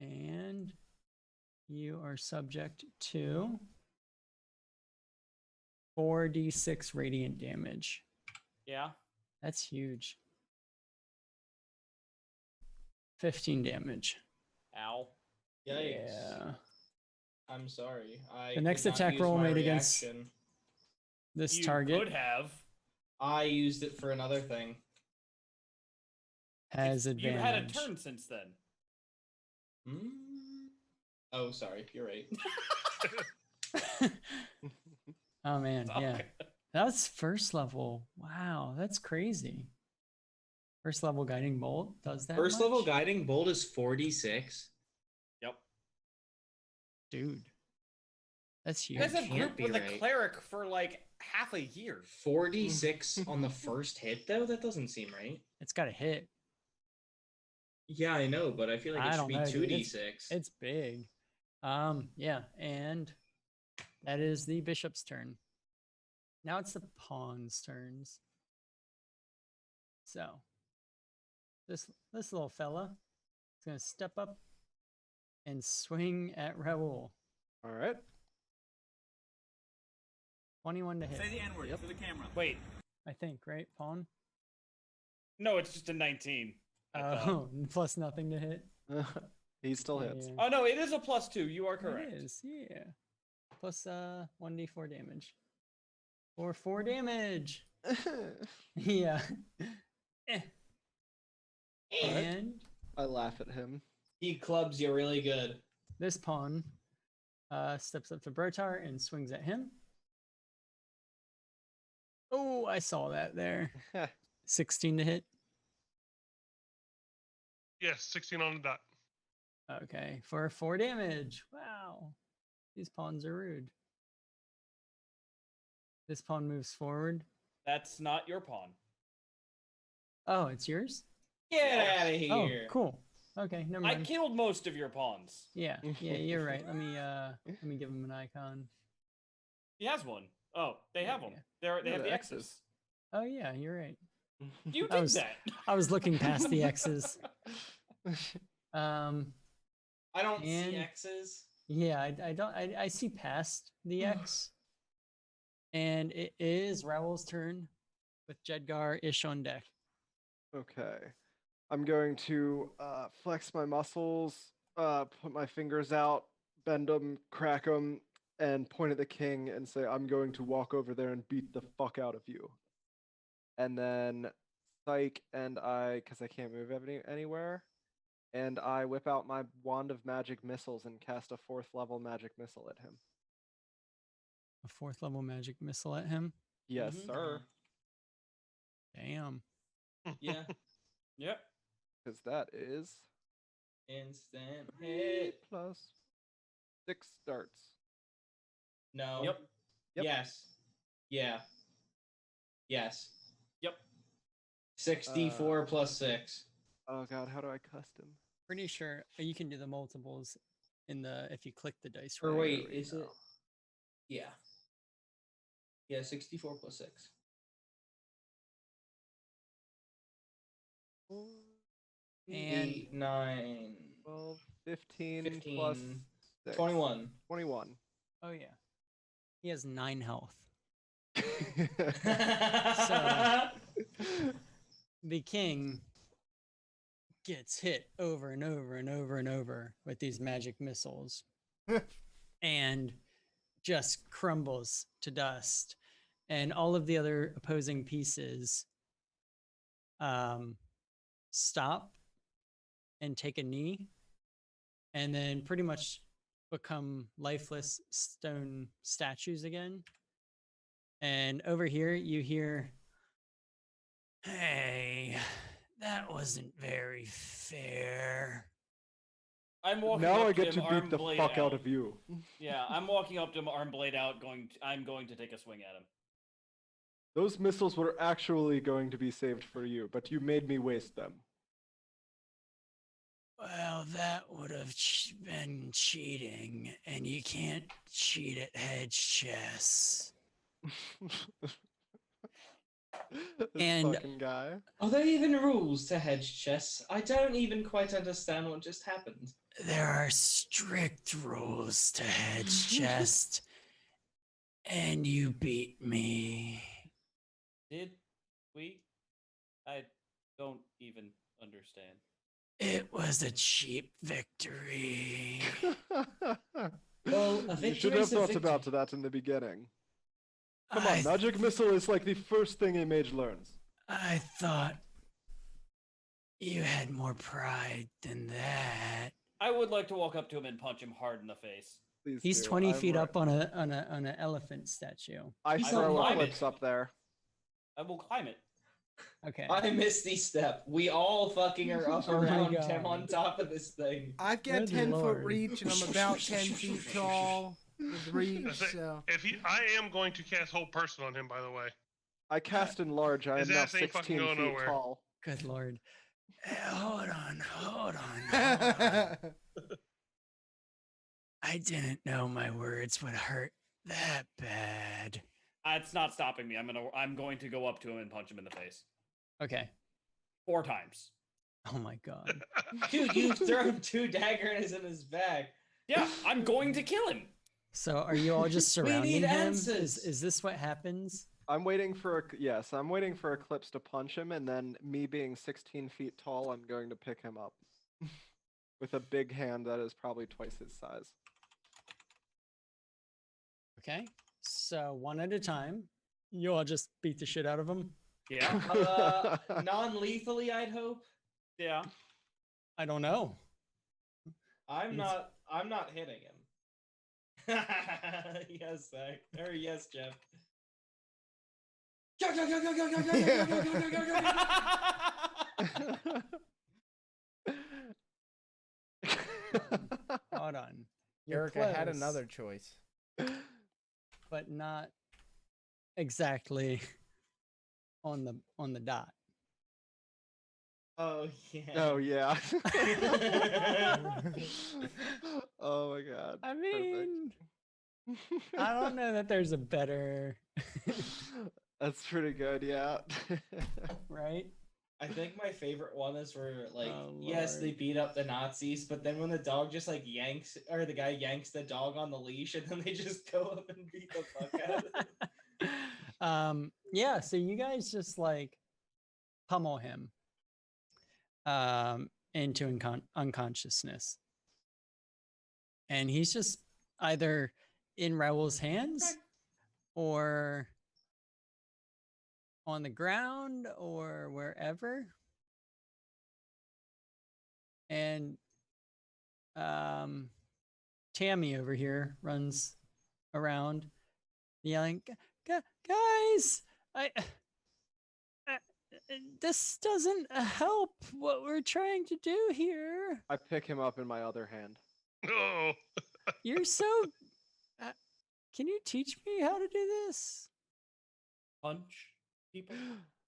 And you are subject to 4d6 radiant damage. Yeah. That's huge. 15 damage. Ow. Yikes. Yeah. I'm sorry. I The next could not attack use roll my made against reaction. this You target could have. I used it for another thing. has You've advantage. had a turn since then. Oh, sorry. You're right. Oh man, It's all yeah. good. That's first level. Wow, that's crazy. First level guiding bolt does that. First level much? guiding bolt is 4d6. Yep. Dude. That's You huge. guys have can't grouped be with a right. cleric for like half a year. 4d6 on the first hit, though? That doesn't seem right. It's got a hit. Yeah, I know, but I feel like I it should don't be know, dude. 2d6. It's big. Yeah, and that is the bishop's turn. Now it's the pawn's turns. So this little fella is gonna step up and swing at Raoul. All right. 21 to hit. Say the N-word Yep. to the camera. Wait. I think, right? Pawn? No, it's just a 19. I thought. Oh, plus nothing to hit. He still hits. Yeah. Oh no, it is a +2. You are correct. It is, yeah. Plus 1d4 damage. Or 4 damage. Yeah. Eh. Alright. And I laugh at him. He clubs you really good. this pawn steps up to Brotar and swings at him. Oh, I saw that there. 16 to hit. Yes, 16 on the dot. Okay, for 4 damage. Wow. These pawns are rude. This pawn moves forward. That's not your pawn. Oh, it's yours? Get out of Oh, here. cool. Okay, never I mind. killed most of your pawns. Yeah, you're right. Let me give him an icon. He has one. Oh, they have them. Yeah. They Yeah, have the the X's. X's. Oh yeah, you're right. You I did was- that. I was looking past the X's. I don't see And- X's. Yeah, I don't. I see past the X, and it is Raoul's turn with Jedgar Ish on deck. Okay. I'm going to flex my muscles, put my fingers out, bend them, crack them, and point at the king and say, I'm going to walk over there and beat the fuck out of you. And then psych, and because I can't move anywhere, and I whip out my wand of magic missiles and cast a 4th level magic missile at him. A 4th level magic missile at him. Yes, Mhm. sir. Damn. Yeah. Yep. Because that is Instant 3 hit. plus 6 darts. No. Yep. Yep. Yes. Yeah. Yes. Yep. 64 plus 6. Oh god, how do I custom? Pretty sure you can do the multiples in the if you click the dice. Or roll. wait, we is it? go. Yeah. Yeah, 64 plus 6. 4, And 8, 9, 12, 15, plus 15, 6. 21. 21. oh yeah, he has 9 health. The king gets hit over and over and over and over with these magic missiles and just crumbles to dust. And all of the other opposing pieces stop and take a knee and then pretty much become lifeless stone statues again. And over here, you hear, "Hey, that wasn't very fair." I'm walking Now up I to get him, to arm beat the blade fuck out out. of you. Yeah, I'm walking up to him, arm blade out, I'm going to take a swing at him. Those missiles were actually going to be saved for you, but you made me waste them. Well, that would have been cheating, and you can't cheat at hedge chess. This And- fucking guy. Are there even rules to hedge chess? I don't even quite understand what just happened. There are strict rules to hedge chest, and you beat me. Did we? I don't even understand. It was a cheap victory. Well, a You should victory have is a thought about victory. that in the beginning. Come I on, magic missile is like the first thing a mage learns. I thought you had more pride than that. I would like to walk up to him and punch him hard in the face. Please He's do. 20 I'm feet re- up on an elephant statue. I He's throw not eclipse climbing. up there. I will climb it. Okay. I misty step. We all fucking are up Oh my around him God. on top of this thing. I've got Good 10-foot lord. reach and I'm about 10 feet tall with reach, That's it. so. I am going to cast Hold Person on him, by the way. I cast enlarge. I His am now ass ain't fucking 16 going feet nowhere. tall. Good lord. Hold on. I didn't know my words would hurt that bad. It's not stopping me. I'm going to go up to him and punch him in the face Okay. 4 times. Oh my god. Dude, you've thrown 2 daggers in his back. Yeah, I'm going to kill him. So are you all just We surrounding need him? answers. Is this what happens? I'm waiting for I'm waiting for Eclipse to punch him, and then me being 16 feet tall, I'm going to pick him up with a big hand that is probably twice his size. Okay. So one at a time. You all just beat the shit out of him. Yeah, Non-lethally, I'd hope. yeah. I don't know. I'm Yes. not hitting him. Yes, Zach. Or yes, Jeff. Go, go, go, go, go, go, go, go, go, go, go, go, go, go. Hold on. You're Eric, I had close, another choice. but not exactly on the dot. Oh yeah. Oh yeah. Oh my god. I perfect. mean, I don't know that there's a better, That's pretty good, yeah. right? I think my favorite one is where like Oh, yes, they Lord. beat up the Nazis, but then when the dog just like yanks or the guy yanks the dog on the leash and then they just go up and beat the fuck out of him. Yeah, so you guys just like pummel him into unconsciousness. And he's just either in Raoul's hands or on the ground or wherever. And Tammy over here runs around yelling, guys, this doesn't help what we're trying to do here. I pick him up in my other hand. Oh, You're so. Can you teach me how to do this? Punch people.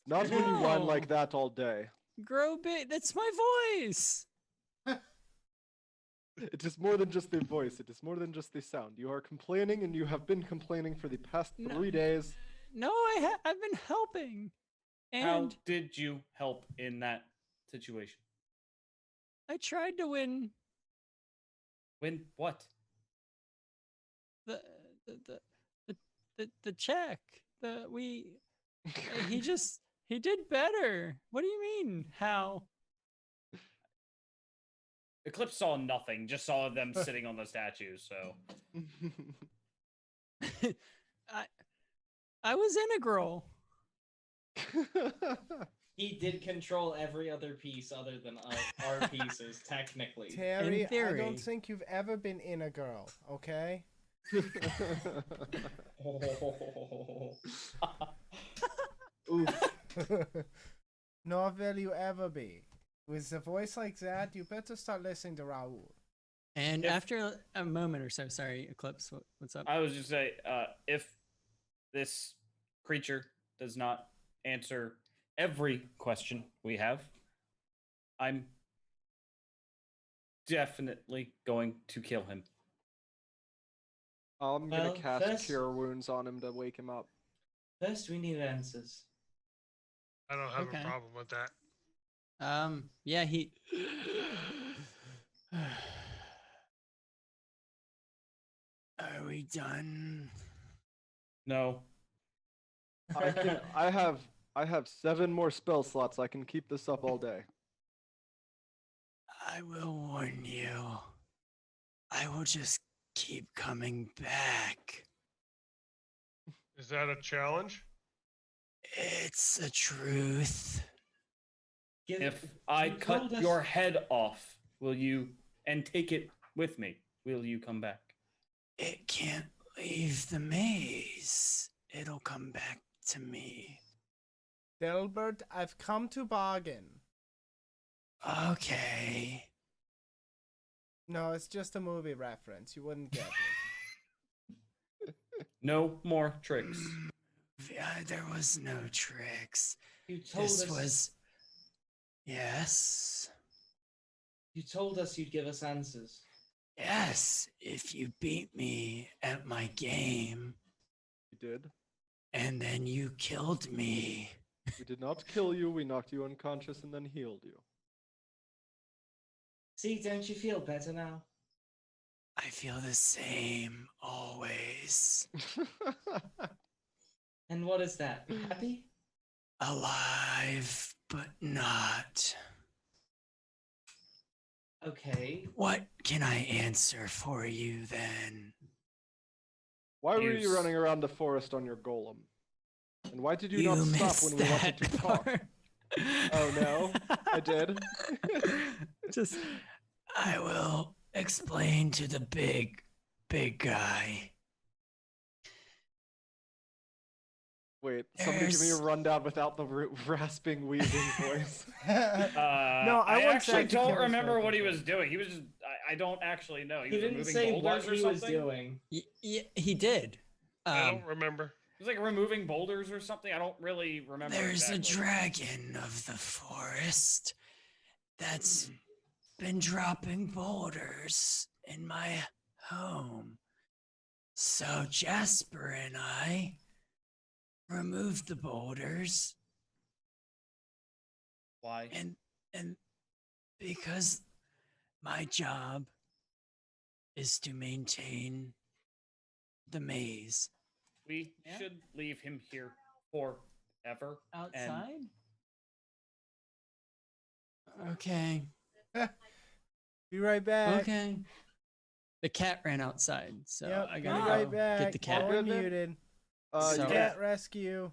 Not when you run like No. that all day. Grow big. That's my voice. It is more than just the voice. It is more than just the sound. You are complaining, and you have been complaining for the past No. 3 days. No, I've been helping, How and did you help in that situation? I tried to win When what? the check. He did better. What do you mean? How? Eclipse saw nothing, just saw them sitting on the statues, so I was integral. He did control every other piece other than our pieces, technically. Terry, I theory. don't think you've ever been in a girl, okay? Oof. Nor will you ever be. With a voice like that, you better start listening to Raoul. And If- after a moment or so, sorry, Eclipse, what's up? I was just say, if this creature does not answer every question we have, I'm definitely going to kill him. I'm gonna Well, cast first- Cure Wounds on him to wake him up. First, we need answers. I don't have Okay. a problem with that. Yeah, he. Are we done? No. I have 7 more spell slots. I can keep this up all day. I will warn you. I will just keep coming back. Is that a challenge? It's the truth. If I You cut told us- your head off, will you, and take it with me, will you come back? It can't leave the maze. It'll come back to me. Delbert, I've come to bargain. Okay. No, it's just a movie reference. You wouldn't get it. No more tricks. Yeah, there was no tricks. You told This us. was. Yes. You told us you'd give us answers. Yes. If you beat me at my game We did. and then you killed me. We did not kill you. We knocked you unconscious and then healed you. See, don't you feel better now? I feel the same always. And what is that? Happy? Alive, but not. Okay. What can I answer for you then? Why were you Use- running around the forest on your golem? And why did you, You not stop missed when we wanted that to talk? part. Oh no, I did. Just I will explain to the big guy. Wait, somebody give me a There's- rundown without the rasping, wheezing voice. No, I I once actually said to don't kill remember what he Smoking was doing. He was just, I don't actually know. He, He was didn't removing say what boulders he or was something? doing. he did. I don't remember. He was like removing boulders or something. I don't really remember. There's a exactly. dragon of the forest that's been dropping boulders in my home. So Jasper and I removed the boulders Why? and because my job is to maintain the maze. We Yeah. should leave him here forever. outside. Okay. Be right back. Okay. The cat ran outside, so Yep, I be gotta right go back. get the cat. All You're good then? muted. So- Cat rescue.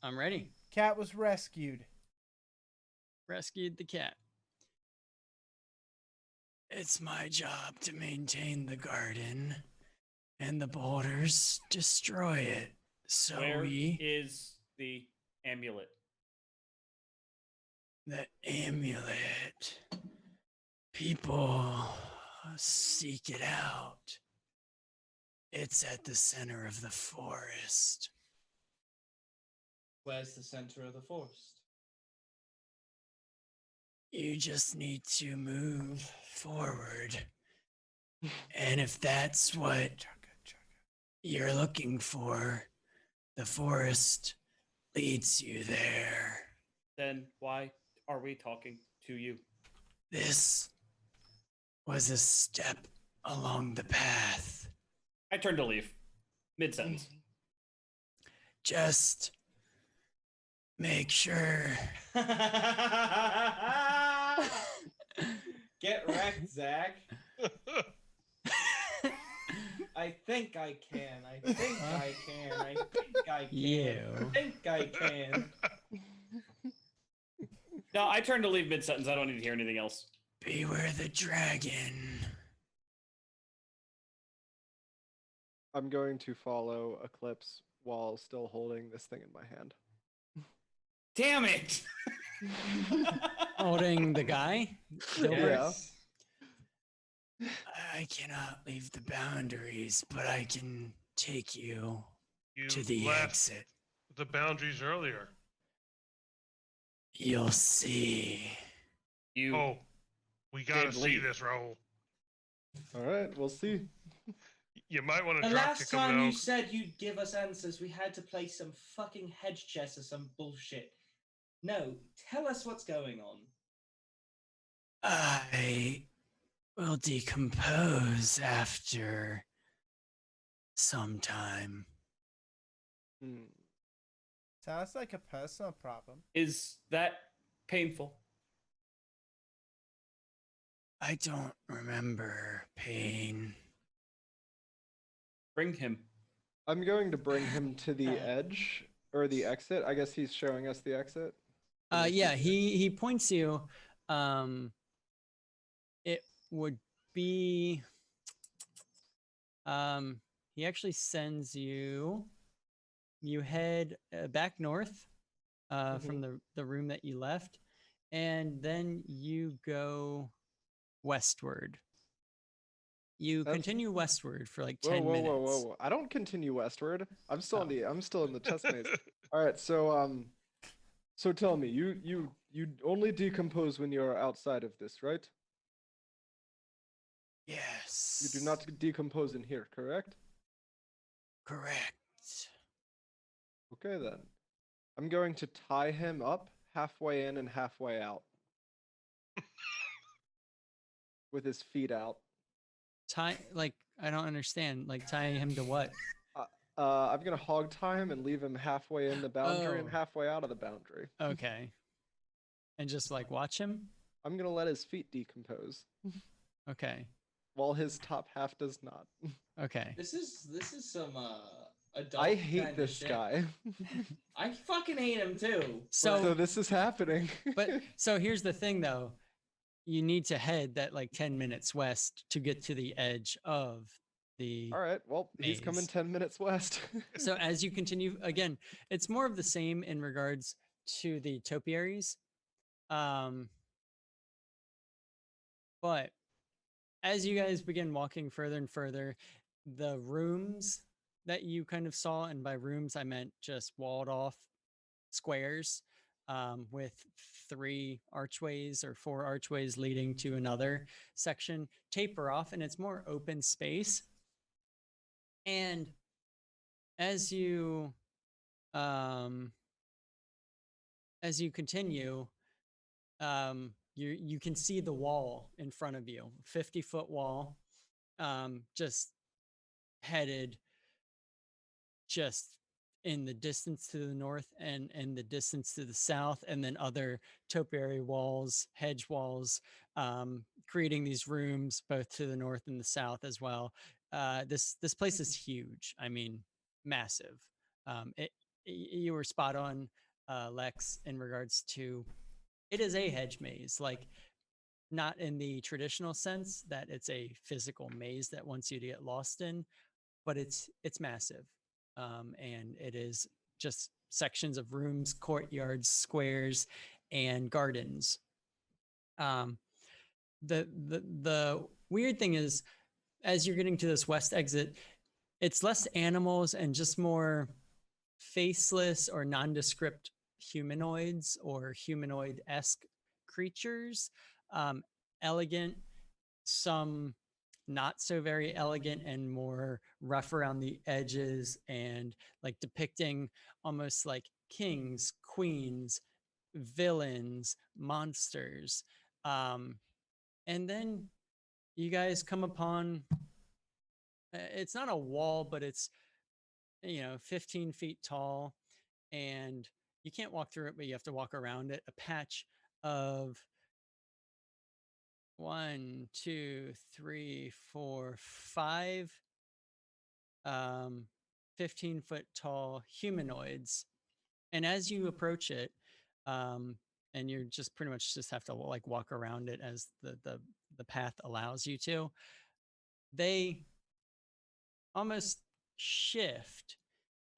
I'm ready. Cat was rescued. Rescued the cat. It's my job to maintain the garden, and the boulders destroy it. So Where we, is the amulet? the amulet, people seek it out. It's at the center of the forest. Where's the center of the forest? You just need to move forward. And if that's what you're looking for, the forest leads you there. Then why are we talking to you? This was a step along the path. I turn to leave. Mid sentence. Just make sure. Get wrecked, Zach. I think I can. I think I can. I think I can. You. I think I can. No, I turn to leave mid sentence. I don't need to hear anything else. Beware the dragon. I'm going to follow Eclipse while still holding this thing in my hand. Damn it! Holding the guy. Yeah. I cannot leave the boundaries, but I can take you You to the left exit. the boundaries earlier. You'll see. You Oh, we gotta did see leave. this, Raul. All right, we'll see. You might want to The drop last kick him time though. you said you'd give us answers, we had to play some fucking hedge chess or some bullshit. No, tell us what's going on. I will decompose after some time. Hmm. Sounds like a personal problem. Is that painful? I don't remember pain. Bring him. I'm going to bring him to the edge or the exit. I guess he's showing us the exit. Yeah, he points you. It would be. He actually sends you. You head back north, from the room that you left, and then you go westward. You That's- continue westward for like Whoa, 10 whoa, minutes. whoa, whoa, whoa! I don't continue westward. I'm still Oh. I'm still in the chess maze. All right, so tell me, you only decompose when you're outside of this, right? Yes. You do not decompose in here, correct? Correct. Okay then. I'm going to tie him up halfway in and halfway out. With his feet out. Tie like I don't understand. Like tying him to what? I'm gonna hog tie him and leave him halfway in the boundary and Oh. halfway out of the boundary. Okay. And just like watch him. I'm gonna let his feet decompose, Okay. while his top half does not. Okay. This is some adult. I hate kinda this shit. guy. I fucking hate him too. So this is happening. But so here's the thing though. You need to head that like 10 minutes west to get to the edge of the All right, well, he's coming maze. 10 minutes west. So as you continue again, it's more of the same in regards to the topiaries. But as you guys begin walking further and further, the rooms that you kind of saw, and by rooms I meant just walled off squares, with 3 archways or 4 archways leading to another section, taper off, and it's more open space. And as you continue, you can see the wall in front of you, 50-foot wall, just headed just in the distance to the north and the distance to the south, and then other topiary walls, hedge walls, creating these rooms both to the north and the south as well. This place is huge. I mean, massive. you were spot on, Lex, in regards to it is a hedge maze. Like, not in the traditional sense that it's a physical maze that wants you to get lost in, but it's massive, and it is just sections of rooms, courtyards, squares, and gardens. The weird thing is, as you're getting to this west exit, it's less animals and just more faceless or nondescript humanoids or humanoid-esque creatures. Elegant, some not so very elegant and more rough around the edges, and like depicting almost like kings, queens, villains, monsters. And then you guys come upon, it's not a wall, but it's 15 feet tall, and you can't walk through it, but you have to walk around it. A patch of 1, 2, 3, 4, 5 15-foot tall humanoids. And as you approach it, and you're just pretty much just have to like walk around it as the path allows you to, they almost shift,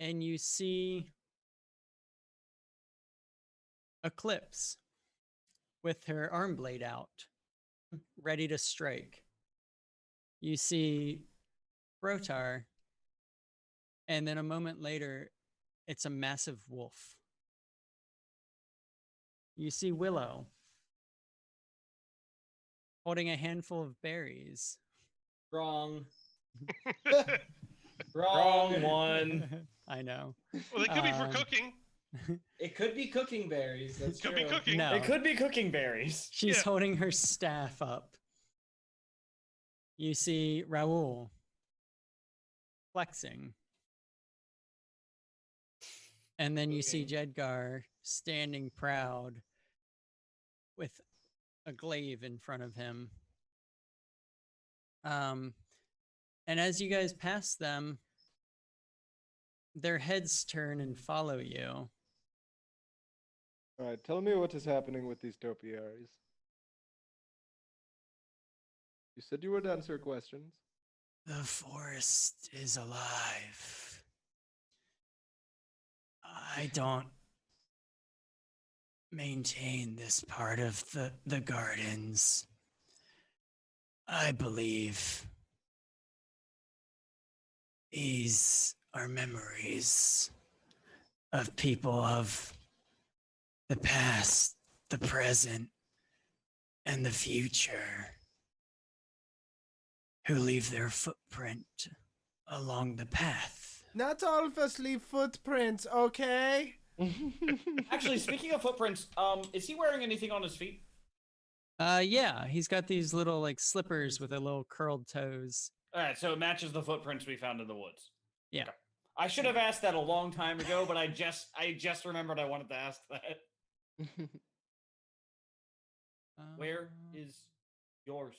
and you see Eclipse with her arm blade out, ready to strike. You see Rotar, and then a moment later, it's a massive wolf. You see Willow holding a handful of berries. Wrong. Wrong one. I know. Well, they could be for Um, cooking. It could be cooking berries. That's Could true. be cooking. No. It could be cooking berries. She's Yeah. holding her staff up. You see Raoul flexing. And then you see Jedgar standing proud with a glaive in front of him. And as you guys pass them, their heads turn and follow you. All right, tell me what is happening with these topiaries. You said you would answer questions. The forest is alive. I don't maintain this part of the gardens. I believe these are memories of people of the past, the present, and the future who leave their footprint along the path. Not all of us leave footprints, okay? Actually, speaking of footprints, is he wearing anything on his feet? Yeah, he's got these little like slippers with a little curled toes. All right, so it matches the footprints we found in the woods. Yeah. Okay. I should have asked that a long time ago, but I just remembered I wanted to ask that. Where is yours?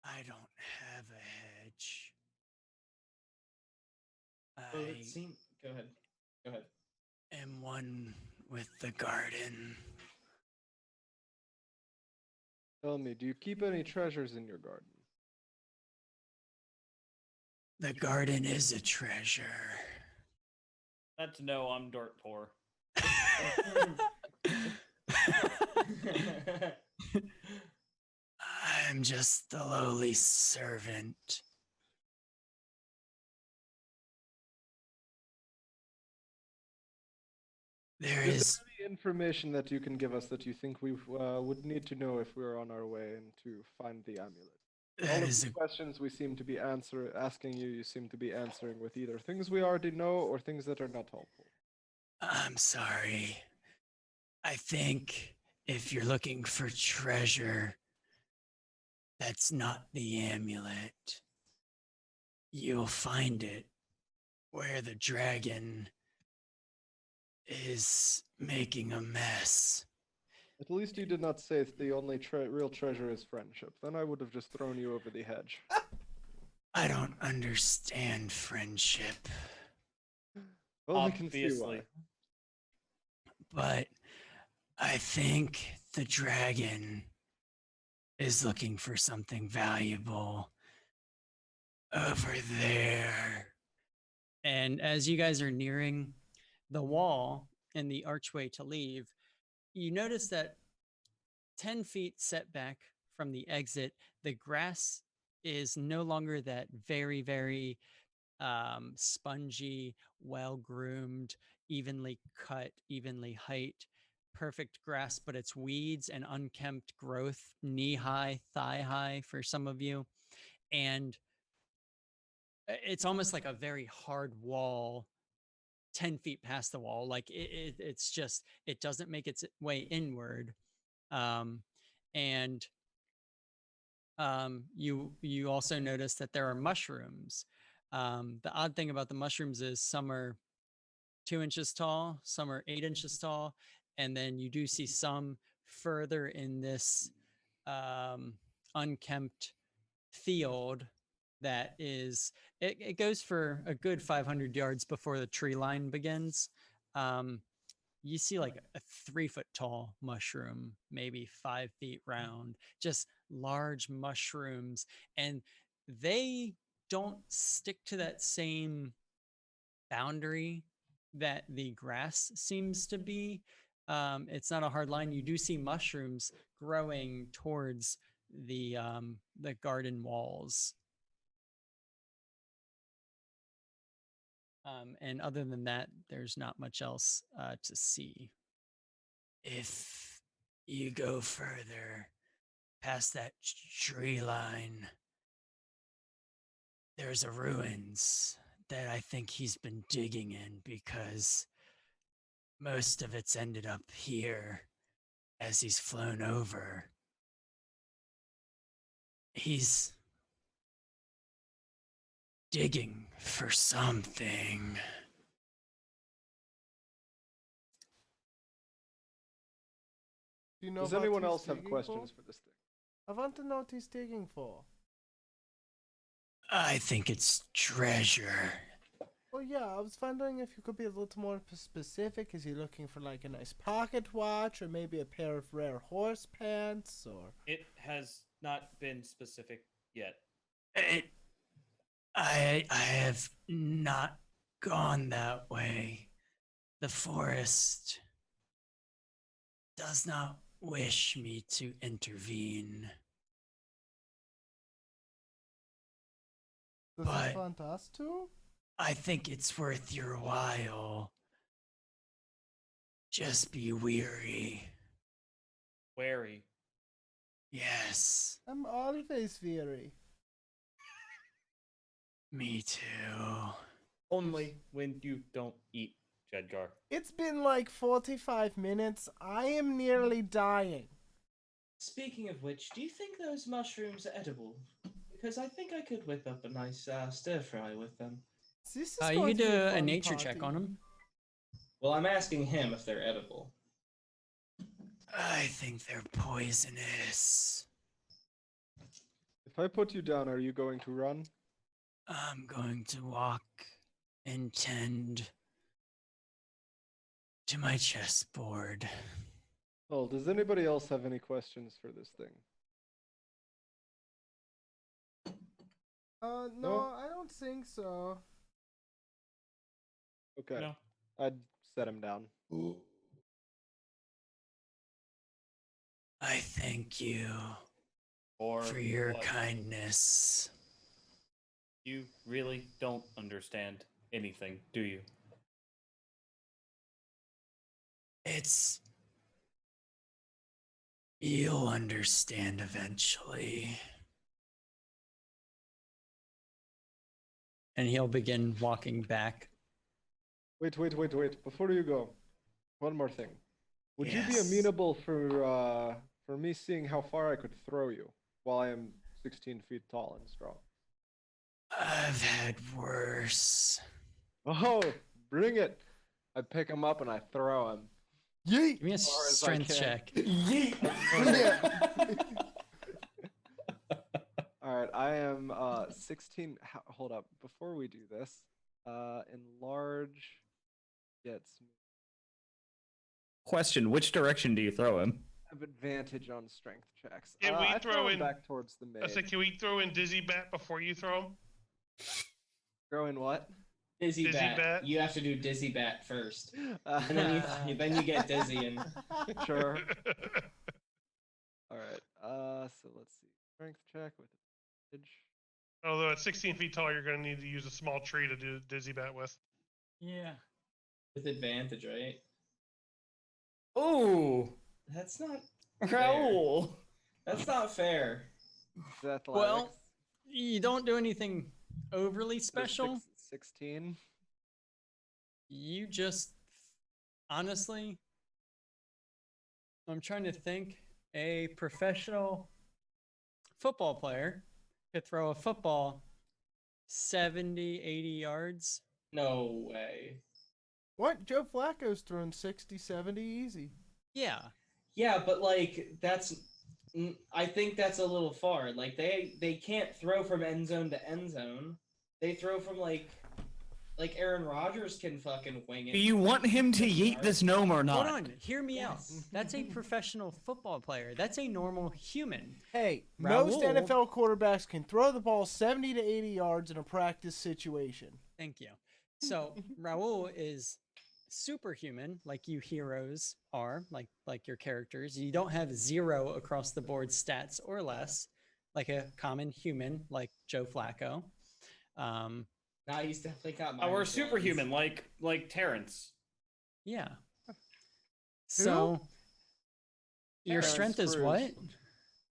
I don't have a hedge. Well, I it seemed. Go ahead. Go ahead. am one with the garden. Tell me, do you keep any treasures in your garden? The garden is a treasure. That's no, I'm dirt poor. I'm just the lowly servant. There Is is there any information that you can give us that you think we would need to know if we're on our way and to find the amulet? All that of is the a questions we seem to be asking you, you seem to be answering with either things we already know or things that are not helpful. I'm sorry. I think if you're looking for treasure, that's not the amulet. You'll find it where the dragon is making a mess. At least you did not say the only real treasure is friendship. Then I would have just thrown you over the hedge. I don't understand friendship, Well, I can see Obviously. why. but I think the dragon is looking for something valuable over there. And as you guys are nearing the wall and the archway to leave, you notice that 10 feet setback from the exit, the grass is no longer that very, very spongy, well groomed, evenly cut, evenly height, perfect grass, but it's weeds and unkempt growth, knee high, thigh high for some of you. And it's almost like a very hard wall 10 feet past the wall. Like it's just, it doesn't make its way inward. And you also notice that there are mushrooms. The odd thing about the mushrooms is some are 2 inches tall, some are 8 inches tall, and then you do see some further in this unkempt field that is it goes for a good 500 yards before the tree line begins. You see like a 3 foot tall mushroom, maybe 5 feet round, just large mushrooms, and they don't stick to that same boundary that the grass seems to be. It's not a hard line. You do see mushrooms growing towards the garden walls. And other than that, there's not much else to see. If you go further past that tree line, there's a ruins that I think he's been digging in, because most of it's ended up here as he's flown over. He's digging for something. Do you know Does what anyone he's else have digging questions for? for this thing? I want to know what he's digging for. I think it's treasure. Oh yeah, I was wondering if you could be a little more specific. Is he looking for like a nice pocket watch, or maybe a pair of rare horse pants, or? It has not been specific yet. I have not gone that way. The forest does not wish me to intervene. Does But- he want us to? I think it's worth your while. Just be weary. Wary. Yes, I'm always weary. me too. Only when you don't eat, Jedgar. It's been like 45 minutes. I am nearly dying. Speaking of which, do you think those mushrooms are edible? Because I think I could whip up a nice stir fry with them. This is You going can to do be a fun nature party. check on him. Well, I'm asking him if they're edible. I think they're poisonous. If I put you down, are you going to run? I'm going to walk and tend to my chessboard. Well, does anybody else have any questions for this thing? No, No? I don't think so. Okay. No. I'd set him down. I thank you Or for your what? kindness. You really don't understand anything, do you? It's. You'll understand eventually. And he'll begin walking back. Wait. Before you go, one more thing. Would you be Yes. amenable for me seeing how far I could throw you while I am 16 feet tall and strong? I've had worse. Oh, bring it! I pick him up and I throw him. Yeet! Give me a far as I strength can. check. All All right, I am 16. Hold up, before we do this, enlarge gets me Question: which direction do you throw him? have advantage on strength checks. Can we I throw him in- back towards the I said, maid. can we throw in Dizzy Bat before you throw him? Throw in what? Dizzy, Dizzy bat. bat? You have to do dizzy bat first, and then you get dizzy and Sure. All right. So let's see. Strength check with advantage. Although at 16 feet tall, you're going to need to use a small tree to do Dizzy Bat with. Yeah. with advantage, right? Ooh, That's not Raul. That's not fair. Is that Well, athletics? you don't do anything overly So special. 16. You just, honestly, I'm trying to think. A professional football player could throw a football 70, 80 yards. No way. What? Joe Flacco's thrown 60, 70 easy. Yeah. Yeah, but like I think that's a little far. Like they can't throw from end zone to end zone. They throw from like Aaron Rodgers can fucking wing it. Do you want him to yeet this gnome or not? Hold on. Hear me out. Yes. That's a professional football player. That's a normal human. Hey, most Raul- NFL quarterbacks can throw the ball 70 to 80 yards in a practice situation. Thank you. So Raul is superhuman, like you heroes are, like your characters. You don't have 0 across the board stats or less, like a common human, like Joe Flacco. Nah, he's definitely got We're minus superhuman, ones. like Terrence. Yeah. So your Terrence strength is Cruz. what?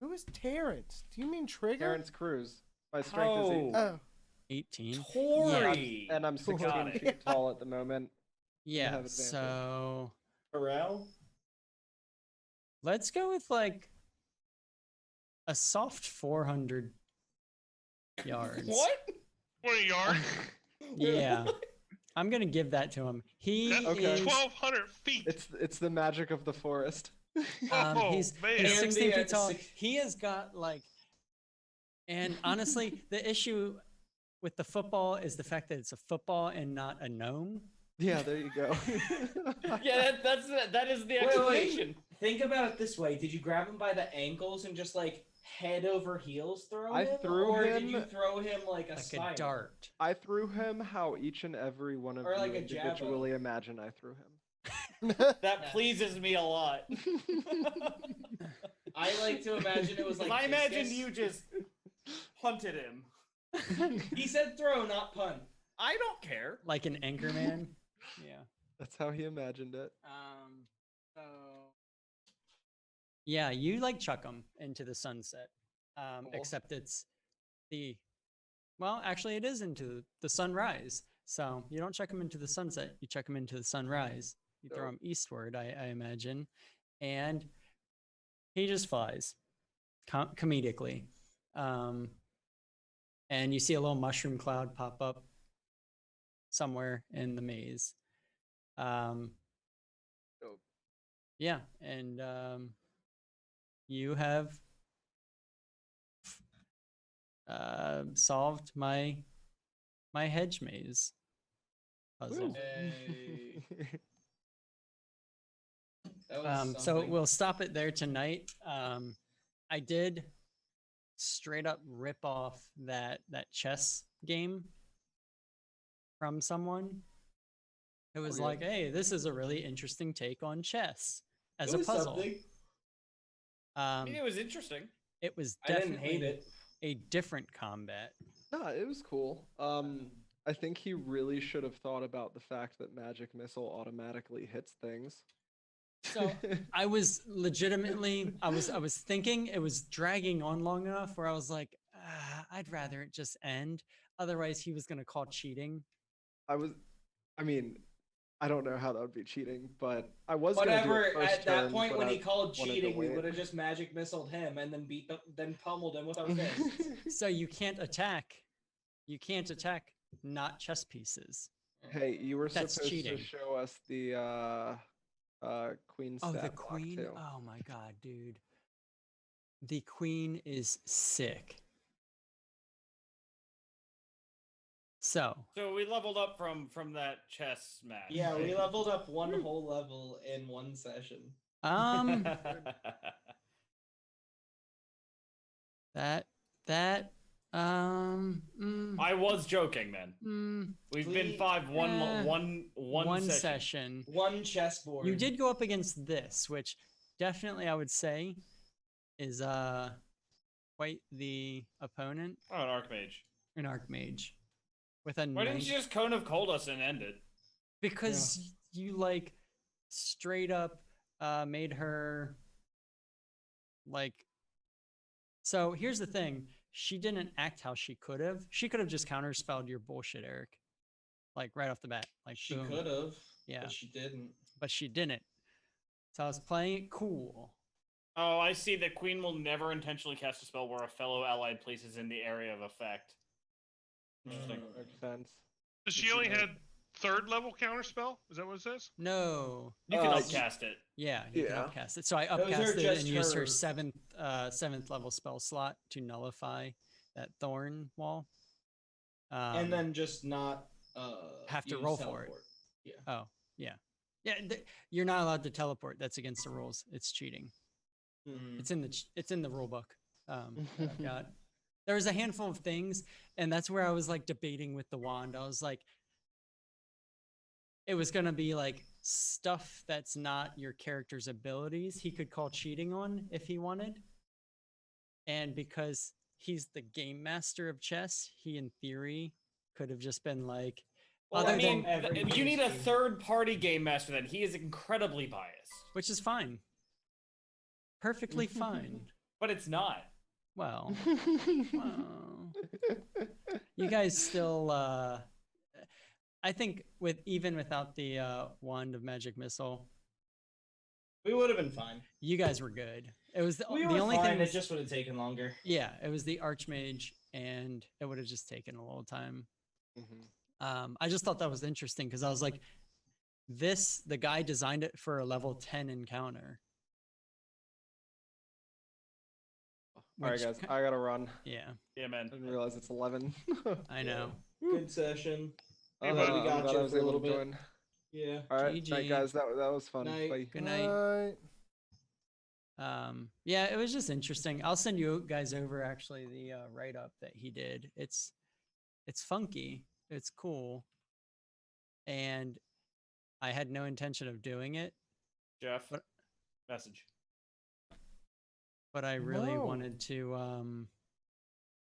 Who is Terrence? Do you mean Trigger? Terrence Cruz. My strength is 8. Oh, 18. Tori. And I'm 16 Got it. feet tall at the moment. Yeah. have advantage. So Pharrell? let's go with like a soft 400 yards. What? 20 yards? Yeah. I'm gonna give that to him. He That's Okay. is 1,200 feet. It's the magic of the forest. Oh, he's man. 16 And feet the, tall. 6 He has got like, and honestly, the issue with the football is the fact that it's a football and not a gnome. Yeah, there you go. Yeah, that is the Wait, explanation. Think about it this way: did you grab him by the ankles and just like head over heels throw I him, threw or did him you throw him like a Like spider? a dart. I threw him how each and every one of Or you like a Jabba. individually imagine I threw him. That Yes. pleases me a lot. I like to imagine it was like. I imagined discus. you just punted him. He said throw, not punt. I don't care. Like an anchorman. Yeah. That's how he imagined it. So yeah, you like chuck them into the sunset. Except it's actually it is into the sunrise. So you don't chuck them into the sunset, you chuck them into the sunrise. You throw Dope. them eastward, I imagine. And he just flies comedically. And you see a little mushroom cloud pop up somewhere in the maze. Dope. Yeah, and you have solved my hedge maze puzzle. Woo. Yay. That was So something. we'll stop it there tonight. I did straight up rip off that chess game from someone. It was Okay. like, hey, this is a really interesting take on chess as It a was puzzle. something. I mean, it was interesting. It was I didn't definitely hate it. a different combat. No, it was cool. I think he really should have thought about the fact that magic missile automatically hits things. So I was legitimately, I was thinking it was dragging on long enough where I was like, I'd rather it just end. Otherwise, he was gonna call cheating. I mean, I don't know how that would be cheating, but I was gonna do Whatever. it first At that turn, point, but when I he called wanted to cheating, we wait. would have just magic missiled him and then then pummeled him with our fists. So you can't attack. You can't attack not chess pieces. Hey, you were That's supposed cheating. to show us the queen Oh, stat the block, queen. too. Oh my god, dude. The queen is sick. So So we leveled up from that chess match. Yeah, we right? leveled up one whole level in one session. that that I was joking, man. We've been We- 1 session. session. One chessboard. You did go up against this, which definitely I would say is quite the opponent, Oh, an archmage. an archmage, with a Why didn't nice you just Cone of Cold us and end it? because you like straight up made her like. So here's the thing: she didn't act how she could have. She could have just counterspelled your bullshit, Eric, like right off the bat. Like She boom. could have. Yeah. But she didn't. But she didn't. So I was playing it cool. Oh, I see that Queen will never intentionally cast a spell where a fellow allied places in the area of effect. Interesting. Makes sense. So she only had 3rd level counterspell? Is that what it says? No. You can Oh, upcast it. Yeah, you can Yeah. upcast it. So I Those are upcasted it just and used her her- seventh level spell slot to nullify that thorn wall. And then just not have to use roll for it. teleport. Yeah. Oh, yeah. Yeah, you're not allowed to teleport. That's against the rules. It's cheating. Mhm. It's in the rule book. That I've got. There was a handful of things, and that's where I was like debating with the wand. I was like, it was gonna be like stuff that's not your character's abilities. He could call cheating on if he wanted, and because he's the game master of chess, he in theory could have just been like, Well, other I mean, than every you need a game. third-party game master then. He is incredibly biased. which is fine, perfectly fine. But it's not. Well, well, you guys still. I think even without the wand of magic missile, We would have been fine. you guys were good. It was the We the were only fine. thing. It Was, just would have taken longer. yeah, it was the archmage, and it would have just taken a little time. Mhm. I just thought that was interesting because I was like, the guy designed it for a level 10 encounter. All right, which guys, ki- I gotta run. Yeah, Yeah, man. I didn't realize it's 11. I know. Good session. Hey, I'm bud. glad- We I'm got glad you I was for a able little to bit. join. Yeah. All right, night, GG. guys. That was fun. Night. Bye. Good night. Yeah, it was just interesting. I'll send you guys over actually the write up that he did. It's funky. It's cool. And I had no intention of doing it, Jeff, What- message. but I really No. wanted to